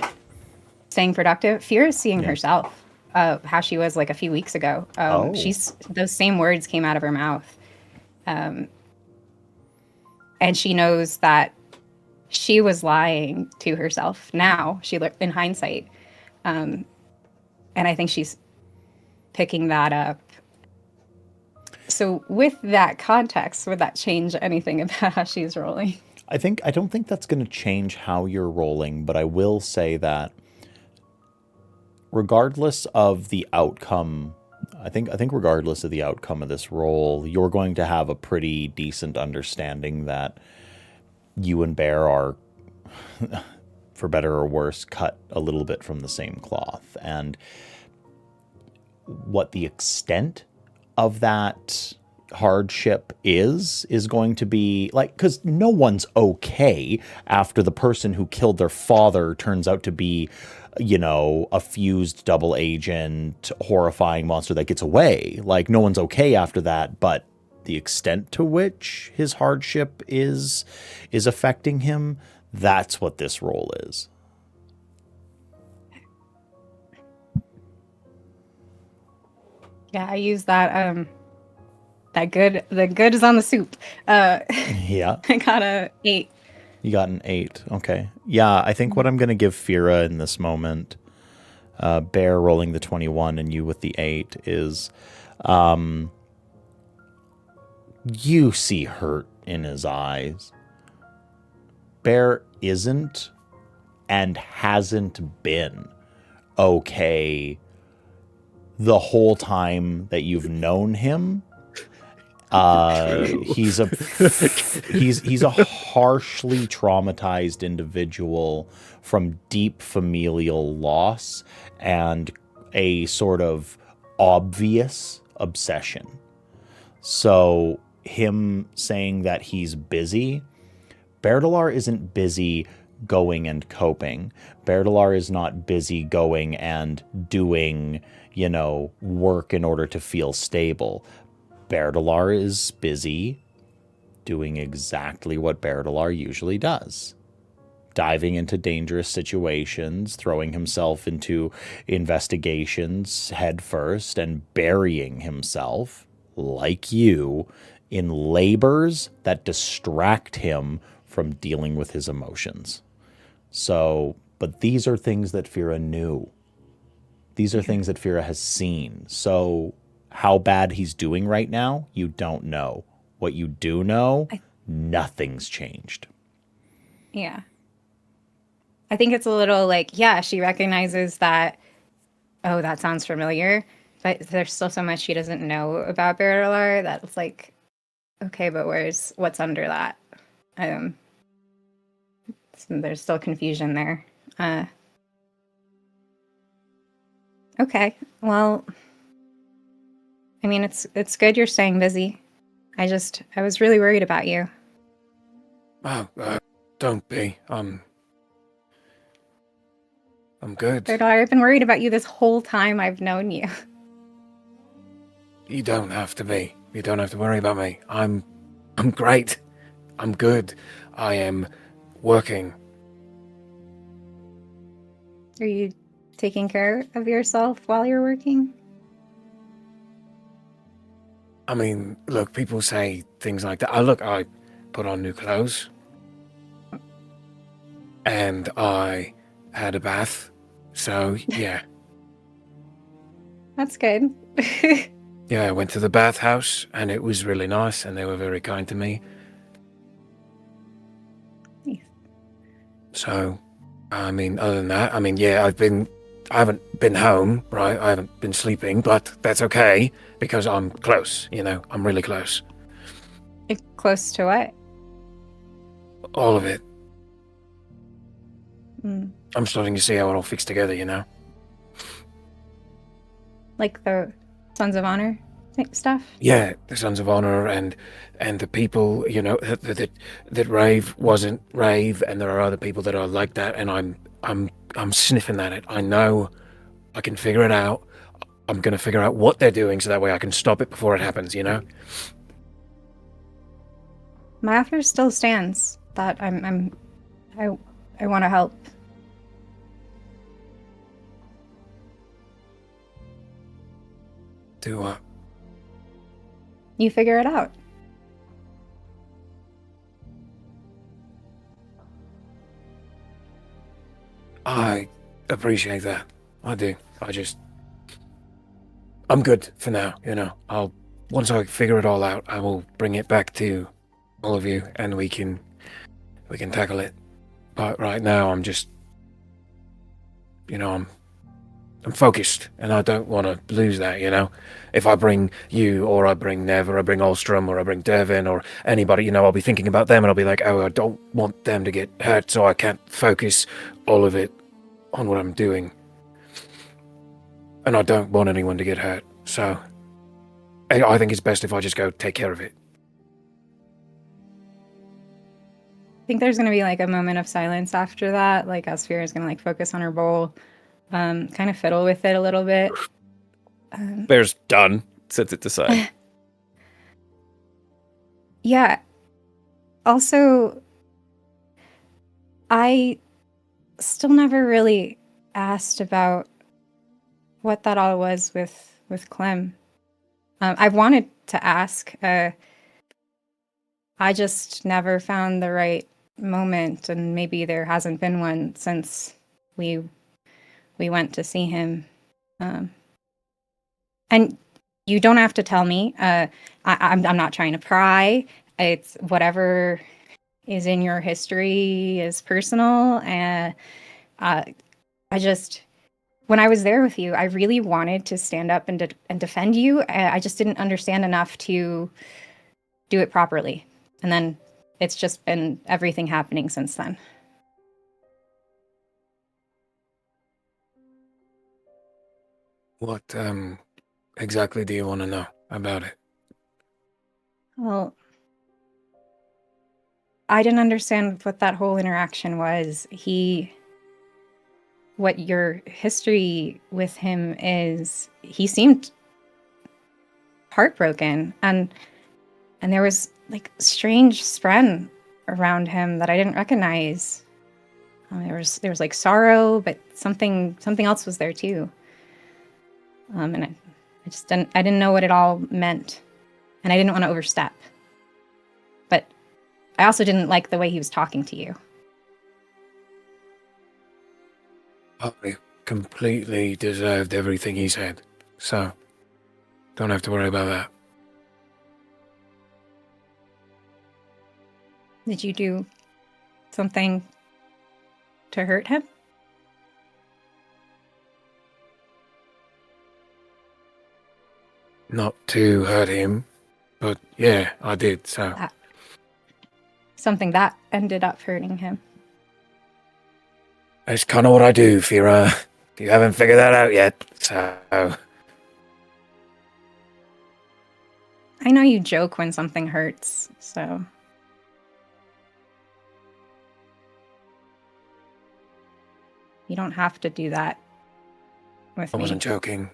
staying productive. Fear is seeing herself, how she was like a few weeks ago. Those same words came out of her mouth. And she knows that she was lying to herself. Now, in hindsight. And I think she's picking that up. So with that context, would that change anything about how she's rolling? I don't think that's going to change how you're rolling, but I will say that regardless of the outcome, I think regardless of the outcome of this roll, you're going to have a pretty decent understanding that you and Bear are, for better or worse, cut a little bit from the same cloth. And what the extent of that hardship is going to be like, because no one's okay after the person who killed their father turns out to be, a fused double agent, horrifying monster that gets away. Like, no one's okay after that, but the extent to which his hardship is affecting him, that's what this role is. Yeah, I use that. The good is on the soup. Yeah. I got a 8. You got an 8. Okay. Yeah, I think what I'm going to give Fira in this moment, Bear rolling the 21 and you with the 8, is you see hurt in his eyes. Bear isn't and hasn't been okay the whole time that you've known him. He's a harshly traumatized individual from deep familial loss and a sort of obvious obsession. So him saying that he's busy, Berdalar isn't busy going and coping. Berdalar is not busy going and doing, work in order to feel stable. Berdalar is busy doing exactly what Berdalar usually does. Diving into dangerous situations, throwing himself into investigations head first, and burying himself, like you, in labors that distract him from dealing with his emotions. So, but these are things that Fira knew. These are things that Fira has seen. So how bad he's doing right now, you don't know. What you do know, nothing's changed. Yeah. I think it's a little like, yeah, she recognizes that, oh, that sounds familiar, but there's still so much she doesn't know about Berdalar that it's like, okay, but what's under that? There's still confusion there. Okay, well, I mean, it's good you're staying busy. I was really worried about you. Oh, don't be. I'm good. Third I've been worried about you this whole time I've known you. You don't have to be. You don't have to worry about me. I'm great. I'm good. I am working. Are you taking care of yourself while you're working? I mean, look, people say things like that. I put on new clothes. And I had a bath. So, yeah. That's good. Yeah, I went to the bathhouse, and it was really nice, and they were very kind to me. Nice. So, I mean, other than that, I mean, yeah, I haven't been home, right? I haven't been sleeping, but that's okay, because I'm close, I'm really close. Close to what? All of it. Mm. I'm starting to see how it all fits together. Like the Sons of Honor type stuff? Yeah, the Sons of Honor and the people, that Rave wasn't Rave, and there are other people that are like that, and I'm sniffing at it. I know I can figure it out. I'm gonna figure out what they're doing so that way I can stop it before it happens, My offer still stands. That I want to help. Do what? You figure it out. I appreciate that. I do. I'm good for now, once I figure it all out, I will bring it back to all of you, and we can tackle it. But right now, I'm just, I'm focused, and I don't want to lose that, If I bring you, or I bring Nev, or I bring Olstrom, or I bring Devin, or anybody, I'll be thinking about them, and I'll be like, oh, I don't want them to get hurt, so I can't focus all of it on what I'm doing. And I don't want anyone to get hurt, so I think it's best if I just go take care of it. I think there's going to be like a moment of silence after that. Like Asphira is going to like focus on her bowl, kind of fiddle with it a little bit. Bear's done. Sets it aside. Yeah. Also, I still never really asked about what that all was with Clem. I've wanted to ask. I just never found the right moment, and maybe there hasn't been one since we went to see him. And you don't have to tell me. I'm not trying to pry. It's whatever is in your history is personal, and I just, when I was there with you, I really wanted to stand up and defend you. I just didn't understand enough to do it properly. And then it's just been everything happening since then. What exactly do you want to know about it? Well, I didn't understand what that whole interaction was. What your history with him is, he seemed heartbroken, and there was like strange spren around him that I didn't recognize. There was like sorrow, but something else was there too. And I just didn't know what it all meant, and I didn't want to overstep. But I also didn't like the way he was talking to you. I completely deserved everything he said, so don't have to worry about that. Did you do something to hurt him? Not to hurt him, but yeah, I did, so. Something that ended up hurting him. That's kind of what I do, Fira. You haven't figured that out yet, so. I know you joke when something hurts, so. You don't have to do that with I me. wasn't joking.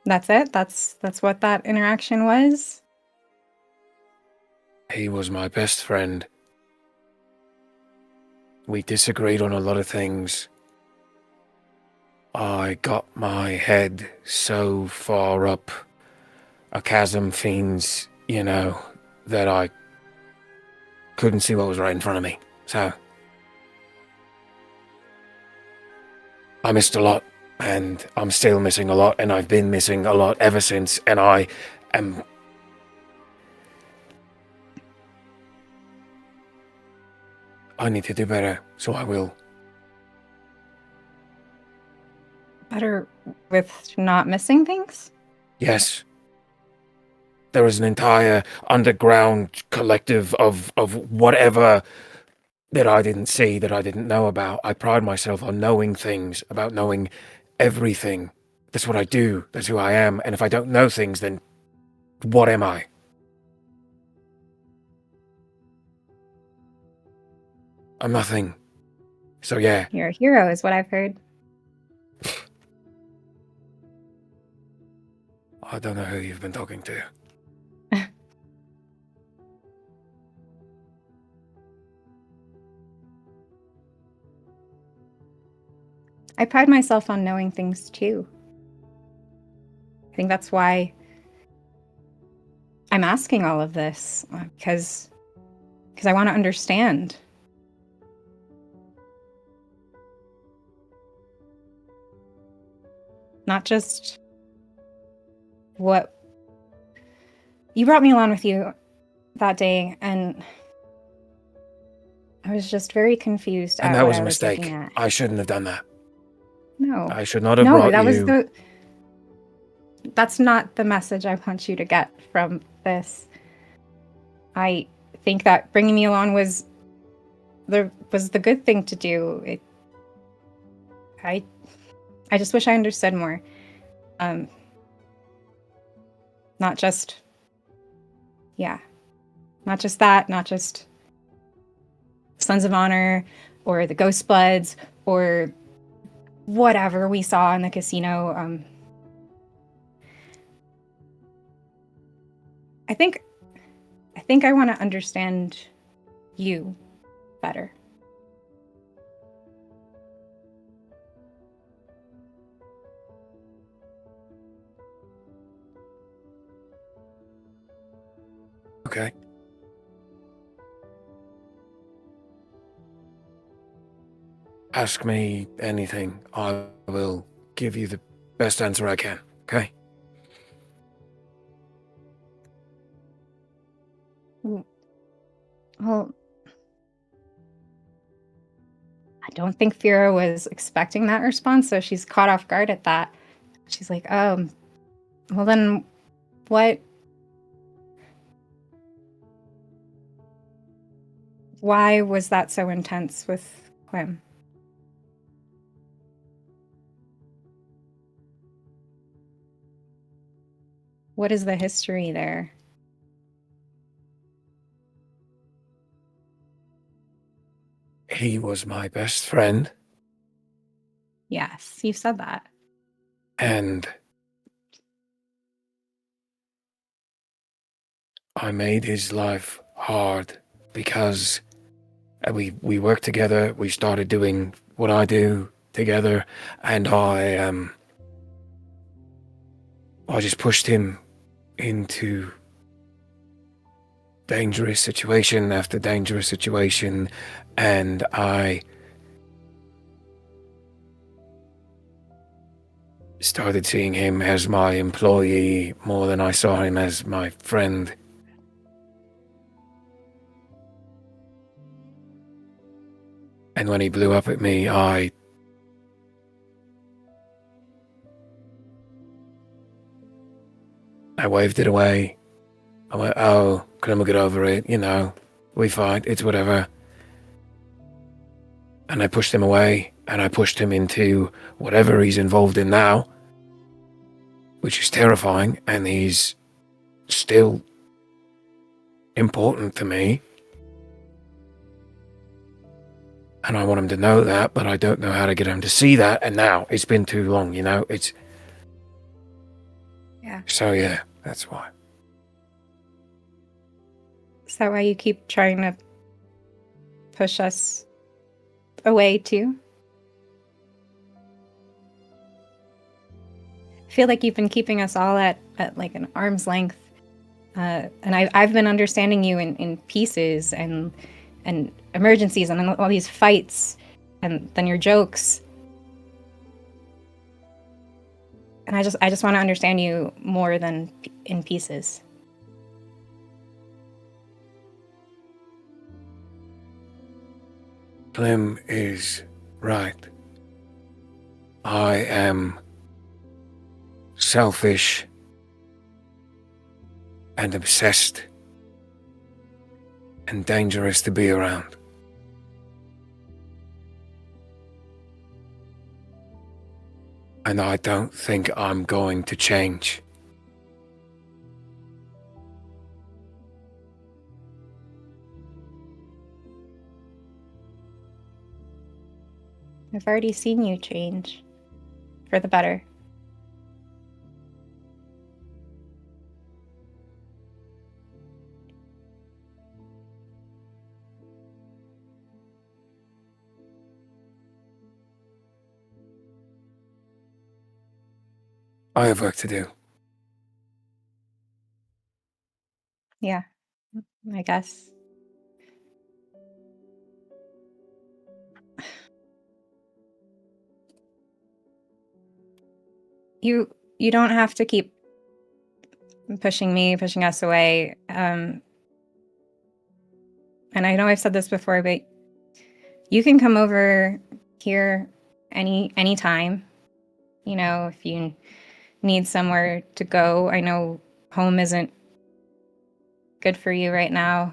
That's it? That's what that interaction was? He was my best friend. We disagreed on a lot of things. I got my head so far up a chasm fiend's, that I couldn't see what was right in front of me. So I missed a lot, and I'm still missing a lot, and I've been missing a lot ever since, and I need to do better, so I will. Better with not missing things? Yes. There is an entire underground collective of whatever that I didn't see, that I didn't know about. I pride myself on knowing things, about knowing everything. That's what I do. That's who I am. And if I don't know things, then what am I? I'm nothing. So yeah. You're a hero, is what I've heard. I don't know who you've been talking to. I pride myself on knowing things too. I think that's why I'm asking all of this, because I want to understand. Not just what you brought me along with you that day, and I was just very confused. And at that what was I a mistake. looking at. I shouldn't have done that. No, I should not have no, brought that you. was the. That's not the message I want you to get from this. I think that bringing me along was the good thing to do. I just wish I understood more. Not just that, not just Sons of Honor or the Ghost Bloods or whatever we saw in the casino. I think I want to understand you better. Okay. Ask me anything. I will give you the best answer I can. Okay? Well, I don't think Fira was expecting that response, so she's caught off guard at that. She's like, well then what? Why was that so intense with Quim? What is the history there? He was my best friend, Yes, you've said that. and I made his life hard because we worked together. We started doing what I do together, and I just pushed him into dangerous situation after dangerous situation, and I started seeing him as my employee more than I saw him as my friend. And when he blew up at me, I waved it away. I went, oh, can we get over it? We fight, it's whatever. And I pushed him away, and I pushed him into whatever he's involved in now, which is terrifying, and he's still important to me. And I want him to know that, but I don't know how to get him to see that, and now it's been too long, you know? Yeah. So yeah, that's why. Is that why you keep trying to push us away too? I feel like you've been keeping us all at like an arm's length. And I've been understanding you in pieces and emergencies and all these fights and then your jokes. And I just want to understand you more than in pieces. Clem is right. I am selfish and obsessed and dangerous to be around. And I don't think I'm going to change. I've already seen you change for the better. I have work to do. Yeah, I guess. You don't have to keep pushing us away. And I know I've said this before, but you can come over here anytime. You know, if you need somewhere to go. I know home isn't good for you right now.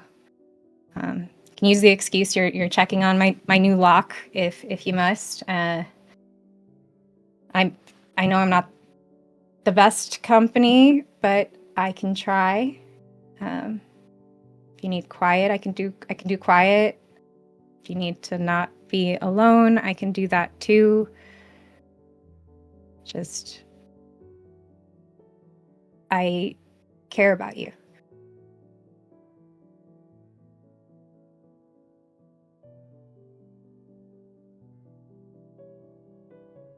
You can use the excuse you're checking on my new lock if you must. I know I'm not the best company, but I can try. If you need quiet, I can do quiet. If you need to not be alone, I can do that too. Just I care about you.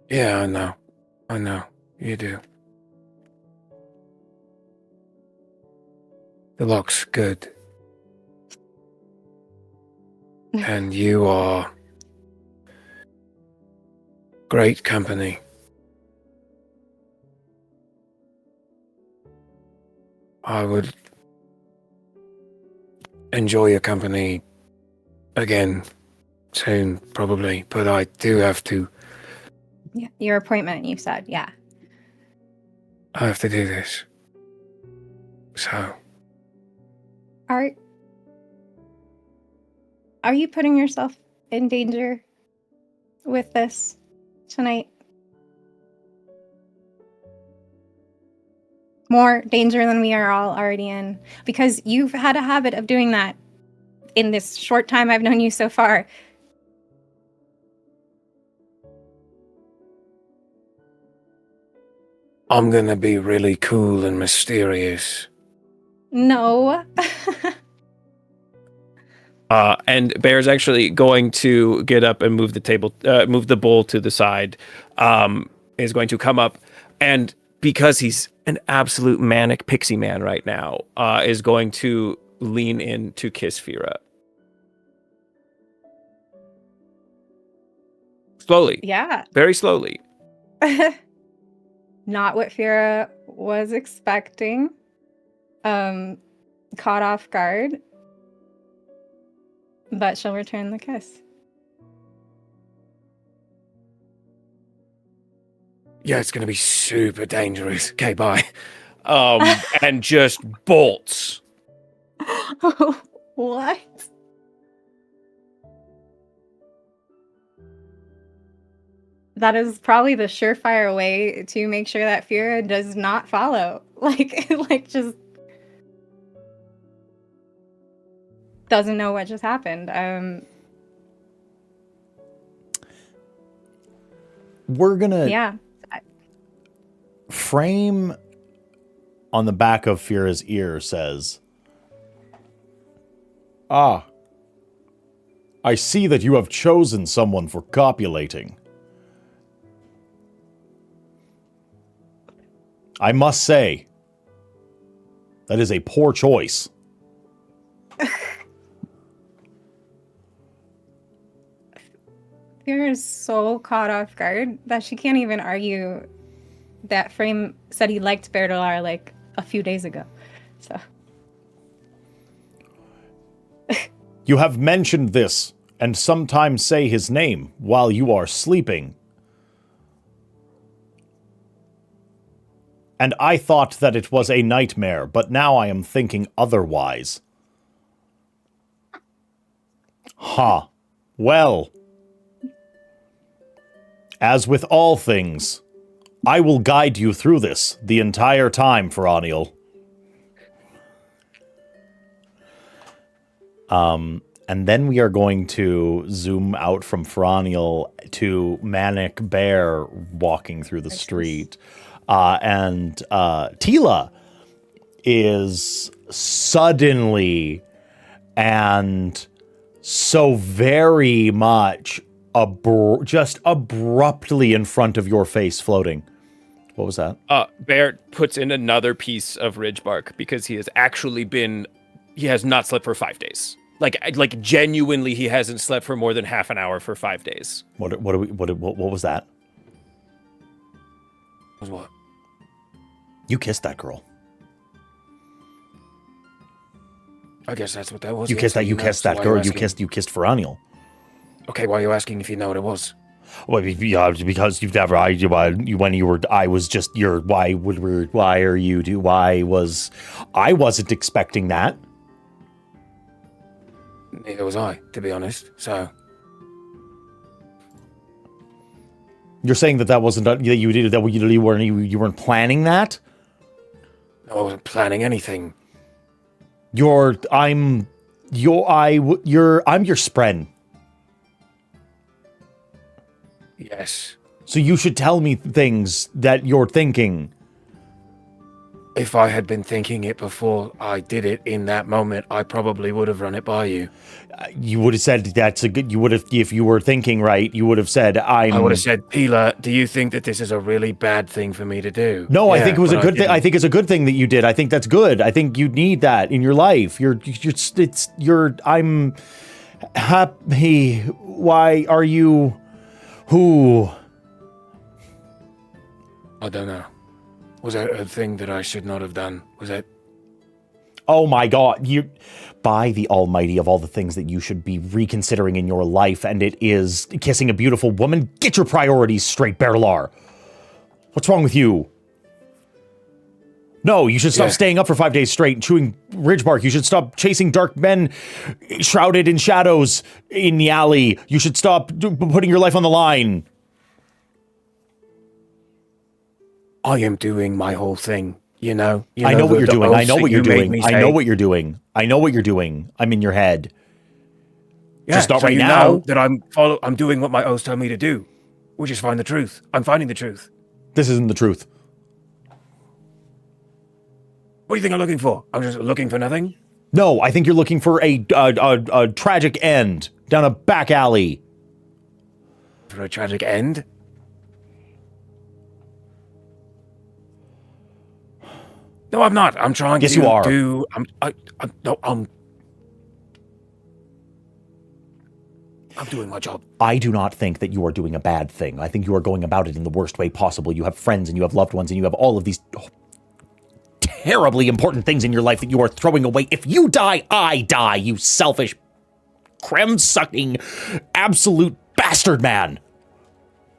Yeah, I know. I know. You do. The lock's good. And you are great company. I would enjoy your company again soon, probably, but I do have to. Yeah, your appointment, you said, yeah. I have to do this. So, Are you putting yourself in danger with this tonight? More danger than we are all already in? Because you've had a habit of doing that in this short time I've known you so far. I'm gonna be really cool and mysterious. No. And Bear's actually going to get up and move the bowl to the side. Is going to come up, and because he's an absolute manic pixie man right now, is going to lean in to kiss Fira. Slowly. Yeah. Very slowly. Not what Fira was expecting. Caught off guard. But she'll return the kiss. Yeah, it's gonna be super dangerous. Okay, bye. And just bolts. What? that is probably the surefire way to make sure that Fira does not follow. Like just doesn't know what just happened. We're gonna Yeah. frame on the back of Fira's ear says, "Ah, I see that you have chosen someone for copulating. I must say, that is a poor choice." Fira is so caught off guard that she can't even argue that Frame said he liked Bertolar like a few days ago. So You have mentioned this, and sometimes say his name while you are sleeping. And I thought that it was a nightmare, but now I am thinking otherwise. Ha. Well. As with all things, I will guide you through this the entire time, Feraniel. And then we are going to zoom out from Feraniel to Manic Bear walking through the street. And Tila is suddenly and so very much just abruptly in front of your face floating. What was that? Bear puts in another piece of ridge bark because he has not slept for 5 days. Like genuinely, he hasn't slept for more than half an hour for 5 days. What was that? Was what? You kissed that girl. I guess that's what that was. You kissed that. You kissed that girl. You kissed Feraniel. Okay, why are you asking if you know what it was? Well, yeah, because you've never. Why I wasn't expecting that. Neither was I, to be honest. So you're saying that wasn't that you did that you weren't planning that? No, I wasn't planning anything. I'm your spren. Yes. So you should tell me things that you're thinking. If I had been thinking it before I did it in that moment, I probably would have run it by you. You would have said you would have, if you were thinking right, you would have said, I would have said, Pila, do you think that this is a really bad thing for me to do? No, I think it was a good thing. I think it's a good thing that you did. I think that's good. I think you need that in your life. I'm happy. Why are you, who? I don't know. Was that a thing that I should not have done? Was that? Oh my God! By the Almighty, of all the things that you should be reconsidering in your life, and it is kissing a beautiful woman. Get your priorities straight, Berlar. What's wrong with you? No, you should stop staying up for 5 days straight and chewing ridge bark. You should stop chasing dark men shrouded in shadows in the alley. You should stop putting your life on the line. I am doing my whole thing, you know I know what you're doing. I know what you're doing. I know what you're doing. I know what you're doing. I'm in your head. Yeah, just not so right you now. Know that I'm doing what my oaths tell me to do, which is find the truth. I'm finding the truth. This isn't the truth. What do you think I'm looking for? I'm just looking for nothing? No, I think you're looking for a tragic end down a back alley. For a tragic end? No, I'm not. I'm trying yes, to you are. do... I'm doing my job. I do not think that you are doing a bad thing. I think you are going about it in the worst way possible. You have friends and you have loved ones and you have all of these terribly important things in your life that you are throwing away. If you die, I die, you selfish, creme-sucking, absolute bastard man.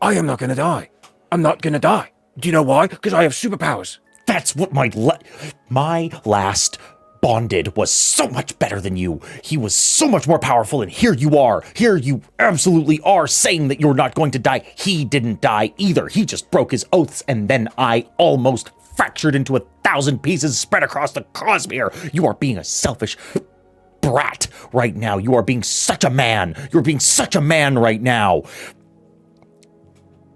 I am not going to die. I'm not going to die. Do you know why? Because I have superpowers. That's what my last bonded was so much better than you. He was so much more powerful, and here you are. Here you absolutely are saying that you're not going to die. He didn't die either. He just broke his oaths, and then I almost fractured into 1,000 pieces spread across the Cosmere. You are being a selfish brat right now. You are being such a man. You're being such a man right now.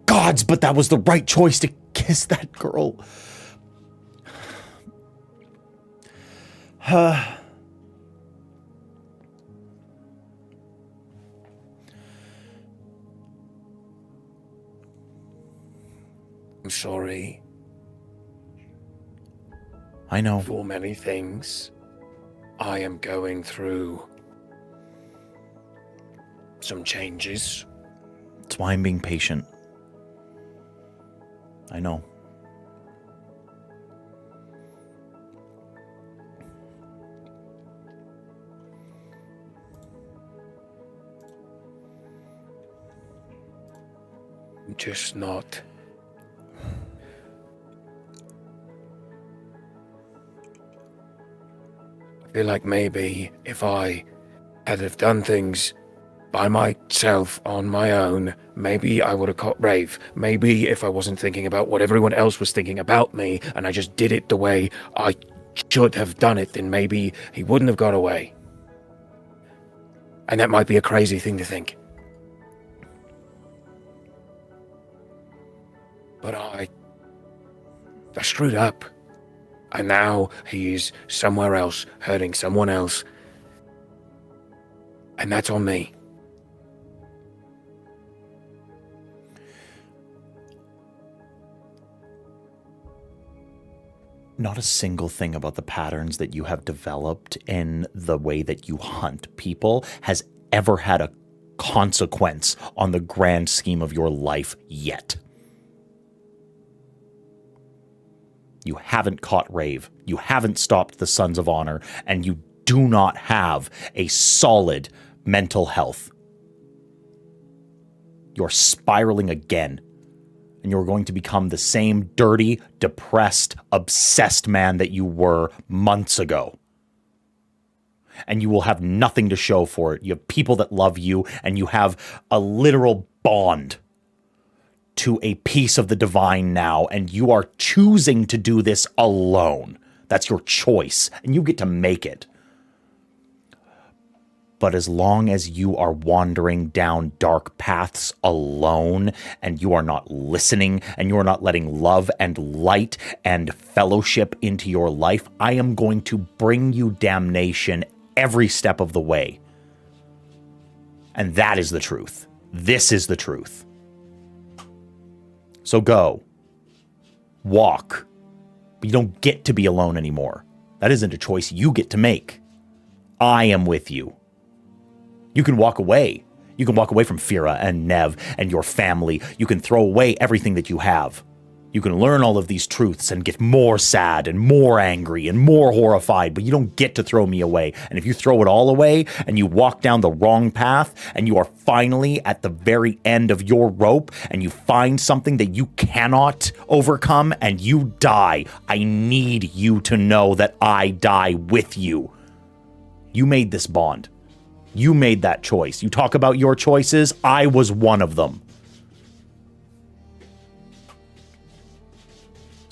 Gods, but that was the right choice to kiss that girl. I'm sorry. I know. For many things. I am going through some changes. That's why I'm being patient. I know. I'm just not. I feel like maybe if I had have done things by myself on my own, maybe I would have caught Rave. Maybe if I wasn't thinking about what everyone else was thinking about me and I just did it the way I should have done it, then maybe he wouldn't have got away. And that might be a crazy thing to think. But I screwed up. And now he's somewhere else, hurting someone else. And that's on me. Not a single thing about the patterns that you have developed in the way that you hunt people has ever had a consequence on the grand scheme of your life yet. You haven't caught Rave, you haven't stopped the Sons of Honor, and you do not have a solid mental health. You're spiraling again, and you're going to become the same dirty, depressed, obsessed man that you were months ago. And you will have nothing to show for it. You have people that love you, and you have a literal bond to a piece of the divine now, and you are choosing to do this alone. That's your choice, and you get to make it. But as long as you are wandering down dark paths alone, and you are not listening, and you are not letting love and light and fellowship into your life, I am going to bring you damnation every step of the way. And that is the truth. This is the truth. So go. Walk. But you don't get to be alone anymore. That isn't a choice you get to make. I am with you. You can walk away. You can walk away from Fira and Nev and your family. You can throw away everything that you have. You can learn all of these truths and get more sad and more angry and more horrified, but you don't get to throw me away. And if you throw it all away and you walk down the wrong path and you are finally at the very end of your rope and you find something that you cannot overcome and you die, I need you to know that I die with you. You made this bond. You made that choice. You talk about your choices. I was one of them.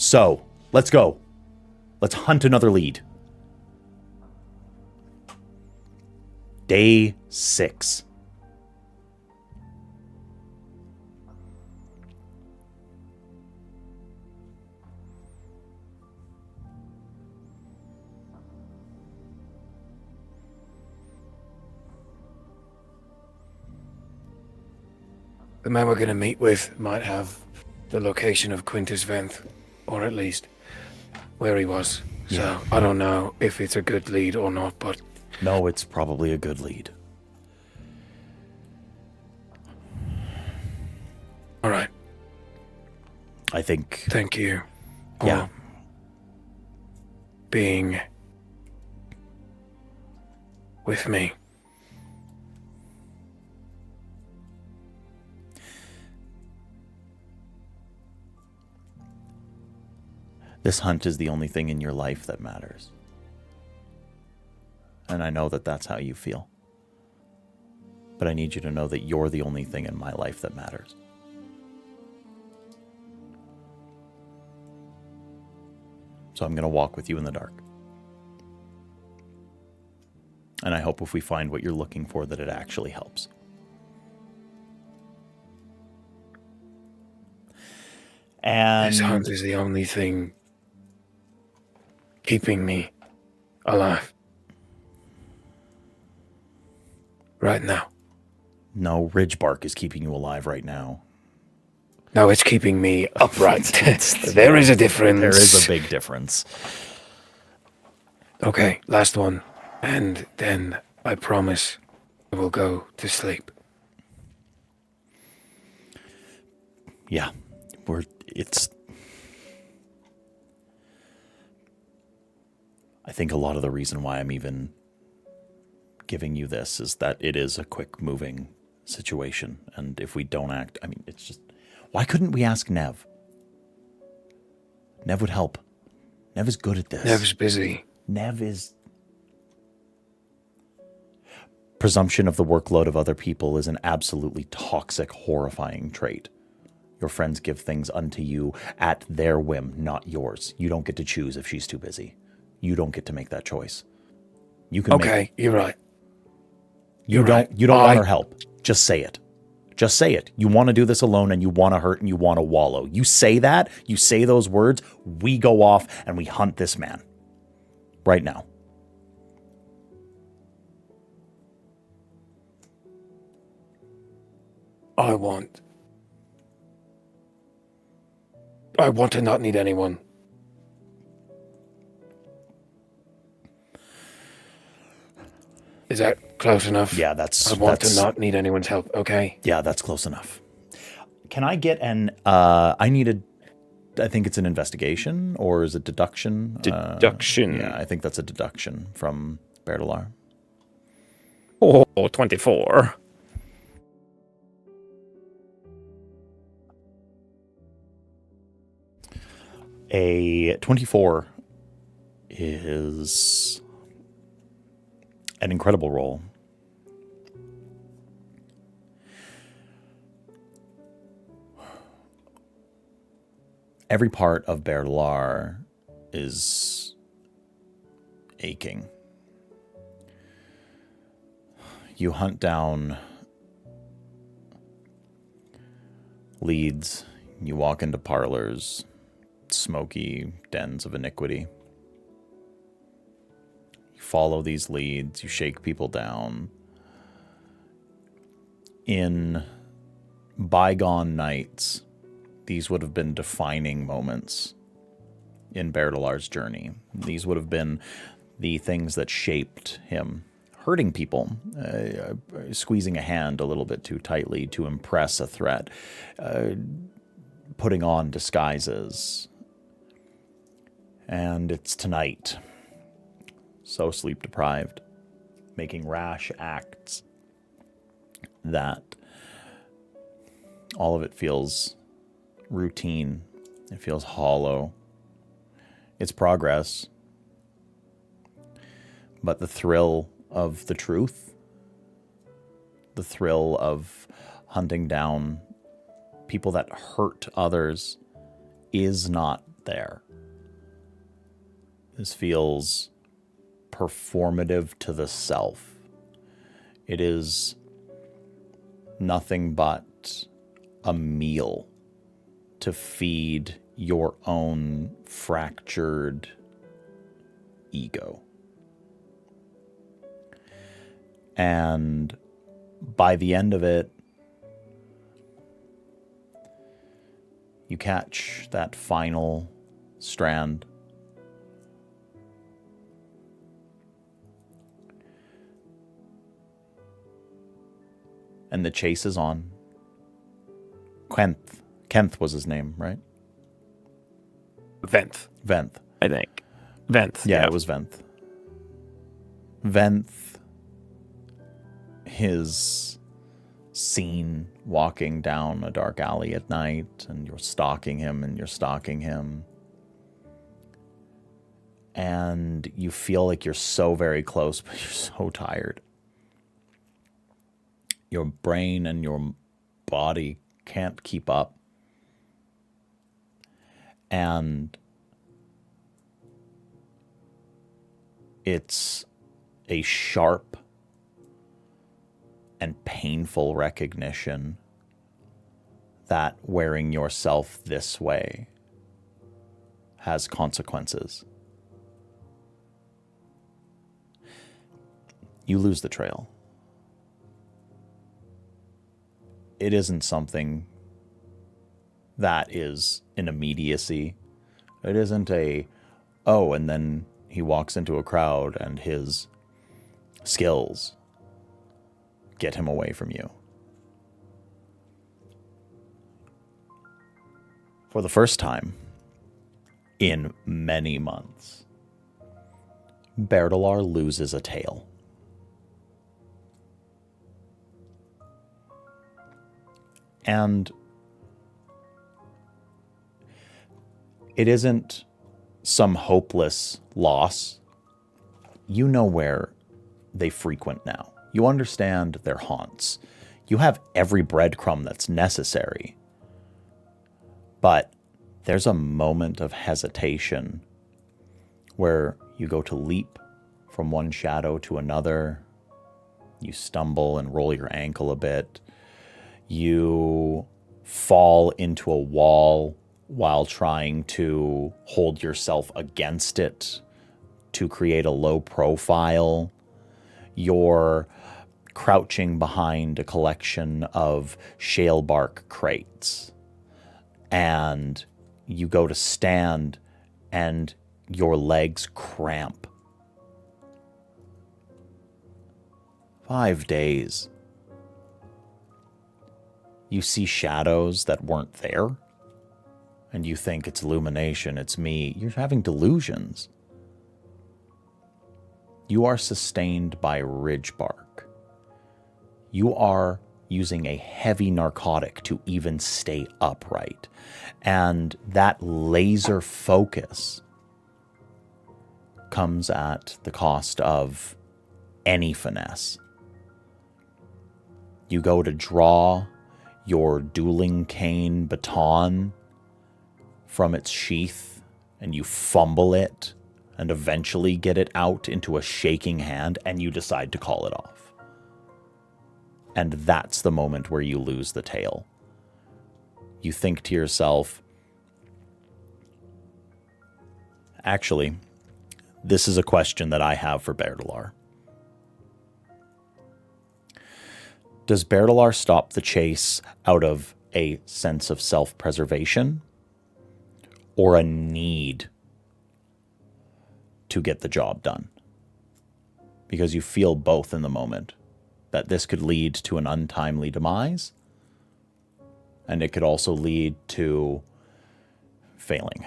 So, let's go. Let's hunt another lead. Day 6. The man we're going to meet with might have the location of Quintus Venth, or at least where he was. Yeah. So I don't know if it's a good lead or not, but... No, it's probably a good lead. All right. I think... Thank you. Yeah. For being with me. This hunt is the only thing in your life that matters. And I know that that's how you feel. But I need you to know that you're the only thing in my life that matters. So I'm going to walk with you in the dark. And I hope if we find what you're looking for, that it actually helps. And This hunt is the only thing keeping me alive. Right now. no, ridge bark is keeping you alive right now. No, it's keeping me upright. There is a difference. There is a big difference. Okay, last one. And then I promise I will go to sleep. Yeah, it's... I think a lot of the reason why I'm even giving you this is that it is a quick moving situation. And if we don't act, I mean, it's just... Why couldn't we ask Nev? Nev would help. Nev is good at this. Nev's busy. Nev is... Presumption of the workload of other people is an absolutely toxic, horrifying trait. Your friends give things unto you at their whim, not yours. You don't get to choose if she's too busy. You don't get to make that choice. You can Okay, you're right. You don't want her help. Just say it. Just say it. You want to do this alone and you want to hurt and you want to wallow. You say that, you say those words, we go off and we hunt this man. Right now. I want to not need anyone. Is that close enough? Yeah, I want to not need anyone's help, okay? Yeah, that's close enough. Can I get an... I think it's an investigation, or is it deduction? Deduction. Yeah, I think that's a deduction from Berdalar. Oh, 24. A 24 is an incredible roll. Every part of Berdalar is aching. You hunt down leads, you walk into parlors, smoky dens of iniquity. You follow these leads, you shake people down. In bygone nights, these would have been defining moments in Berdalar's journey. These would have been the things that shaped him. Hurting people, squeezing a hand a little bit too tightly to impress a threat, putting on disguises. And it's tonight, so sleep deprived, making rash acts that all of it feels routine. It feels hollow. It's progress. But the thrill of the truth, the thrill of hunting down people that hurt others is not there. This feels performative to the self. It is nothing but a meal to feed your own fractured ego. And by the end of it, you catch that final strand. And the chase is on. Kenth was his name, right? Venth, I think. Venth. Yeah, it was Venth. Venth, his scene walking down a dark alley at night, and you're stalking him, and you feel like you're so very close, but you're so tired. Your brain and your body can't keep up. And it's a sharp and painful recognition that wearing yourself this way has consequences. You lose the trail. It isn't something that is an immediacy. It isn't and then he walks into a crowd and his skills get him away from you. For the first time in many months, Berdalar loses a tail. And it isn't some hopeless loss. You know where they frequent now. You understand their haunts. You have every breadcrumb that's necessary. But there's a moment of hesitation where you go to leap from one shadow to another. You stumble and roll your ankle a bit. You fall into a wall while trying to hold yourself against it to create a low profile. You're crouching behind a collection of shale bark crates. And you go to stand and your legs cramp. 5 days. You see shadows that weren't there, and you think it's illumination, it's me. You're having delusions. You are sustained by ridge bark. You are using a heavy narcotic to even stay upright. And that laser focus comes at the cost of any finesse. You go to draw your dueling cane baton from its sheath, and you fumble it, and eventually get it out into a shaking hand, and you decide to call it off. And that's the moment where you lose the tail. You think to yourself, actually, this is a question that I have for Berdalar. Does Berdalar stop the chase out of a sense of self-preservation or a need to get the job done? Because you feel both in the moment, that this could lead to an untimely demise, and it could also lead to failing.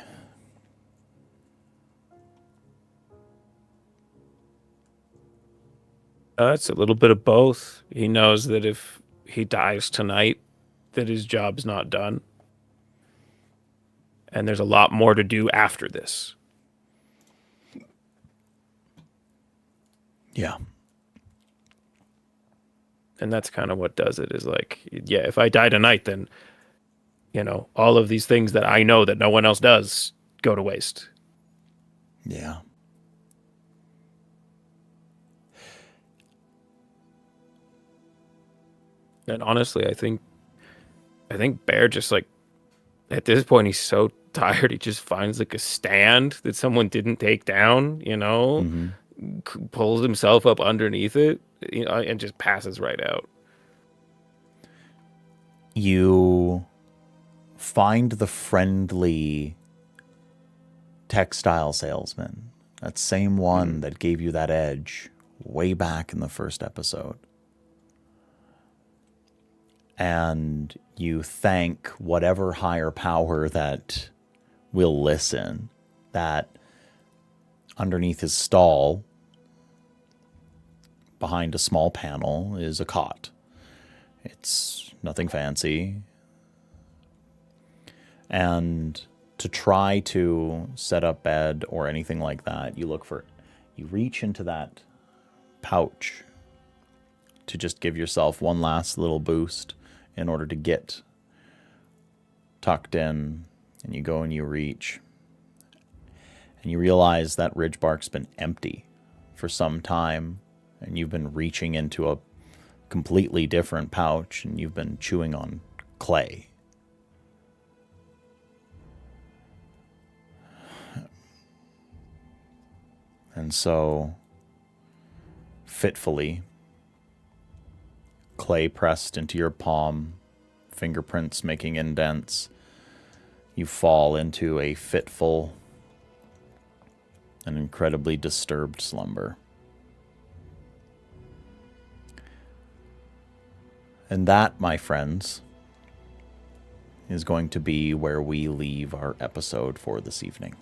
It's a little bit of both. He knows that if he dies tonight, that his job's not done. And there's a lot more to do after this. Yeah. And that's kind of what does it, is like, yeah, if I die tonight, then, you know, all of these things that I know that no one else does go to waste. Yeah. And honestly, I think Bear just, like, at this point, he's so tired, he just finds like a stand that someone didn't take down, you know, pulls himself up underneath it, you know, and just passes right out. You find the friendly textile salesman, that same one that gave you that edge way back in the first episode. And you thank whatever higher power that will listen, that underneath his stall, behind a small panel, is a cot. It's nothing fancy. And to try to set up bed or anything like that, you reach into that pouch to just give yourself one last little boost in order to get tucked in, and you go and you reach, and you realize that ridge bark's been empty for some time, and you've been reaching into a completely different pouch, and you've been chewing on clay. And so, fitfully, clay pressed into your palm, fingerprints making indents, you fall into a fitful and incredibly disturbed slumber. And that, my friends, is going to be where we leave our episode for this evening.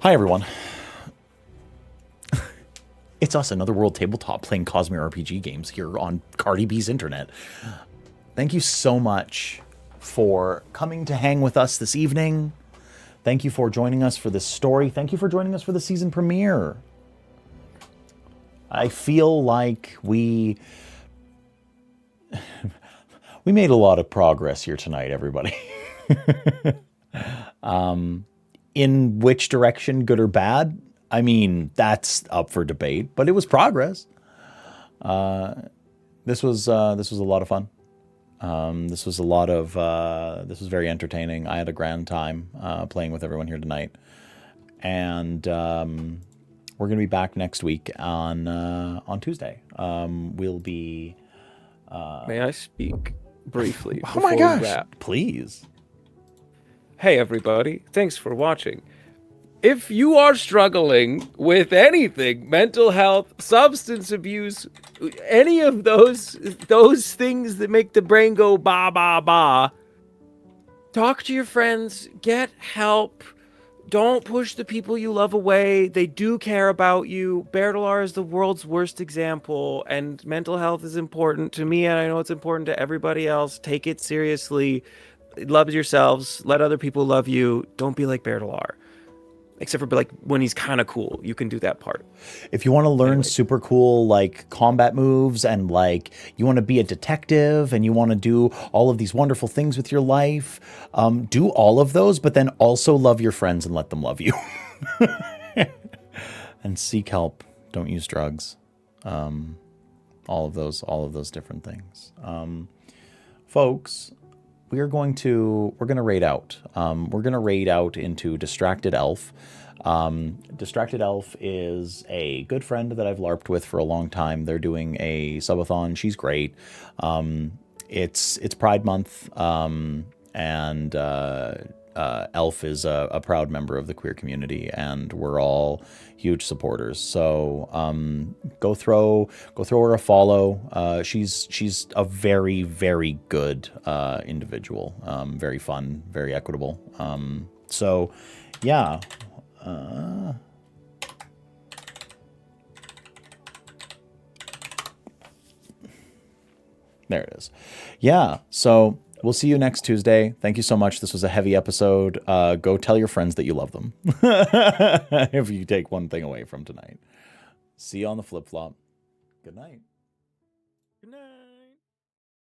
Hi, everyone. It's us, Another World Tabletop, playing Cosmere RPG games here on Cardi B's internet. Thank you so much for coming to hang with us this evening. Thank you for joining us for this story. Thank you for joining us for the season premiere. I feel like we made a lot of progress here tonight, everybody. In which direction, good or bad? I mean, that's up for debate, but it was progress. This was a lot of fun. This was very entertaining. I had a grand time playing with everyone here tonight, and we're gonna be back next week on Tuesday. We'll be. May I speak briefly? Oh my before we gosh! wrap? Please. Hey everybody, thanks for watching. If you are struggling with anything, mental health, substance abuse, any of those things that make the brain go ba ba ba, talk to your friends, get help. Don't push the people you love away. They do care about you. Bertolar is the world's worst example, and mental health is important to me, and I know it's important to everybody else. Take it seriously. Love yourselves. Let other people love you. Don't be like Bertolar. Except for like when he's kind of cool, you can do that part. If you want to learn super cool like combat moves, and like you want to be a detective and you want to do all of these wonderful things with your life, do all of those, but then also love your friends and let them love you. And seek help. Don't use drugs. All of those different things. Folks, we're going to raid out. We're going to raid out into Distracted Elf. Distracted Elf is a good friend that I've LARPed with for a long time. They're doing a subathon. She's great. It's Pride Month, and Elf is a proud member of the queer community, and we're all huge supporters. So go throw her a follow. She's a very, very good individual. Very fun, very equitable. So yeah. There it is. Yeah. So we'll see you next Tuesday. Thank you so much. This was a heavy episode. Go tell your friends that you love them. If you take one thing away from tonight. See you on the flip-flop. Good night. Good night.